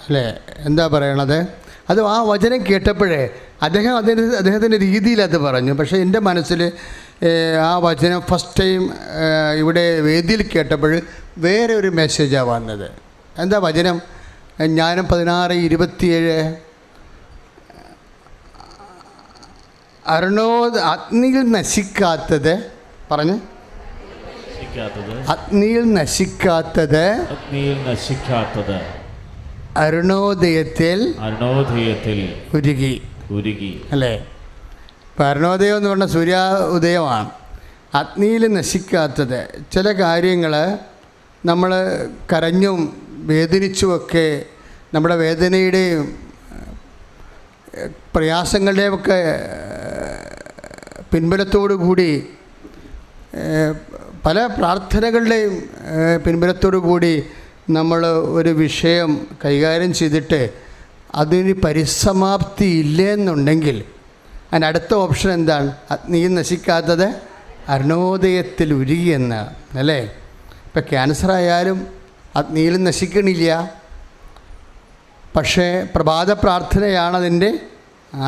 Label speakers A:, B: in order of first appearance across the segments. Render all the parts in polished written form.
A: അല്ലേ? എന്താ പറയണത്? അത് ആ വചനം കേട്ടപ്പോഴേ അദ്ദേഹത്തിൻ്റെ രീതിയിൽ അത് പറഞ്ഞു. പക്ഷേ എൻ്റെ മനസ്സിൽ ആ വചനം ഫസ്റ്റ് ടൈം ഇവിടെ വേദിയിൽ കേട്ടപ്പോൾ വേറെ ഒരു മെസ്സേജാണ് വന്നത്. എന്താ വചനം? ജ്ഞാനം 16:27 അഗ്നിയിൽ നശിക്കാത്തത് പറഞ്ഞ് അഗ്നിയിൽ നശിക്കാത്തത് അരുണോദയത്തിൽ ഉരുകി അല്ലേ? ഇപ്പം അരുണോദയം എന്ന് പറഞ്ഞാൽ സൂര്യ ഉദയമാണ്. അഗ്നിയിൽ നശിക്കാത്തത്. ചില കാര്യങ്ങൾ നമ്മൾ കരഞ്ഞും വേദനിച്ചുമൊക്കെ നമ്മുടെ വേദനയുടെയും പ്രയാസങ്ങളുടെയും ഒക്കെ പിൻബലത്തോടു കൂടി പല പ്രാർത്ഥനകളുടെയും പിൻബലത്തോടു കൂടി നമ്മൾ ഒരു വിഷയം കൈകാര്യം ചെയ്തിട്ട് അതിന് പരിസമാപ്തി ഇല്ലെന്നുണ്ടെങ്കിൽ അതിന് അടുത്ത ഓപ്ഷൻ എന്താണ്? അഗ്നിയിൽ നശിക്കാത്തത് അരുണോദയത്തിൽ ഉരുകിയെന്ന് അല്ലേ? ഇപ്പം ക്യാൻസർ ആയാലും അഗ്നിയിൽ നശിക്കണില്ല. പക്ഷേ പ്രഭാത പ്രാർത്ഥനയാണ് അതിൻ്റെ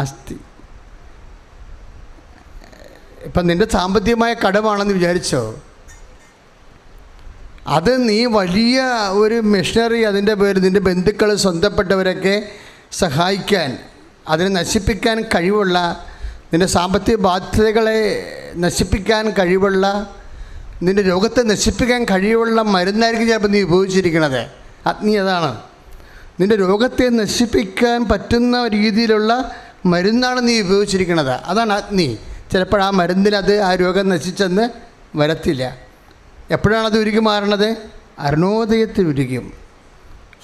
A: ആസ്തി. ഇപ്പം നിൻ്റെ സാമ്പത്തികമായ കടമാണെന്ന് വിചാരിച്ചോ, അത് നീ വലിയ ഒരു മിഷണറി അതിൻ്റെ പേര് നിൻ്റെ ബന്ധുക്കൾ സ്വന്തപ്പെട്ടവരൊക്കെ സഹായിക്കാൻ, അതിനെ നശിപ്പിക്കാൻ കഴിവുള്ള, നിൻ്റെ സാമ്പത്തിക ബാധ്യതകളെ നശിപ്പിക്കാൻ കഴിവുള്ള, നിൻ്റെ രോഗത്തെ നശിപ്പിക്കാൻ കഴിവുള്ള മരുന്നായിരിക്കും ചിലപ്പോൾ നീ ഉപയോഗിച്ചിരിക്കണത്. അഗ്നി അതാണ്. നിൻ്റെ രോഗത്തെ നശിപ്പിക്കാൻ പറ്റുന്ന രീതിയിലുള്ള മരുന്നാണ് നീ ഉപയോഗിച്ചിരിക്കുന്നത്. അതാണ് അഗ്നി. ചിലപ്പോൾ ആ മരുന്നിനത് ആ രോഗം നശിച്ചെന്ന് വരത്തില്ല. എപ്പോഴാണത് ഉരുകി മാറണത്? അരുണോദയത്തിൽ ഉരുകും.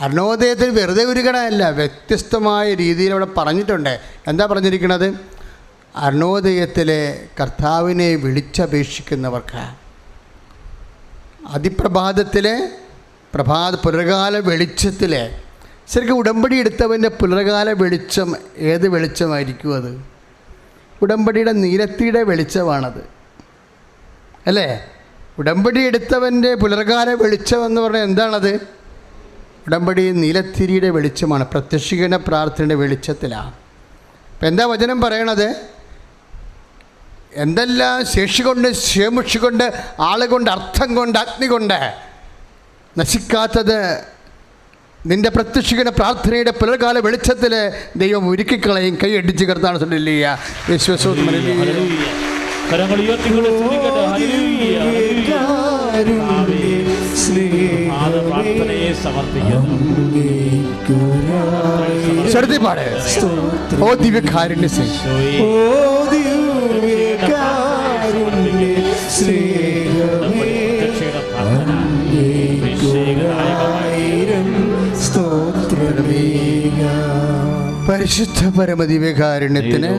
A: അരുണോദയത്തിൽ വെറുതെ ഉരുകണമല്ല, വ്യത്യസ്തമായ രീതിയിൽ അവിടെ പറഞ്ഞിട്ടുണ്ട്. എന്താ പറഞ്ഞിരിക്കുന്നത്? അരുണോദയത്തിലെ കർത്താവിനെ വിളിച്ചപേക്ഷിക്കുന്നവർക്ക്, അതിപ്രഭാതത്തിലെ പുലർകാല വെളിച്ചത്തിലെ, ശരിക്കും ഉടമ്പടി എടുത്തവൻ്റെ പുലർകാല വെളിച്ചം ഏത് വെളിച്ചമായിരിക്കും? അത് ഉടമ്പടിയുടെ നീലത്തിയുടെ വെളിച്ചമാണത് അല്ലേ? ഉടമ്പടി എടുത്തവൻ്റെ പുലർകാല വെളിച്ചം എന്ന് പറഞ്ഞാൽ എന്താണത്? ഉടമ്പടി നീലത്തിരിയുടെ വെളിച്ചമാണ്, പ്രത്യക്ഷീകരണ പ്രാർത്ഥനയുടെ വെളിച്ചത്തിലാണ്. അപ്പം എന്താ വചനം പറയണത്? എന്തെല്ലാം ശേഷി കൊണ്ട്, ശേമുഷി കൊണ്ട്, ആളുകൊണ്ട്, അർത്ഥം കൊണ്ട്, അഗ്നി കൊണ്ട് നശിക്കാത്തത് നിൻ്റെ പ്രത്യക്ഷീകരണ പ്രാർത്ഥനയുടെ പുലർകാല വെളിച്ചത്തിൽ ദൈവം ഒരുക്കിക്കളയും. കൈ അടിച്ച് കർത്താൻ ചൊല്ലില്ല. ഓ ദിവ്യകാരുണ്യ പരിശുദ്ധ പരമദിവ്യകാരുണ്യത്തിന്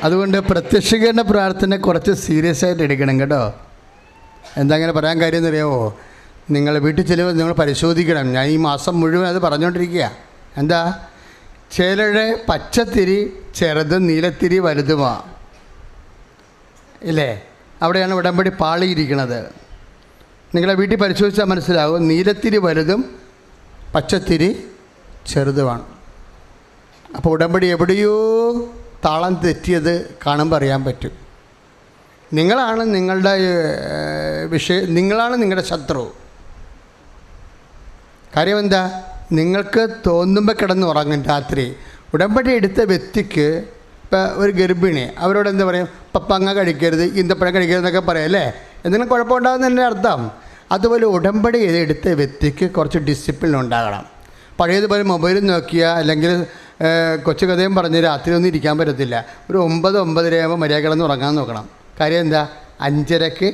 A: അതുകൊണ്ട് പ്രത്യക്ഷീകരണ പ്രാർത്ഥന കുറച്ച് സീരിയസ് ആയിട്ട് എടുക്കണം കേട്ടോ. എന്താ അങ്ങനെ പറയാൻ കാര്യം എന്നറിയാമോ? നിങ്ങൾ വീട്ടിൽ ചെല്ലുമ്പോൾ നിങ്ങൾ പരിശോധിക്കണം. ഞാൻ ഈ മാസം മുഴുവൻ അത് പറഞ്ഞുകൊണ്ടിരിക്കുക. എന്താ? ചിലരുടെ പച്ചത്തിരി ചെറുതും നീലത്തിരി വലുതുമാണ് ഇല്ലേ? അവിടെയാണ് ഉടമ്പടി പാളിയിരിക്കുന്നത്. നിങ്ങളെ വീട്ടിൽ പരിശോധിച്ചാൽ മനസ്സിലാവും. നീലത്തിരി വലുതും പച്ചത്തിരി ചെറുതുമാണ്. അപ്പോൾ ഉടമ്പടി എവിടെയോ താളം തെറ്റിയത് കാണുമ്പോൾ അറിയാൻ പറ്റും. നിങ്ങളാണ് നിങ്ങളുടെ നിങ്ങളാണ് നിങ്ങളുടെ ശത്രു. കാര്യം എന്താ? നിങ്ങൾക്ക് തോന്നുമ്പോൾ കിടന്ന് ഉറങ്ങും രാത്രി. ഉടമ്പടി എടുത്ത വ്യക്തിക്ക്, ഇപ്പം ഒരു ഗർഭിണി, അവരോട് എന്താ പറയും? പപ്പങ്ങ കഴിക്കരുത്, ഈന്തപ്പഴം കഴിക്കരുത് എന്നൊക്കെ പറയാം അല്ലേ? എന്തെങ്കിലും കുഴപ്പമുണ്ടാകുന്നതിൻ്റെ അർത്ഥം. അതുപോലെ ഉടമ്പടി എടുത്ത വ്യക്തിക്ക് കുറച്ച് ഡിസിപ്ലിൻ ഉണ്ടാകണം. പഴയതുപോലെ മൊബൈൽ നോക്കിയ അല്ലെങ്കിൽ കൊച്ചു കഥയും പറഞ്ഞ് രാത്രി ഒന്നും ഇരിക്കാൻ പറ്റത്തില്ല. ഒരു 9-9:30 ആകുമ്പോൾ മര്യാദ കിടന്ന് ഉറങ്ങാൻ നോക്കണം. കാര്യം എന്താ? 5:30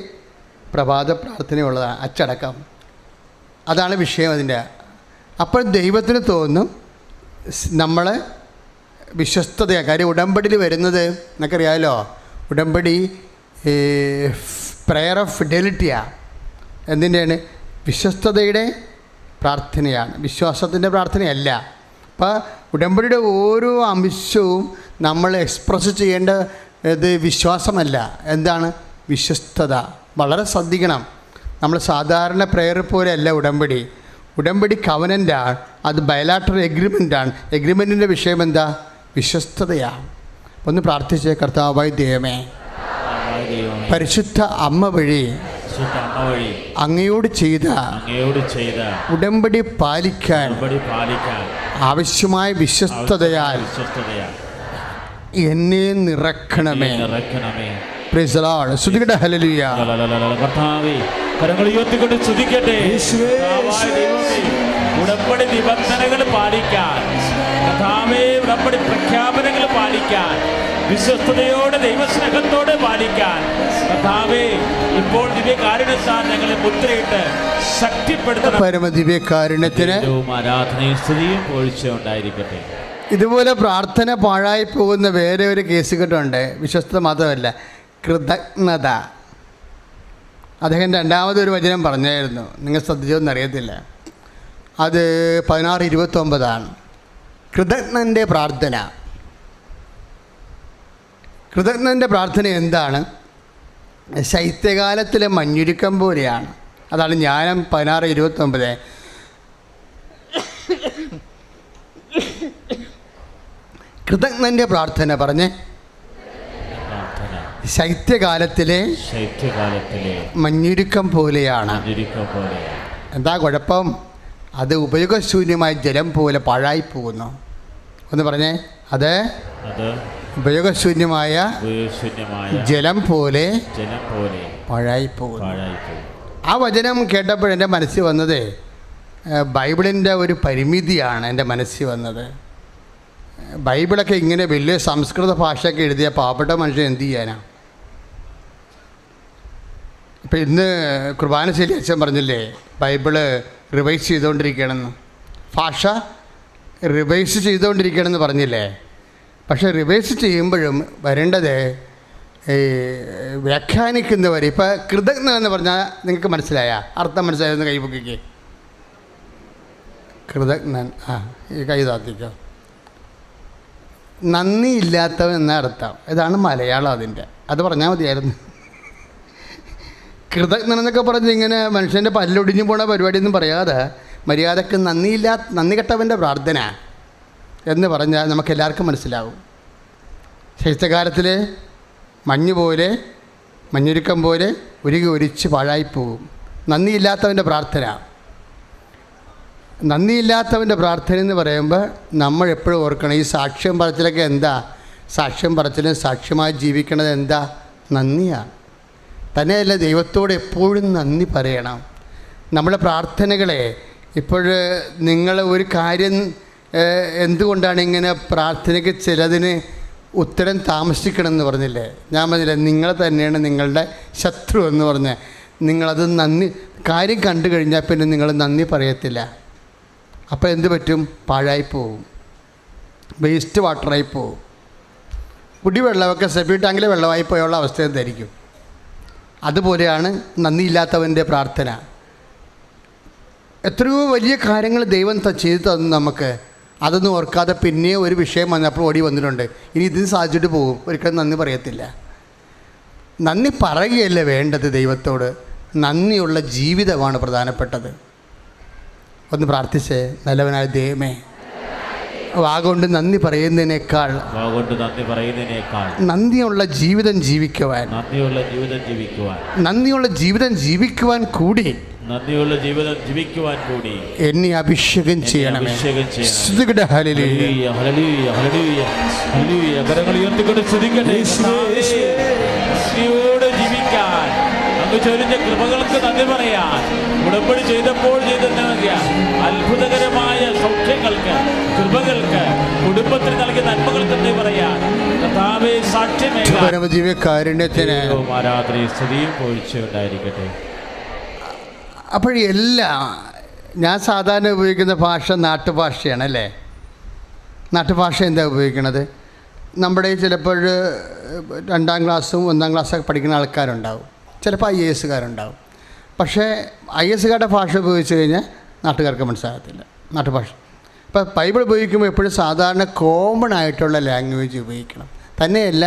A: പ്രഭാത പ്രാർത്ഥനയുള്ളതാണ്, അച്ചടക്കം. അതാണ് വിഷയം അതിൻ്റെ. അപ്പോൾ ദൈവത്തിന് തോന്നും നമ്മൾ വിശ്വസ്തതയാണ്. കാര്യം ഉടമ്പടിയിൽ വരുന്നത് എന്നൊക്കെറിയാമല്ലോ. ഉടമ്പടി പ്രെയർ ഓഫ് ഫിഡലിറ്റിയാണ്. എന്തിൻ്റെയാണ്? വിശ്വസ്തതയുടെ പ്രാർത്ഥനയാണ്, വിശ്വാസത്തിൻ്റെ പ്രാർത്ഥനയല്ല. അപ്പോൾ ഉടമ്പടിയുടെ ഓരോ അംശവും നമ്മൾ എക്സ്പ്രസ് ചെയ്യേണ്ട ഇത് വിശ്വാസമല്ല. എന്താണ്? വിശ്വസ്തത. വളരെ ശ്രദ്ധിക്കണം. നമ്മൾ സാധാരണ പ്രെയർ പോലെയല്ല ഉടമ്പടി. ഉടമ്പടി കവനൻ്റാണ്, അത് ബയലാറ്ററൽ എഗ്രിമെൻ്റാണ്. എഗ്രിമെൻറ്റിൻ്റെ വിഷയം എന്താ? വിശ്വസ്തതയാണ്. ഒന്ന് പ്രാർത്ഥിച്ചേ. കർത്താവായ ദൈവമേ, പരിശുദ്ധ അമ്മ വഴി അങ്ങയോട് ചെയ്ത ഉടമ്പടി പാലിക്കാൻ ആവശ്യമായ വിശ്വസ്തതയാൽ എന്നെ നിറക്കണമേ. Praise the lord. സ്തുതിക്കട്ടെ. ഹല്ലേലൂയ.
B: കർത്താവേ, കരങ്ങൾ ഉയർത്തിക്കൊണ്ട് സ്തുതിക്കട്ടെ. ഉടമ്പടി നിബന്ധനകൾ പാലിക്കാൻ, കർത്താവേ, ഉടമ്പടി പ്രഖ്യാപനങ്ങൾ പാലിക്കാൻ, വിശ്വസ്തയോടെ ദൈവസ്നേഹത്തോടെ പാലിക്കാൻ കർത്താവേ, ഇപ്പോൾ ദിവ്യകാരുണ്യത്താൽ ഞങ്ങളെ മുദ്രയിട്ട് ശക്തിപ്പെടുത്തണം.
A: പരമദിവ്യകാരുണ്യത്തിന്
B: ആരാധനയും സ്തുതിയും പോഴ്ച ഉണ്ടായിരിക്കട്ടെ.
A: ഇതുപോലെ പ്രാർത്ഥന പാഴായി പോകുന്ന വേറെ ഒരു കേസ് കെട്ടുണ്ട്. വിശ്വസ്തത മാത്രമല്ല, കൃതജ്ഞത. അദ്ദേഹം രണ്ടാമതൊരു വചനം പറഞ്ഞായിരുന്നു, നിങ്ങൾ ശ്രദ്ധിച്ചോന്ന് അറിയത്തില്ല. അത് 16:29 കൃതജ്ഞൻ്റെ പ്രാർത്ഥന. കൃതജ്ഞൻ്റെ പ്രാർത്ഥന എന്താണ്? ശൈത്യകാലത്തിലെ മഞ്ഞുരുക്കം പോലെയാണ്. അതാണ് ജ്ഞാനം 16:29. കൃതജ്ഞൻ്റെ പ്രാർത്ഥന പറഞ്ഞേ. ശൈത്യകാലത്തിലെ മഞ്ഞുരുക്കം പോലെയാണ്. എന്താ കുഴപ്പം? അത് ഉപയോഗശൂന്യമായ ജലം പോലെ പാഴായി പോകുന്നു. ഒന്ന് പറഞ്ഞേ. അത് ഉപയോഗശൂന്യമായ ജലം പോലെ പാഴായി പോകുന്നു. ആ വചനം കേട്ടപ്പോൾ എൻ്റെ മനസ്സിൽ വന്നത് ബൈബിളിൻ്റെ ഒരു പരിമിതിയാണ് എൻ്റെ മനസ്സിൽ വന്നത്. ബൈബിളൊക്കെ ഇങ്ങനെ വലിയ സംസ്കൃത ഭാഷയൊക്കെ എഴുതിയ പാവപ്പെട്ട മനുഷ്യൻ എന്ത് ചെയ്യാനാണ്? ഇപ്പം ഇന്ന് കുർബാനശൈലി അച്ഛൻ പറഞ്ഞില്ലേ, ബൈബിള് റിവൈസ് ചെയ്തുകൊണ്ടിരിക്കണമെന്ന്. ഭാഷ റിവൈസ് ചെയ്തുകൊണ്ടിരിക്കണമെന്ന് പറഞ്ഞില്ലേ? പക്ഷേ റിവൈസ് ചെയ്യുമ്പോഴും വരേണ്ടത് ഈ വ്യാഖ്യാനിക്കുന്നവർ. ഇപ്പം കൃതജ്ഞ എന്ന് പറഞ്ഞാൽ നിങ്ങൾക്ക് മനസ്സിലായ അർത്ഥം? മനസ്സിലായെന്ന് കൈപൊക്കിക്ക്. കൃതജ്ഞൻ, ഈ കൈ താത്തിക്കോ. നന്ദിയില്ലാത്തവൻ എന്ന അർത്ഥം. ഇതാണ് മലയാളം അതിൻ്റെ. അത് പറഞ്ഞാൽ മതിയായിരുന്നു. കൃതജ്ഞൻ എന്നൊക്കെ പറഞ്ഞ് ഇങ്ങനെ മനുഷ്യൻ്റെ പല്ലൊടിഞ്ഞു പോണ പരിപാടിയൊന്നും പറയാതെ മര്യാദക്ക് നന്ദി കെട്ടവൻ്റെ പ്രാർത്ഥന എന്ന് പറഞ്ഞാൽ നമുക്കെല്ലാവർക്കും മനസ്സിലാവും. ശൈത്യകാലത്തിൽ മഞ്ഞ് പോലെ, മഞ്ഞുരുക്കം പോലെ ഉരുകി ഒലിച്ച് പാഴായിപ്പോവും. നന്ദിയില്ലാത്തവൻ്റെ പ്രാർത്ഥന. നന്ദിയില്ലാത്തവൻ്റെ പ്രാർത്ഥന എന്ന് പറയുമ്പോൾ നമ്മൾ എപ്പോഴും ഓർക്കണം, ഈ സാക്ഷ്യം പറച്ചിലൊക്കെ എന്താ? സാക്ഷ്യം പറച്ചിലും സാക്ഷ്യമായി ജീവിക്കണത് എന്താ? നന്ദിയാണ്. തന്നെയല്ല, ദൈവത്തോട് എപ്പോഴും നന്ദി പറയണം. നമ്മുടെ പ്രാർത്ഥനകളെ ഇപ്പോൾ നിങ്ങൾ ഒരു കാര്യം എന്തുകൊണ്ടാണ് ഇങ്ങനെ പ്രാർത്ഥനയ്ക്ക് ചിലതിന് ഉത്തരം താമസിക്കണമെന്ന് പറഞ്ഞില്ലേ? ഞാൻ പറഞ്ഞില്ലേ, നിങ്ങൾ തന്നെയാണ് നിങ്ങളുടെ ശത്രു എന്ന് പറഞ്ഞ്. നിങ്ങളത് കാര്യം കണ്ടു കഴിഞ്ഞാൽ പിന്നെ നിങ്ങൾ നന്ദി പറയത്തില്ല. അപ്പോൾ എന്ത് പറ്റും? പാഴായിപ്പോവും, വേസ്റ്റ് വാട്ടറായി പോവും. കുടിവെള്ളമൊക്കെ സെപ്റ്റി ടാങ്കിലെ വെള്ളമായി പോയുള്ള അവസ്ഥ എന്തായിരിക്കും? അതുപോലെയാണ് നന്ദിയില്ലാത്തവൻ്റെ പ്രാർത്ഥന. എത്രയോ വലിയ കാര്യങ്ങൾ ദൈവം ചെയ്തു തന്നു നമുക്ക്. അതൊന്നും ഓർക്കാതെ പിന്നെ ഒരു വിഷയം വന്നപ്പോൾ ഓടി വന്നിട്ടുണ്ട്. ഇനി ഇതിന് സാധിച്ചിട്ട് പോകും. ഒരിക്കലും നന്ദി പറയത്തില്ല. നന്ദി പറയുകയല്ല വേണ്ടത് ദൈവത്തോട്. നന്ദിയുള്ള ജീവിതമാണ് പ്രധാനപ്പെട്ടത്. ഒന്ന് പ്രാർത്ഥിച്ചേ. നല്ലവനായ ദൈവമേ, വാഗോണ്ട് നന്ദി പറയുന്നതിനേക്കാൾ നന്ദിയുള്ള ജീവിതം ജീവിക്കുവാൻ, നന്ദിയുള്ള ജീവിതം ജീവിക്കുവാൻ കൂടി എന്നെ അഭിഷേകം ചെയ്യണമേ.
B: ചൊരിഞ്ഞ കൃപകൾക്ക് നന്ദി പറയാൻ, ഉടമ്പടി ചെയ്തപ്പോൾ ചെയ്ത അത്ഭുതകരമായ സൗഖ്യങ്ങൾക്ക്, കൃപകൾക്ക്, കുടുംബത്തിന് നൽകിയ നന്മകൾക്ക് നന്ദി പറയാൻ കർത്താവേ
A: സാക്ഷ്യമേകാരുണ്യത്തിന്
B: ആരാധനയും സ്തുതിയും പോഴ്ചയുണ്ടായിരിക്കട്ടെ.
A: അപ്പോഴെല്ലാം ഞാൻ സാധാരണ ഉപയോഗിക്കുന്ന ഭാഷ നാട്ടുഭാഷയാണ് അല്ലേ? നാട്ടുഭാഷ എന്താ ഉപയോഗിക്കണത്? നമ്മുടെ ചിലപ്പോൾ 2ാം ക്ലാസ്സും 1ാം ക്ലാസ്സൊക്കെ പഠിക്കുന്ന ആൾക്കാരുണ്ടാവും, ചിലപ്പോൾ IAS-കാരുണ്ടാവും. പക്ഷേ IAS-കാരുടെ ഭാഷ ഉപയോഗിച്ച് കഴിഞ്ഞാൽ നാട്ടുകാർക്ക് മനസ്സിലാകത്തില്ല, നാട്ടുഭാഷ. ഇപ്പോൾ ബൈബിൾ ഉപയോഗിക്കുമ്പോൾ എപ്പോഴും സാധാരണ കോമൺ ആയിട്ടുള്ള ലാംഗ്വേജ് ഉപയോഗിക്കണം. തന്നെയല്ല,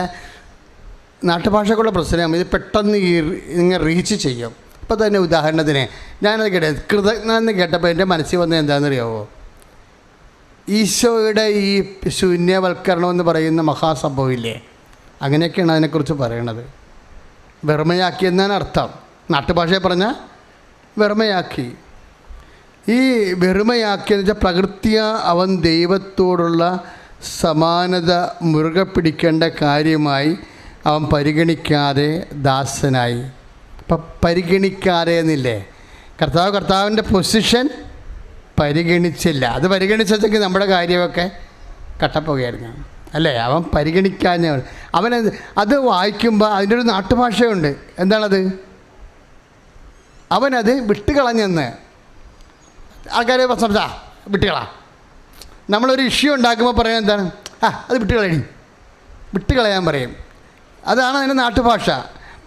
A: നാട്ടുഭാഷക്കുള്ള പ്രശ്നം ഇത് പെട്ടെന്ന് ഇങ്ങനെ റീച്ച് ചെയ്യും. ഇപ്പം തന്നെ ഉദാഹരണത്തിന് ഞാനത് കൃതജ്ഞ എന്ന് കേട്ടപ്പോൾ എൻ്റെ മനസ്സിൽ വന്നത് എന്താണെന്നറിയാമോ? ഈശോയുടെ ഈ ശൂന്യവൽക്കരണം എന്ന് പറയുന്ന മഹാസംഭവമില്ലേ, അങ്ങനെയൊക്കെയാണ് അതിനെക്കുറിച്ച് പറയണത്. വെറുമയാക്കി എന്നാണ് അർത്ഥം. നാട്ടുഭാഷയെ പറഞ്ഞാൽ വെറുമയാക്കി. ഈ വെറുമയാക്കിയെന്ന് വെച്ചാൽ പ്രകൃത്യ അവൻ ദൈവത്തോടുള്ള സമാനത മുറുകെ പിടിക്കേണ്ട കാര്യമായി അവൻ പരിഗണിക്കാതെ ദാസനായി. ഇപ്പം പരിഗണിക്കാതെ എന്നില്ലേ, കർത്താവിൻ്റെ പൊസിഷൻ പരിഗണിച്ചില്ല. അത് പരിഗണിച്ചെങ്കിൽ നമ്മുടെ കാര്യമൊക്കെ കട്ടപ്പോകുകയായിരുന്നു അല്ലേ. അവൻ പരിഗണിക്കാഞ്ഞ അത് വായിക്കുമ്പോൾ അതിൻ്റെ ഒരു നാട്ടുഭാഷയുണ്ട്. എന്താണത്? അവനത് വിട്ടുകളഞ്ഞെന്ന് ആൾക്കാർ സംസാ വിട്ടുകളാ. നമ്മളൊരു ഇഷ്യൂ ഉണ്ടാക്കുമ്പോൾ പറയുന്നത് എന്താണ്? അത് വിട്ടുകളയാൻ പറയും. അതാണ് അതിൻ്റെ നാട്ടുഭാഷ.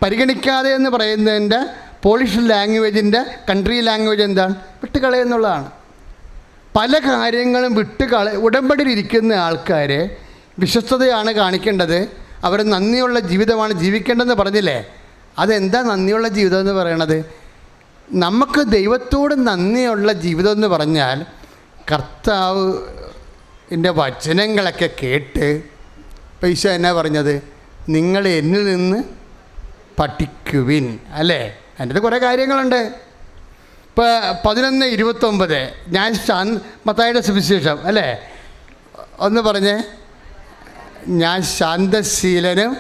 A: പരിഗണിക്കാതെ എന്ന് പറയുന്നതിൻ്റെ പോളിഷ് ലാംഗ്വേജിൻ്റെ കൺട്രി ലാംഗ്വേജ് എന്താണ്? വിട്ടുകളയെന്നുള്ളതാണ്. പല കാര്യങ്ങളും ഉടമ്പടിയിലിരിക്കുന്ന ആൾക്കാരെ വിശ്വസ്തതയാണ് കാണിക്കേണ്ടത്, അവർ നന്ദിയുള്ള ജീവിതമാണ് ജീവിക്കേണ്ടതെന്ന് പറഞ്ഞില്ലേ. അതെന്താ നന്ദിയുള്ള ജീവിതം എന്ന് പറയണത്? നമുക്ക് ദൈവത്തോട് നന്ദിയുള്ള ജീവിതം എന്ന് പറഞ്ഞാൽ കർത്താവിൻ്റെ വചനങ്ങളൊക്കെ കേട്ട് ഈശോ എന്നാ പറഞ്ഞത്? നിങ്ങൾ എന്നിൽ നിന്ന് പഠിക്കുവിൻ അല്ലേ. അതിൻ്റെ കുറേ കാര്യങ്ങളുണ്ട്. ഇപ്പോൾ 11:29 ഞാൻ മത്തായിയുടെ സുവിശേഷം അല്ലേ, ഒന്ന് പറഞ്ഞേ. ഞാൻ ശാന്തശീലനും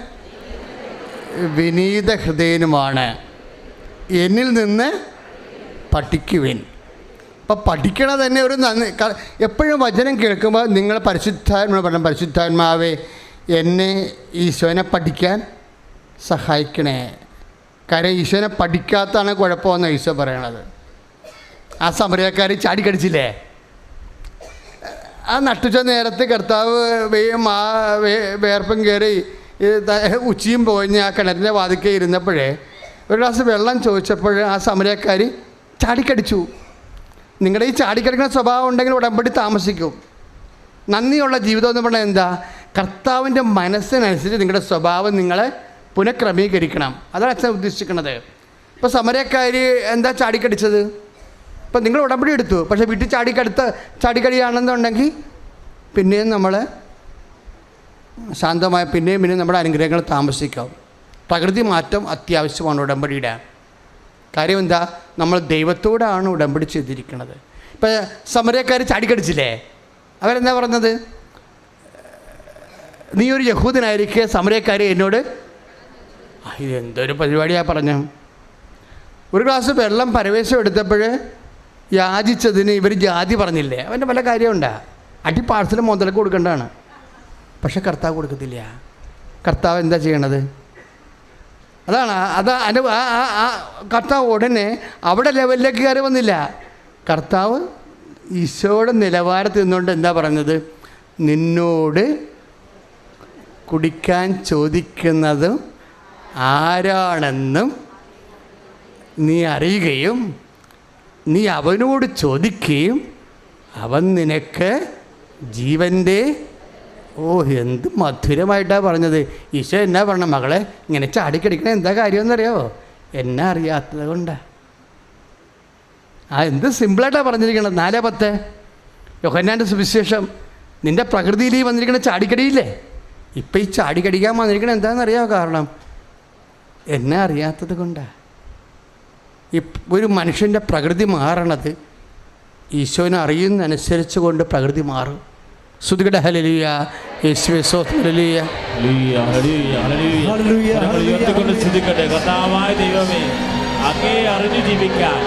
A: വിനീത ഹൃദയനുമാണ്, എന്നിൽ നിന്ന് പഠിക്കുവിൻ. അപ്പോൾ പഠിക്കണത് തന്നെ ഒരു നന്ദി. എപ്പോഴും വചനം കേൾക്കുമ്പോൾ നിങ്ങൾ പരിശുദ്ധാത്മാവേ എന്നെ ഈശോനെ പഠിക്കാൻ സഹായിക്കണേ. കാര്യം ഈശോനെ പഠിക്കാത്തതാണ് കുഴപ്പമെന്ന് ഈശോ പറയണത്. ആ സമരക്കാർ ചാടിക്കടിച്ചില്ലേ, ആ നട്ടുച്ച നേരത്ത് കർത്താവ് വേർപ്പം കയറി ഉച്ചയും പോയിഞ്ഞ് ആ കിണറ്റിൻ്റെ വാതിക്കെ ഇരുന്നപ്പോഴേ ഒരു ഗ്ലാസ് വെള്ളം ചോദിച്ചപ്പോൾ ആ സമരക്കാർ ചാടിക്കടിച്ചു. നിങ്ങളുടെ ഈ ചാടിക്കടിക്കുന്ന സ്വഭാവം ഉണ്ടെങ്കിൽ ഉടമ്പടി താമസിക്കും. നന്ദിയുള്ള ജീവിതം എന്ന് പറഞ്ഞാൽ എന്താ? കർത്താവിൻ്റെ മനസ്സിനനുസരിച്ച് നിങ്ങളുടെ സ്വഭാവം നിങ്ങളെ പുനഃക്രമീകരിക്കണം. അതാണ് അച്ഛൻ ഉദ്ദേശിക്കുന്നത്. ഇപ്പോൾ സമരക്കാർ എന്താ ചാടിക്കടിച്ചത്? ഇപ്പം നിങ്ങൾ ഉടമ്പടി എടുത്തു, പക്ഷേ വീട്ടിൽ ചാടിക്കടിയാണെന്നുണ്ടെങ്കിൽ പിന്നെയും നമ്മൾ ശാന്തമായ പിന്നെയും നമ്മുടെ അനുഗ്രഹങ്ങൾ താമസിക്കാം. പ്രകൃതി മാറ്റം അത്യാവശ്യമാണ് ഉടമ്പടിയുടെ. കാര്യം എന്താ? നമ്മൾ ദൈവത്തോടാണ് ഉടമ്പടി ചെയ്തിരിക്കുന്നത്. ഇപ്പം സമരക്കാർ ചാടിക്കടിച്ചില്ലേ, അവരെന്താ പറഞ്ഞത്? നീ ഒരു യഹൂദനായിരിക്കെ സമരക്കാർ എന്നോട് ഇതെന്തൊരു പരിപാടിയാണ് പറഞ്ഞു. ഒരു ഗ്ലാസ് വെള്ളം പരവേശം എടുത്തപ്പോൾ യാചിച്ചതിന് ഇവർ ജാതി പറഞ്ഞില്ലേ, അവൻ്റെ പല കാര്യമുണ്ടാ. അടി പാഴ്സൽ മുതലൊക്കെ കൊടുക്കേണ്ടതാണ്, പക്ഷെ കർത്താവ് കൊടുക്കത്തില്ല. കർത്താവ് എന്താ ചെയ്യണത്? അതാണ് അതിൻ്റെ കർത്താവ് ഉടനെ അവിടെ ലെവലിലേക്ക് കയറി വന്നില്ല. കർത്താവ് ഈശോയുടെ നിലവാരത്തിൽ നിന്നുകൊണ്ട് എന്താ പറഞ്ഞത്? നിന്നോട് കുടിക്കാൻ ചോദിക്കുന്നതും ആരാണെന്നും നീ അറിയുകയും നീ അവനോട് ചോദിക്കുകയും അവൻ നിനക്ക് ജീവൻ്റെ എന്ത് മധുരമായിട്ടാണ് പറഞ്ഞത്. ഈശോ എന്നാ പറഞ്ഞ? മകളെ ഇങ്ങനെ ചാടിക്കടിക്കണേ എന്താ കാര്യമെന്നറിയാമോ? എന്നെ അറിയാത്തത് കൊണ്ടാണ്. എന്ത് സിമ്പിളായിട്ടാണ് പറഞ്ഞിരിക്കുന്നത്. 4:10 യോഹന്നാൻ്റെ സുവിശേഷം. നിൻ്റെ പ്രകൃതിയിൽ ഈ വന്നിരിക്കുന്ന ചാടിക്കടിയില്ലേ, ഇപ്പം ഈ ചാടിക്കടിക്കാൻ വന്നിരിക്കണത് എന്താണെന്നറിയാമോ? കാരണം എന്നെ അറിയാത്തത് കൊണ്ടാണ്. ഒരു മനുഷ്യൻ്റെ പ്രകൃതി മാറണത് ഈശോനെ അറിയുന്നതനുസരിച്ച് കൊണ്ട് പ്രകൃതി മാറും. സ്തുതിക്കട്ടെ. ഹല്ലേലൂയ. യേശുവേ സ്തോത്രം. ഹല്ലേലൂയ.
B: സ്തുതിക്കട്ടെ. കർത്താവായ ദൈവമേ, അങ്ങേ അറിഞ്ഞു ജീവിക്കാൻ,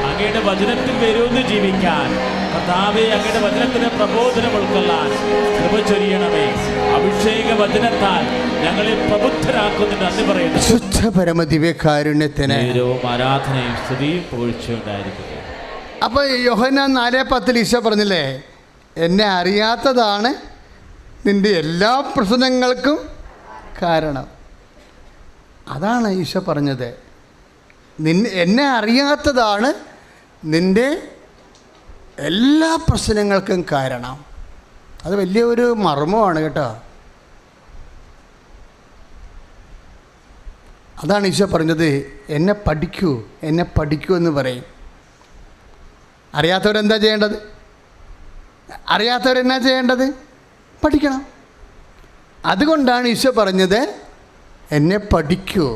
B: അങ്ങയുടെ വചനത്തിൽ വരുമെന്ന് ജീവിക്കാൻ, കർത്താവേ അങ്ങയുടെ വചനത്തിന് പ്രബോധനം ഉൾക്കൊള്ളാൻ കൃപ ചൊരിയണമേ. അഭിഷേക വചനത്താൽ ഞങ്ങളെ പ്രബുദ്ധരാക്കുന്നതിന് നന്ദി പറയുന്നു.
A: ശുദ്ധ പരമദിവ്യകാരുണ്യത്തിന്
B: ആരാധനയും സ്തുതിയും പുകഴ്ചയുണ്ടായിരിക്കട്ടെ.
A: അപ്പോൾ യോഹന്നാൻ 4:10 ഈശോ പറഞ്ഞില്ലേ, എന്നെ അറിയാത്തതാണ് നിൻ്റെ എല്ലാ പ്രശ്നങ്ങൾക്കും കാരണം. അതാണ് ഈശോ പറഞ്ഞത്. എന്നെ അറിയാത്തതാണ് നിൻ്റെ എല്ലാ പ്രശ്നങ്ങൾക്കും കാരണം. അത് വലിയൊരു മർമ്മമാണ് കേട്ടോ. അതാണ് ഈശോ പറഞ്ഞത്, എന്നെ പഠിക്കൂ, എന്നെ പഠിക്കൂ എന്ന് പറയും. അറിയാത്തവരെന്താ ചെയ്യേണ്ടത്? അറിയാത്തവരെന്നാ ചെയ്യേണ്ടത്? പഠിക്കണം. അതുകൊണ്ടാണ് ഈശോ പറഞ്ഞത്, എന്നെ പഠിക്കൂ.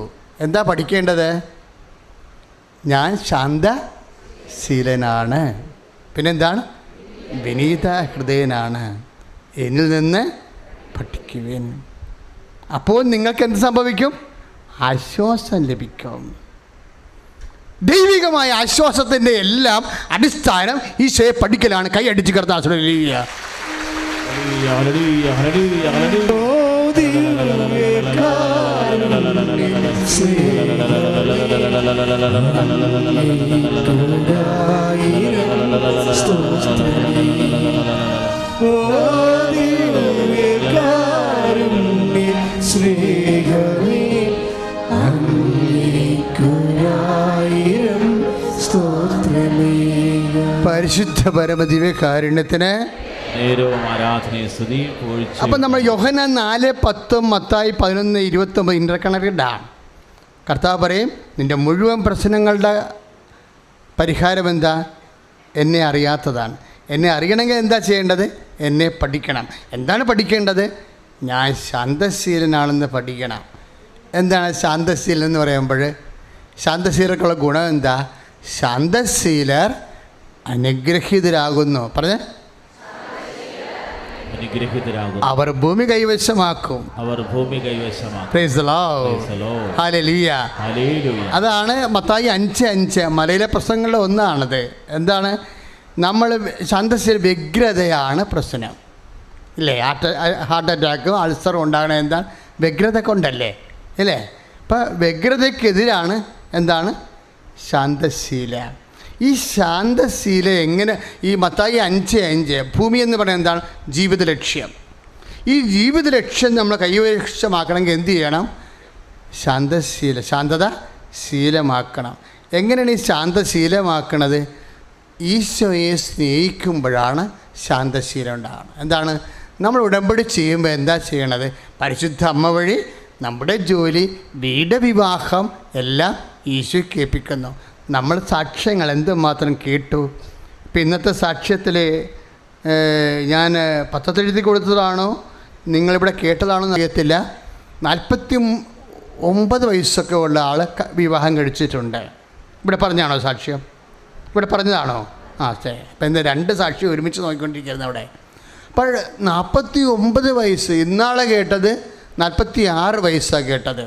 A: എന്താ പഠിക്കേണ്ടത്? ഞാൻ ശാന്തശീലനാണ്, പിന്നെന്താണ്? വിനീത ഹൃദയനാണ്, എന്നിൽ നിന്ന് പഠിക്കുവിൻ. അപ്പോൾ നിങ്ങൾക്ക് എന്ത് സംഭവിക്കും? ആശ്വാസം ലഭിക്കും. ദൈവികമായ ആശ്വാസത്തിൻ്റെ എല്ലാം അടിസ്ഥാനം ഈശോയെ പഠിക്കലാണ്. കൈ അടിച്ച് കിടന്ന പരിശുദ്ധ പരമദിവ്യകാരുണ്യത്തിന്
B: നേരവും ആരാധനയും സ്തുതിയും പുകഴ്ചയും.
A: അപ്പം നമ്മൾ യോഹന്നാൻ 4:10, മത്തായി 11:29 ഇൻ്റർകണക്റ്റഡാണ്. കർത്താവ് പറയും, നിൻ്റെ മുഴുവൻ പ്രശ്നങ്ങളുടെ പരിഹാരം എന്താ? എന്നെ അറിയാത്തതാണ്. എന്നെ അറിയണമെങ്കിൽ എന്താ ചെയ്യേണ്ടത്? എന്നെ പഠിക്കണം. എന്താണ് പഠിക്കേണ്ടത്? ഞാൻ ശാന്തശീലനാണെന്ന് പഠിക്കണം. എന്താണ് ശാന്തശീലൻ എന്ന് പറയുമ്പോൾ? ശാന്തശീലർക്കുള്ള ഗുണം എന്താ? ശാന്തശീലർ അനുഗ്രഹീതരാകുന്നു. പറഞ്ഞേ, അവർ ഭൂമി കൈവശമാക്കും. Praise the Lord. Hallelujah. അതാണ് മത്തായി 5:5 മലയിലെ പ്രശ്നങ്ങളുടെ ഒന്നാണത്. എന്താണ്? നമ്മൾ ശാന്തശീല വ്യഗ്രതയാണ് പ്രശ്നം, ഇല്ലേ? ഹാർട്ട് അറ്റാക്കും അൾസറും ഉണ്ടാകണ എന്താണ്? വ്യഗ്രത കൊണ്ടല്ലേ, ഇല്ലേ? അപ്പം വ്യഗ്രതയ്ക്കെതിരാണ് എന്താണ്? ശാന്തശീല. ഈ ശാന്തശീല എങ്ങനെ? ഈ മത്തായി 5:5 ഭൂമി എന്ന് പറയുന്നത് എന്താണ്? ജീവിത ലക്ഷ്യം. ഈ ജീവിത ലക്ഷ്യം നമ്മൾ കൈവശമാക്കണമെങ്കിൽ എന്ത് ചെയ്യണം? ശാന്തത ശീലമാക്കണം. എങ്ങനെയാണ് ഈ ശാന്തശീലമാക്കണത്? ഈശോയെ സ്നേഹിക്കുമ്പോഴാണ് ശാന്തശീലം ഉണ്ടാകണം. എന്താണ്? നമ്മൾ ഉടമ്പടി ചെയ്യുമ്പോൾ എന്താ ചെയ്യണത്? പരിശുദ്ധ അമ്മ വഴി നമ്മുടെ ജോലി, വീട്, വിവാഹം എല്ലാം ഈശോയ്ക്ക് ഏൽപ്പിക്കുന്നു. നമ്മൾ സാക്ഷ്യങ്ങൾ എന്തുമാത്രം കേട്ടു. ഇപ്പം ഇന്നത്തെ സാക്ഷ്യത്തിൽ ഞാൻ പത്രത്തിലെഴുതി കൊടുത്തതാണോ നിങ്ങളിവിടെ കേട്ടതാണോ എന്ന് അറിയത്തില്ല. 49 വയസ്സൊക്കെ ഉള്ള ആൾ വിവാഹം കഴിച്ചിട്ടുണ്ട്. ഇവിടെ പറഞ്ഞാണോ സാക്ഷ്യം? ഇവിടെ പറഞ്ഞതാണോ? ശരി. അപ്പം എന്താ 2 സാക്ഷ്യം ഒരുമിച്ച് നോക്കിക്കൊണ്ടിരിക്കുന്നത് അവിടെ. അപ്പോൾ 49 വയസ്സ്. ഇന്നാളെ കേട്ടത് 46 വയസ്സാണ് കേട്ടത്.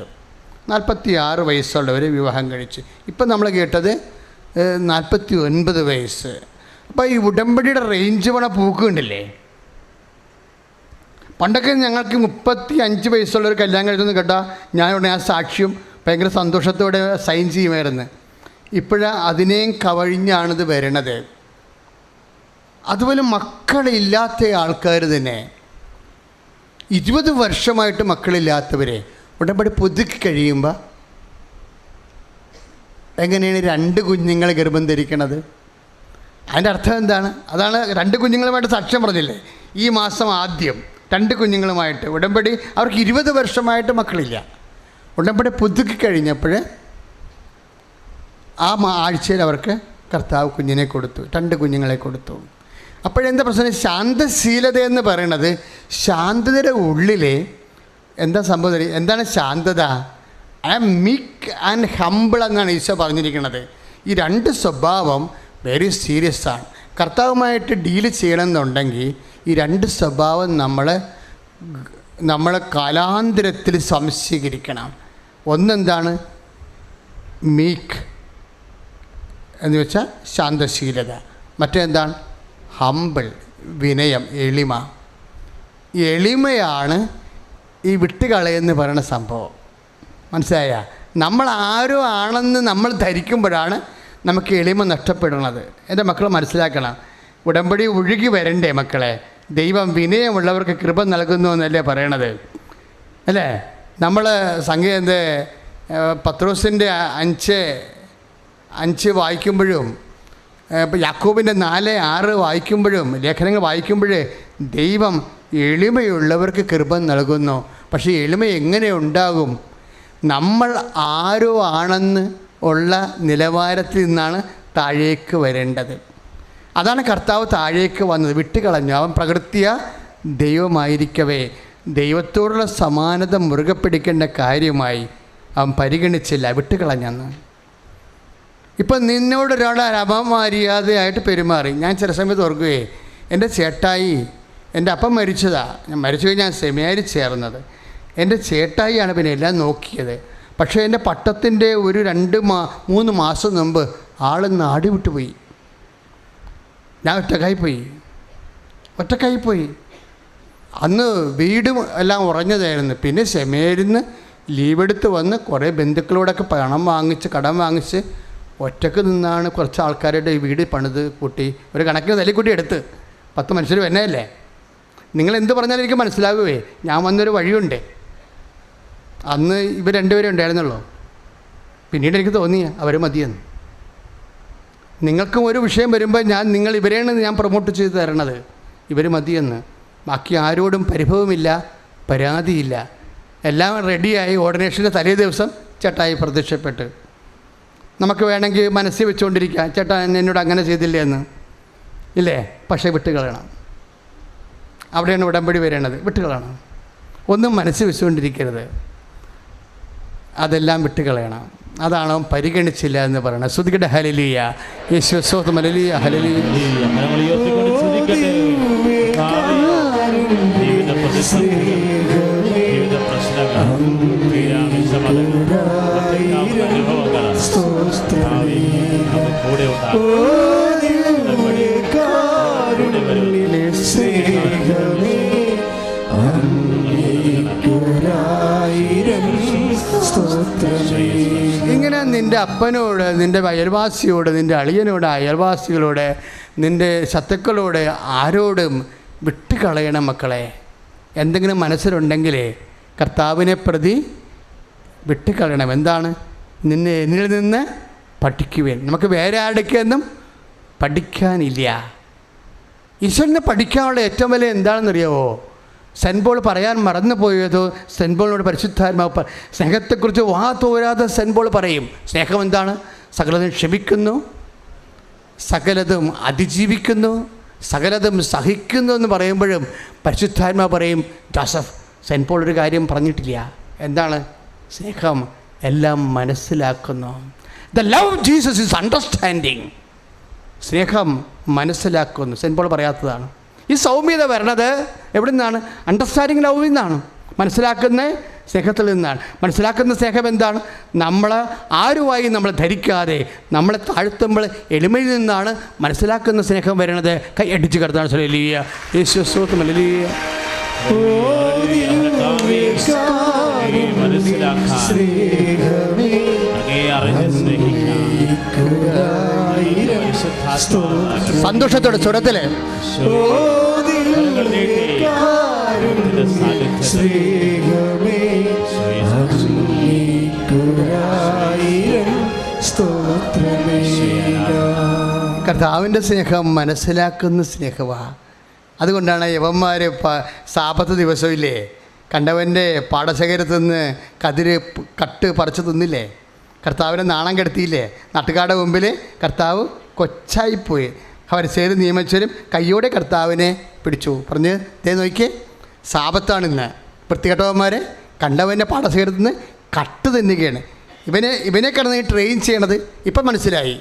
A: 46 വയസ്സുള്ളവർ വിവാഹം കഴിച്ച്. ഇപ്പം നമ്മൾ കേട്ടത് 49 വയസ്സ്. അപ്പോൾ ഈ ഉടമ്പടിയുടെ റേഞ്ച് വേണ പൂക്കുണ്ടല്ലേ. പണ്ടൊക്കെ ഞങ്ങൾക്ക് 35 വയസ്സുള്ളവർ കല്യാണം കഴിച്ചെന്ന് കേട്ടാൽ ഞാനിവിടെ ആ സാക്ഷ്യം ഭയങ്കര സന്തോഷത്തോടെ സൈൻ ചെയ്യുമായിരുന്നു. അതിനെയും കവഴിഞ്ഞാണിത് വരണത്. അതുപോലെ മക്കളില്ലാത്ത ആൾക്കാർ തന്നെ 20 വർഷമായിട്ട് മക്കളില്ലാത്തവരെ ഉടമ്പടി പുതുക്കി കഴിയുമ്പോൾ എങ്ങനെയാണ് 2 കുഞ്ഞുങ്ങളെ ഗർഭം ധരിക്കണത്? അതിൻ്റെ അർത്ഥം എന്താണ്? അതാണ് 2 കുഞ്ഞുങ്ങളുമായിട്ട് സാക്ഷ്യം പറഞ്ഞില്ലേ. ഈ മാസം ആദ്യം 2 കുഞ്ഞുങ്ങളുമായിട്ട് ഉടമ്പടി. അവർക്ക് 20 വർഷമായിട്ട് മക്കളില്ല. ഉടമ്പടി പുതുക്കി കഴിഞ്ഞപ്പോൾ ആ ആഴ്ചയിൽ അവർക്ക് കർത്താവ് കുഞ്ഞിനെ കൊടുത്തു, 2 കുഞ്ഞുങ്ങളെ കൊടുത്തു. അപ്പോഴെന്താ പ്രശ്നം? ശാന്തശീലത എന്ന് പറയണത് ശാന്തതയുടെ ഉള്ളിലെ എന്താ സംഭവം? എന്താണ് ശാന്തത? I am meek and humble എന്നാണ് ഈശോ പറഞ്ഞിരിക്കുന്നത്. ഈ 2 സ്വഭാവം വെരി സീരിയസ് ആണ്. കർത്താവുമായിട്ട് ഡീൽ ചെയ്യണമെന്നുണ്ടെങ്കിൽ ഈ 2 സ്വഭാവം നമ്മൾ കാലാന്തരത്തിൽ സംശീകരിക്കണം. ഒന്നെന്താണ്? മീക്ക് എന്ന് വെച്ചാൽ ശാന്തശീലത. മറ്റെന്താണ്? ഹംബിൾ, വിനയം, എളിമ. എളിമയാണ് ഈ വിട്ടുകളയെന്ന് പറയുന്ന സംഭവം. മനസ്സിലായ? നമ്മൾ ആരോ ആണെന്ന് നമ്മൾ ധരിക്കുമ്പോഴാണ് നമുക്ക് എളിമ നഷ്ടപ്പെടുന്നത്. എൻ്റെ മക്കൾ മനസ്സിലാക്കണം. ഉടമ്പടി ഒഴുകി വരണ്ടേ മക്കളെ? ദൈവം വിനയമുള്ളവർക്ക് കൃപ നൽകുന്നു എന്നല്ലേ പറയണത്, അല്ലേ? നമ്മൾ പത്രോസിൻ്റെ 5 വായിക്കുമ്പോഴും ഇപ്പോൾ യാക്കോബിൻ്റെ 4:6 വായിക്കുമ്പോഴും ലേഖനങ്ങൾ വായിക്കുമ്പോഴേ ദൈവം എളിമയുള്ളവർക്ക് കൃപ നൽകുന്നു. പക്ഷേ എളിമ എങ്ങനെ ഉണ്ടാകും? നമ്മൾ ആരോ ആണെന്ന് ഉള്ള നിലവാരത്തിൽ നിന്നാണ് താഴേക്ക് വരേണ്ടത്. അതാണ് കർത്താവ് താഴേക്ക് വന്നത്, വിട്ടുകളഞ്ഞു. അവൻ പ്രകൃതിയ ദൈവമായിരിക്കവേ ദൈവത്തോടുള്ള സമാനത മുറുകെ പിടിക്കേണ്ട കാര്യമായി അവൻ പരിഗണിച്ചില്ല, വിട്ടുകളഞ്ഞെന്ന്. ഇപ്പം നിന്നോടൊരാൾ അപമര്യാദയായിട്ട് പെരുമാറി. ഞാൻ ചില സമയത്ത് ഓർക്കുകയെ, എൻ്റെ ചേട്ടായി, എൻ്റെ അപ്പം മരിച്ചതാ, ഞാൻ മരിച്ചു കഴിഞ്ഞാൽ സെമിനാരിൽ ചേർന്നത്. എൻ്റെ ചേട്ടായിയാണ് പിന്നെ എല്ലാം നോക്കിയത്. പക്ഷേ എൻ്റെ പട്ടത്തിൻ്റെ ഒരു 2-3 മാസം മുമ്പ് ആൾ നാട് വിട്ടുപോയി. ഞാൻ ഒറ്റക്കായിപ്പോയി. അന്ന് വീടും എല്ലാം ഉറഞ്ഞതായിരുന്നു. പിന്നെ സെമിനാരിൽ ലീവെടുത്ത് വന്ന് കുറേ ബന്ധുക്കളോടൊക്കെ കടം വാങ്ങിച്ച് ഒറ്റക്ക് നിന്നാണ് കുറച്ച് ആൾക്കാരുടെ ഈ വീട് പണിത് കൂട്ടി ഒരു കണക്കിന് തല്ലിക്കൂട്ടി എടുത്ത്. 10 മനുഷ്യർ വന്നതല്ലേ. നിങ്ങളെന്ത് പറഞ്ഞാലും എനിക്ക് മനസ്സിലാകുവേ. ഞാൻ വന്നൊരു വഴിയുണ്ട്. അന്ന് ഇവർ 2 പേരേ ഉണ്ടായിരുന്നുള്ളൂ. പിന്നീട് എനിക്ക് തോന്നി അവർ മതിയെന്ന്. നിങ്ങൾക്കും ഒരു വിഷയം വരുമ്പോൾ നിങ്ങൾ ഇവരെയാണ് ഞാൻ പ്രൊമോട്ട് ചെയ്ത് തരണത്, ഇവർ മതിയെന്ന്. ബാക്കി ആരോടും പരിഭവമില്ല, പരാതിയില്ല. എല്ലാം റെഡിയായി. ഓർഡിനേഷൻ്റെ തലേ ദിവസം ചേട്ടായി പ്രത്യക്ഷപ്പെട്ട് നമുക്ക് വേണമെങ്കിൽ മനസ്സിൽ വെച്ചുകൊണ്ടിരിക്കാം, ചേട്ടാ എന്നോട് അങ്ങനെ ചെയ്തില്ലേ എന്ന്, ഇല്ലേ? പക്ഷേ വിട്ടുകളയണം. അവിടെയാണ് ഉടമ്പടി വരേണ്ടത്. വിട്ടുകളയണം. ഒന്നും മനസ്സിൽ വെച്ചുകൊണ്ടിരിക്കരുത്, അതെല്ലാം വിട്ടുകളയണം. അതാണ് പരിഗണിച്ചില്ല എന്ന് പറയുന്നത്. ശ്രുതിക്കട്ടെ ഹല്ലേലൂയ. യേശുവേ സ്തോത്രം. Hallelujah, hallelujah. ഇങ്ങനെ നിൻ്റെ അപ്പനോട്, നിൻ്റെ അയൽവാസിയോട്, നിൻ്റെ അളിയനോട്, അയൽവാസികളോട്, നിൻ്റെ ശത്രുക്കളോട് ആരോടും വിട്ടുകളയണം മക്കളെ. എന്തെങ്കിലും മനസ്സിലുണ്ടെങ്കിൽ കർത്താവിനെ പ്രതി വിട്ടുകളയണം. എന്താണ്? എന്നിൽ നിന്ന് പഠിക്കുവേൻ. നമുക്ക് വേറെ ആരുടെയൊന്നും പഠിക്കാനില്ല. ഈശ്വരനെ പഠിക്കാനുള്ള ഏറ്റവും വലിയ എന്താണെന്നറിയാവോ? സെൻറ്റ് പോൾ പറയാൻ മറന്നു പോയതോ, സെൻറ്റ് പോളിനോട് പരിശുദ്ധാത്മാവ് സ്നേഹത്തെക്കുറിച്ച് വാ തോരാതെ സെൻറ്റ് പോൾ പറയും. സ്നേഹം എന്താണ്? സകലതും ക്ഷമിക്കുന്നു, സകലതും അതിജീവിക്കുന്നു, സകലതും സഹിക്കുന്നു എന്ന് പറയുമ്പോഴും പരിശുദ്ധാത്മാവ് പറയും, ജോസഫ്, സെൻറ്റ് പോൾ ഒരു കാര്യം പറഞ്ഞിട്ടില്ല. എന്താണ്? സ്നേഹം എല്ലാം മനസ്സിലാക്കുന്നു. The love of Jesus is understanding. സ്നേഹം മനസ്സിലാക്കുന്നു. സെൻറ്റ് പോൾ പറയാത്തതാണ്. ഈ സൗമ്യത വരണത് എവിടെ നിന്നാണ്? അണ്ടർസ്റ്റാൻഡിങ് ലവിൽ നിന്നാണ്. മനസ്സിലാക്കുന്ന സ്നേഹത്തിൽ നിന്നാണ്. മനസ്സിലാക്കുന്ന സ്നേഹം എന്താണ്? ആരുമായി നമ്മൾ ധരിക്കാതെ നമ്മളെ താഴ്ത്തുമ്പോൾ എളിമയിൽ നിന്നാണ് മനസ്സിലാക്കുന്ന സ്നേഹം വരുന്നത്. കൈ അടിച്ച് കിടത്താണ്. ഹല്ലേലൂയ. യേശുവേ സ്തോത്രം. ഹല്ലേലൂയ. സന്തോഷത്തോടെ സ്വരത്തില് കർത്താവിൻ്റെ സ്നേഹം മനസ്സിലാക്കുന്ന സ്നേഹമാണ്. അതുകൊണ്ടാണ് യവന്മാർ സാപത്ത് ദിവസമില്ലേ കണ്ടവൻ്റെ പാടശേഖരത്തു നിന്ന് കട്ട് പറിച്ച് തിന്നില്ലേ? കർത്താവിനെ നാണം കെടുത്തിയില്ലേ? നാട്ടുകാരുടെ മുമ്പിൽ കർത്താവ് കൊച്ചായിപ്പോയി. ഫരിസേയരും നിയമജ്ഞരും കയ്യോടെ കർത്താവിനെ പിടിച്ചു. പറഞ്ഞ് ദേ നോക്കിയേ, സാപത്താണിന്ന്. വൃത്തികെട്ടവന്മാരെ കണ്ടവൻ്റെ പാടശേഖരത്തു നിന്ന് കട്ട് തിന്നുകയാണ്. ഇവനെ കിടന്ന് ട്രെയിൻ ചെയ്യണത് ഇപ്പം മനസ്സിലായി.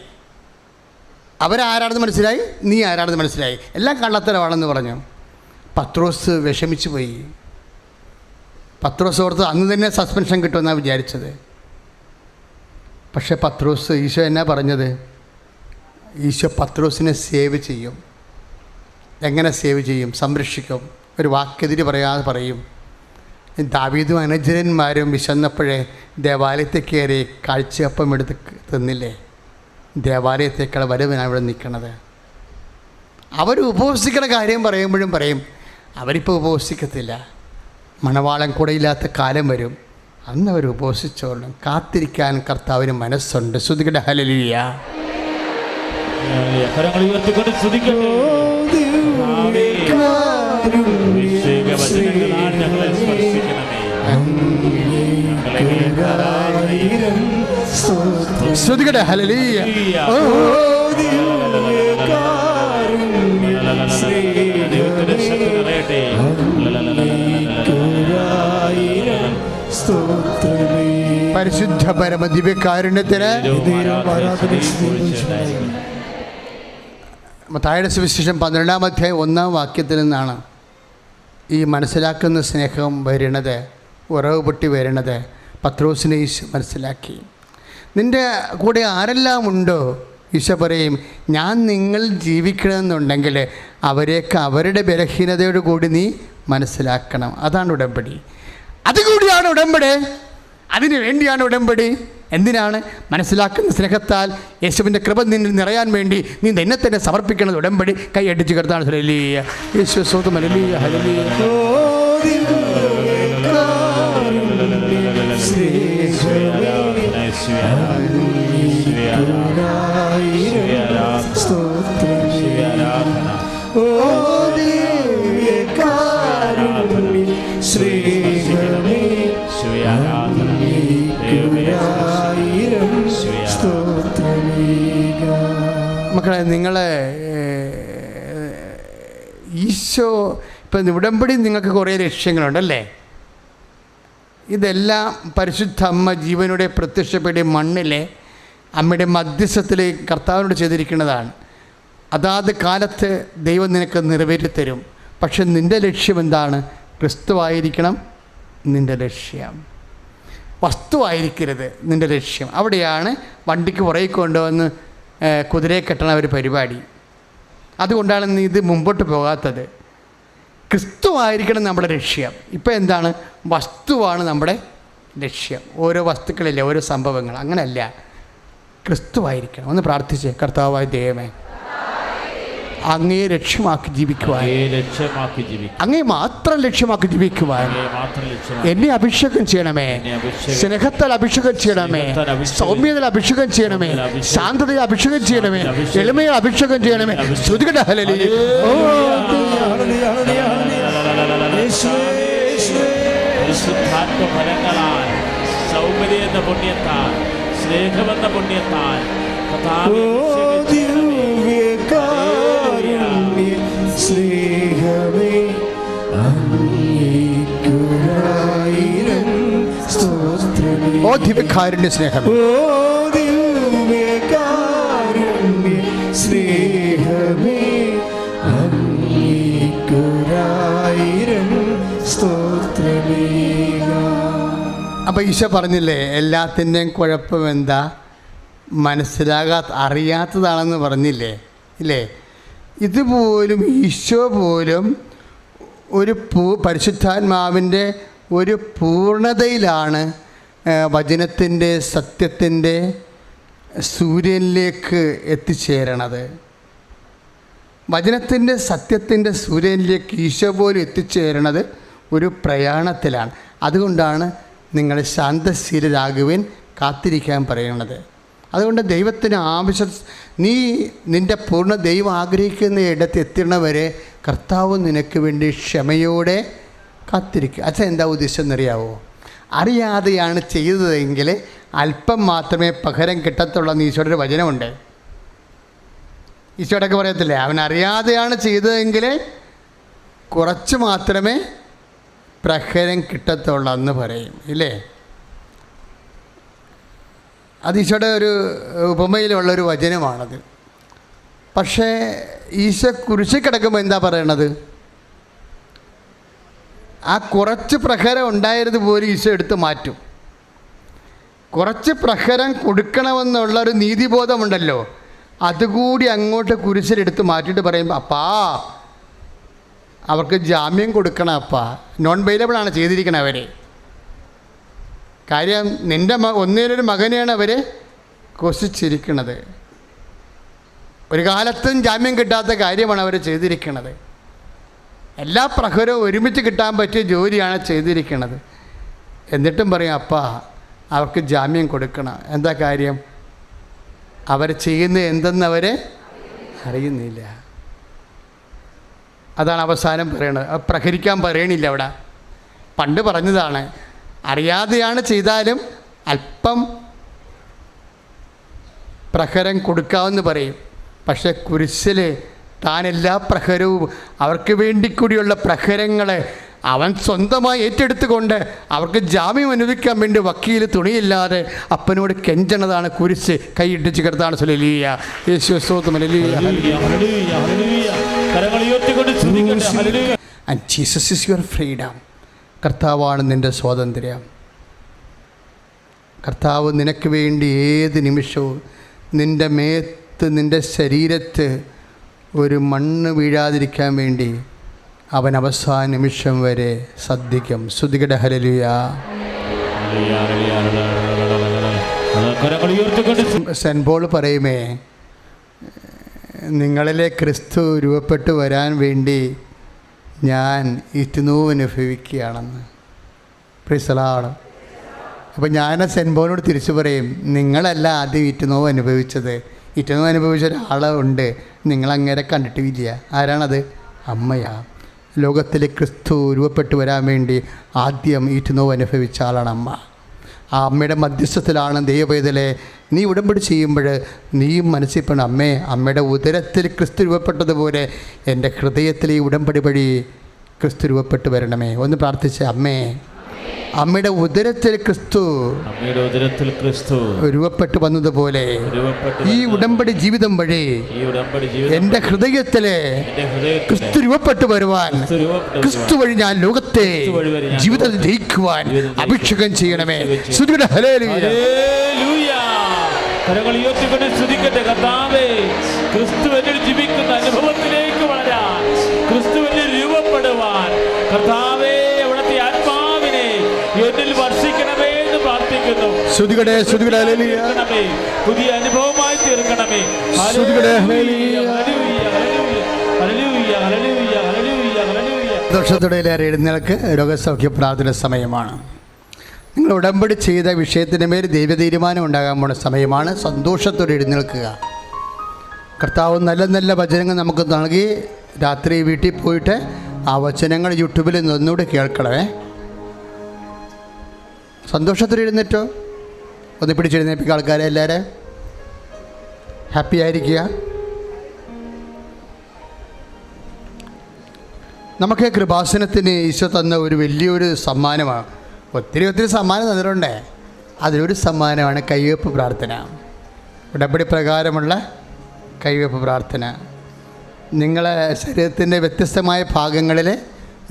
A: അവരാരാണെന്ന് മനസ്സിലായി, നീ ആരാണെന്ന് മനസ്സിലായി. എല്ലാം കള്ളത്തരമാണെന്ന് പറഞ്ഞു. പത്രോസ് വിഷമിച്ചു പോയി. പത്രോസ് ഓർത്ത് അന്ന് തന്നെ സസ്പെൻഷൻ കിട്ടുമെന്നാണ് വിചാരിച്ചത്. പക്ഷേ പത്രോസ്, ഈശോ എന്നാ പറഞ്ഞത്? ഈശോ പത്രോസിനെ സേവ് ചെയ്യും. എങ്ങനെ സേവ് ചെയ്യും? സംരക്ഷിക്കും. ഒരു വാക്കെതിര് പറയാതെ പറയും. ദാവീദും അനുചരന്മാരും വിശന്നപ്പോഴേ ദേവാലയത്തെ കയറി കാഴ്ചയപ്പം എടുത്ത് തിന്നില്ലേ? ദേവാലയത്തേക്കാൾ വലുവനാണ് ഇവിടെ നിൽക്കണത്. അവർ ഉപവസിക്കുന്ന കാര്യം പറയുമ്പോഴും പറയും അവരിപ്പോൾ ഉപവസിക്കത്തില്ല. മണവാളൻ കൂടെയില്ലാത്ത കാലം വരും, അന്ന് അവർ ഉപവസിച്ചോളും. കാത്തിരിക്കാൻ കർത്താവിന് മനസ്സുണ്ട്. ശ്രുതികട ഹല്ലേലൂയ.
B: ഞങ്ങളെ സ്പർശിക്കണമേ.
A: ശ്രുതികട്ടെ ഹല്ലേലൂയ. ഓ
B: ദൈവത്തിന്റെ ശക്തി നിറയട്ടെ.
A: പരിശുദ്ധ പരമ ദിവ്യകാരുണ്യത്തിന് മത്തായിയുടെ സുവിശേഷം 12-ാം അധ്യായം 1-ാം വാക്യത്തിൽ നിന്നാണ് ഈ മനസ്സിലാക്കുന്ന സ്നേഹം വരുന്നത്, ഉറവ് പൊട്ടി വരുന്നത്. പത്രോസിനെ ഈശോ മനസ്സിലാക്കി. നിൻ്റെ കൂടെ ആരെല്ലാം ഉണ്ടോ, ഈശോ പറയും, ഞാൻ നിങ്ങൾ ജീവിക്കണമെന്നുണ്ടെങ്കിൽ അവരെയൊക്കെ അവരുടെ ബലഹീനതയോട് കൂടി നീ മനസ്സിലാക്കണം. അതാണ് ഉടമ്പടി. അതുകൂടിയാണ് ഉടമ്പടി. അതിനു വേണ്ടിയാണ് ഉടമ്പടി. എന്തിനാണ്? മനസ്സിലാക്കുന്ന സ്നേഹത്താൽ യേശുവിൻ്റെ കൃപ നിന്നിൽ നിറയാൻ വേണ്ടി നീ നിന്നെ തന്നെ സമർപ്പിക്കുന്നത് ഉടമ്പടി. കൈ അടിച്ച് കർത്താൻ ഹല്ലേലൂയ. യേശു സ്തോത്രം. Hallelujah hallelujah. മക്കളെ, നിങ്ങളെ ഈശോ ഇപ്പം ഉടമ്പടി നിങ്ങൾക്ക് കുറേ ലക്ഷ്യങ്ങളുണ്ടല്ലേ. ഇതെല്ലാം പരിശുദ്ധ അമ്മ ജീവനോടെ പ്രത്യക്ഷപ്പെടി മണ്ണിലെ അമ്മയുടെ മധ്യസ്ഥത്തിൽ കർത്താവിനോട് ചെയ്തിരിക്കുന്നതാണ്. അതാത് കാലത്ത് ദൈവം നിനക്ക് നിറവേറ്റിത്തരും. പക്ഷെ നിൻ്റെ ലക്ഷ്യം എന്താണ്? ക്രിസ്തുവായിരിക്കണം നിൻ്റെ ലക്ഷ്യം, വസ്തുവായിരിക്കരുത് നിൻ്റെ ലക്ഷ്യം. അവിടെയാണ് വണ്ടിക്ക് പുറകെ കൊണ്ടുവന്ന് കുതിരയെ കെട്ടണ ഒരു പരിപാടി. അതുകൊണ്ടാണ് നീ ഇത് മുമ്പോട്ട് പോകാത്തത്. ക്രിസ്തുവായിരിക്കണം നമ്മുടെ ലക്ഷ്യം. ഇപ്പോൾ എന്താണ്? വസ്തുവാണ് നമ്മുടെ ലക്ഷ്യം. ഓരോ വസ്തുക്കളില്ല, ഓരോ സംഭവങ്ങൾ. അങ്ങനെയല്ല, ക്രിസ്തുവായിരിക്കണം. ഒന്ന് പ്രാർത്ഥിച്ചേ. കർത്താവായ ദൈവമേ, അങ്ങേ ലക്ഷ്യമാക്കി ജീവിക്കുവാൻ, അങ്ങേ മാത്രം ലക്ഷ്യമാക്കി ജീവിക്കുവാൻ എന്നെ അഭിഷേകം ചെയ്യണമേ. സ്നേഹത്താൽ അഭിഷേകം ചെയ്യണമേ. സൗമ്യതയിൽ അഭിഷേകം ചെയ്യണമേ. ശാന്തതയിൽ അഭിഷേകം ചെയ്യണമേ. എളിമയിൽ അഭിഷേകം ചെയ്യണമേ. ശ്രുതികട്ടെ ഹല്ലേലൂയ.
B: ഫലങ്ങളാൽ, സൗമ്യത എന്ന പുണ്യത്താൽ, സ്നേഹമെന്ന പുണ്യത്താൽ
C: സ്നേഹമേ അങ്ങേക്കുരായിരം സ്തോത്രമേ.
A: ഓ ദിവ്യകാരുണ്യ സ്നേഹം,
C: ഓ ദിവ്യകാരുണ്യ സ്നേഹമേ അങ്ങേക്കുരായിരം സ്തോത്രമേ.
A: അപ്പോൾ ഈശോ പറഞ്ഞില്ലേ, എല്ലാത്തിൻ്റെയും കുഴപ്പം എന്താ? അറിയാത്തതാണെന്ന് പറഞ്ഞില്ലേ ഇല്ലേ? ഇതുപോലും ഈശോ പോലും ഒരു പരിശുദ്ധാത്മാവിൻ്റെ ഒരു പൂർണ്ണതയിലാണ് വചനത്തിൻ്റെ സത്യത്തിൻ്റെ സൂര്യനിലേക്ക് എത്തിച്ചേരണത്. വചനത്തിൻ്റെ സത്യത്തിൻ്റെ സൂര്യനിലേക്ക് ഈശോ പോലും എത്തിച്ചേരണത് ഒരു പ്രയാണത്തിലാണ്. അതുകൊണ്ടാണ് നിങ്ങൾ ശാന്തശീലരാകുവിൻ, കാത്തിരിക്കാൻ പറയുന്നത്. അതുകൊണ്ട് ദൈവത്തിന് ആവശ്യം, നീ നിൻ്റെ പൂർണ്ണ ദൈവം ആഗ്രഹിക്കുന്ന ഇടത്ത് എത്തണവരെ കർത്താവ് നിനക്ക് വേണ്ടി ക്ഷമയോടെ കാത്തിരിക്കുക. അച്ഛൻ എന്താ ഉദ്ദേശം എന്നറിയാവോ? അറിയാതെയാണ് ചെയ്തതെങ്കിൽ അല്പം മാത്രമേ പകരം കിട്ടത്തുള്ളൂ എന്ന് ഈശോയുടെ ഒരു വചനമുണ്ട്. ഈശോയുടെയൊക്കെ പറയത്തില്ലേ, അവൻ അറിയാതെയാണ് ചെയ്തതെങ്കിൽ കുറച്ച് മാത്രമേ പ്രഹരം കിട്ടത്തുള്ളൂ എന്ന് പറയും ഇല്ലേ? അത് ഈശോയുടെ ഒരു ഉപമയിലുള്ളൊരു വചനമാണത്. പക്ഷേ ഈശോ കുരിശിൽ കിടക്കുമ്പോൾ എന്താ പറയണത്? ആ കുറച്ച് പ്രഹരം ഉണ്ടായത് പോലും ഈശോ എടുത്ത് മാറ്റും. കുറച്ച് പ്രഹരം കൊടുക്കണമെന്നുള്ളൊരു നീതിബോധമുണ്ടല്ലോ, അതുകൂടി അങ്ങോട്ട് കുരിശിലെടുത്ത് മാറ്റിയിട്ട് പറയുമ്പോൾ, അപ്പാ അവർക്ക് ജാമ്യം കൊടുക്കണം അപ്പാ. നോൺ ബെയിലബിളാണ് ചെയ്തിരിക്കണം അവരെ. കാര്യം നിൻ്റെ ഒന്നിനൊരു മകനെയാണ് അവർ കൊസിച്ചിരിക്കുന്നത്. ഒരു കാലത്തും ജാമ്യം കിട്ടാത്ത കാര്യമാണ് അവർ ചെയ്തിരിക്കുന്നത്. എല്ലാ പ്രഹരവും ഒരുമിച്ച് കിട്ടാൻ പറ്റിയ ജോലിയാണ് ചെയ്തിരിക്കുന്നത്. എന്നിട്ടും പറയും, അപ്പാ അവർക്ക് ജാമ്യം കൊടുക്കണം. എന്താ കാര്യം? അവർ ചെയ്യുന്നത് എന്തെന്നവരെ അറിയുന്നില്ല. അതാണ് അവസാനം പറയണത്. പ്രഹരിക്കാൻ പറയണില്ല അവിടെ. പണ്ട് പറഞ്ഞതാണ്, അറിയാതെയാണ് ചെയ്താലും അല്പം പ്രഹരം കൊടുക്കാമെന്ന് പറയും. പക്ഷേ കുരിശിൽ താൻ എല്ലാ പ്രഹരവും അവർക്ക് വേണ്ടി കൂടിയുള്ള പ്രഹരങ്ങളെ അവൻ സ്വന്തമായി ഏറ്റെടുത്തുകൊണ്ട് അവർക്ക് ജാമ്യം അനുവദിക്കാൻ വേണ്ടി വക്കീൽ തുണിയില്ലാതെ അപ്പനോട് കെഞ്ചണതാണ് കുരിശ്. കൈയിട്ടിച്ച് കിടത്താണ്. ഹല്ലേലൂയ. യേശുവേ സ്തോത്രം. Hallelujah. And Jesus is your freedom. കർത്താവാണ് നിൻ്റെ സ്വാതന്ത്ര്യം. കർത്താവ് നിനക്ക് വേണ്ടി ഏത് നിമിഷവും നിൻ്റെ മേത്ത്, നിൻ്റെ ശരീരത്ത് ഒരു മണ്ണ് വീഴാതിരിക്കാൻ വേണ്ടി അവൻ അവസാന നിമിഷം വരെ ശ്രദ്ധിക്കും. സ്തുതിക്കട്ടെ. ഹല്ലേലൂയ. സെൻറ്റ് പോൾ പറയുമേ, നിങ്ങളിലെ ക്രിസ്തു രൂപപ്പെട്ടു വരാൻ വേണ്ടി ഞാൻ ഈറ്റുനോവ് അനുഭവിക്കുകയാണെന്ന്. Praise the lord. അപ്പോൾ ഞാൻ സെൻറ്റ് പോളിനോട് തിരിച്ചു പറയും, നിങ്ങളല്ല ആദ്യം ഈറ്റുനോവ് അനുഭവിച്ചത്. ഈറ്റുനോവ് അനുഭവിച്ച ഒരാളുണ്ട്, നിങ്ങളങ്ങനെ കണ്ടിട്ടില്ല. ആരാണത്? അമ്മയാ. ലോകത്തിൽ ക്രിസ്തു രൂപപ്പെട്ടു വരാൻ വേണ്ടി ആദ്യം ഈറ്റുനോവ് അനുഭവിച്ച ആളാണ് അമ്മ. ആ അമ്മയുടെ മധ്യസ്ഥത്തിലാണ് ദൈവവേദലെ നീ ഉടമ്പടി ചെയ്യുമ്പോൾ നീയും മനസ്സിൽ അമ്മേ, അമ്മയുടെ ഉദരത്തിൽ ക്രിസ്തു രൂപപ്പെട്ടതുപോലെ എൻ്റെ ഹൃദയത്തിൽ ഈ ഉടമ്പടി വഴി ക്രിസ്തു രൂപപ്പെട്ടു വരണമേ. ഒന്ന് പ്രാർത്ഥിച്ച്, അമ്മേ, അമ്മയുടെ ഉദരത്തിൽ ക്രിസ്തു രൂപപ്പെട്ടു വന്നതുപോലെ ഈ ഉടമ്പടി ജീവിതം വഴി എൻ്റെ ഹൃദയത്തിലെ ക്രിസ്തു രൂപപ്പെട്ടു വരുവാൻ, ക്രിസ്തു വഴി ഞാൻ ലോകത്തെ ജീവിതത്തിൽ ജയിക്കുവാൻ അഭിഷേകം ചെയ്യണമേ. സ്തുതിക്കട്ടെ. ഹല്ലേലൂയ.
B: കരങ്ങൾ ഉയർത്തിക്കൊണ്ട് സ്തുതിക്കട്ടെ. കർത്താവേ, ക്രിസ്തുവിൽ ജീവിക്കുന്ന അനുഭവത്തിലേക്ക് വളരാൻ, ക്രിസ്തുവിൽ രൂപപ്പെടുവാൻ കർത്താവേ അവിടുത്തെ ആത്മാവിനെ എന്നിൽ വർഷിക്കണമേ എന്ന് പ്രാർത്ഥിക്കുന്നു.
A: സ്തുതിക്കട്ടെ. സ്തുതിക്കട്ടെ. ഹല്ലേലൂയ.
B: പുതിയ അനുഭവമായി തീർക്കണമേ.
A: സ്തുതിക്കട്ടെ. ഹല്ലേലൂയ.
B: ഹല്ലേലൂയ. ഹല്ലേലൂയ. ഹല്ലേലൂയ. ഹല്ലേലൂയ.
A: ദോഷത്തോടെ എഴുന്നേൽക്ക്. രോഗസൗഖ്യ പ്രാർത്ഥന സമയമാണ്. നിങ്ങൾ ഉടമ്പടി ചെയ്ത വിഷയത്തിന് മേൽ ദൈവ തീരുമാനം ഉണ്ടാകാൻ പോണ സമയമാണ്. സന്തോഷത്തോടെ എഴുന്നേൽക്കുക. കർത്താവ് നല്ല നല്ല വചനങ്ങൾ നമുക്ക് നൽകി. രാത്രി വീട്ടിൽ പോയിട്ട് ആ വചനങ്ങൾ യൂട്യൂബിൽ ഒന്നുകൂടെ കേൾക്കണമേ. സന്തോഷത്തോടെ എഴുന്നേറ്റോ. ഒന്ന് പിടിച്ചെഴുന്നേൽപ്പിക്കുക ആൾക്കാരെ എല്ലാവരും. ഹാപ്പി ആയിരിക്കുക. നമുക്ക് കൃപാസനത്തിന് ഈശോ തന്ന ഒരു വലിയൊരു സമ്മാനമാണ്. ഒത്തിരി സമ്മാനം തന്നിട്ടുണ്ടേ. അതിലൊരു സമ്മാനമാണ് കൈവെപ്പ് പ്രാർത്ഥന. ഉടമ്പടി പ്രകാരമുള്ള കൈവെപ്പ് പ്രാർത്ഥന. നിങ്ങളെ ശരീരത്തിൻ്റെ വ്യത്യസ്തമായ ഭാഗങ്ങളിൽ,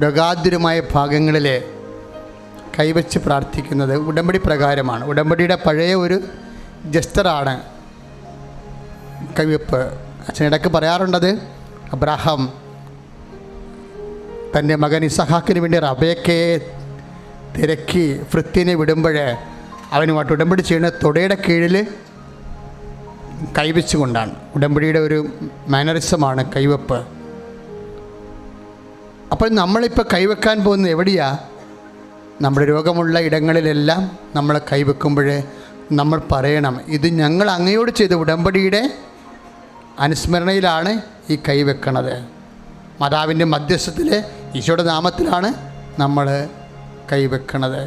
A: രോഗാതുരമായ ഭാഗങ്ങളിൽ കൈവച്ച് പ്രാർത്ഥിക്കുന്നത് ഉടമ്പടി പ്രകാരമാണ്. ഉടമ്പടിയുടെ പഴയ ഒരു ജസ്റ്ററാണ് കൈവെപ്പ്. അച്ഛനിടയ്ക്ക് പറയാറുണ്ടത്, അബ്രഹാം തൻ്റെ മകൻ ഇസഹാക്കിന് വേണ്ടി റബേക്കയെ തിരക്കി ഫ്രിത്തിനെ വിടുമ്പോൾ അവനുമായിട്ട് ഉടമ്പടി ചെയ്യുന്ന തുടയുടെ കീഴിൽ കൈവച്ചുകൊണ്ടാണ്. ഉടമ്പടിയുടെ ഒരു മാനറിസമാണ് കൈവെപ്പ്. അപ്പോൾ നമ്മളിപ്പോൾ കൈവെക്കാൻ പോകുന്നത് എവിടെയാണ്? നമ്മുടെ രോഗമുള്ള ഇടങ്ങളിലെല്ലാം നമ്മൾ കൈവെക്കുമ്പോൾ നമ്മൾ പറയണം, ഇത് ഞങ്ങൾ അങ്ങയോട് ചെയ്ത ഉടമ്പടിയുടെ അനുസ്മരണയിലാണ് ഈ കൈവെക്കണത്. മാതാവിൻ്റെ മധ്യസ്ഥത്തിൽ ഈശോയുടെ നാമത്തിലാണ് നമ്മൾ കൈവെക്കണത്.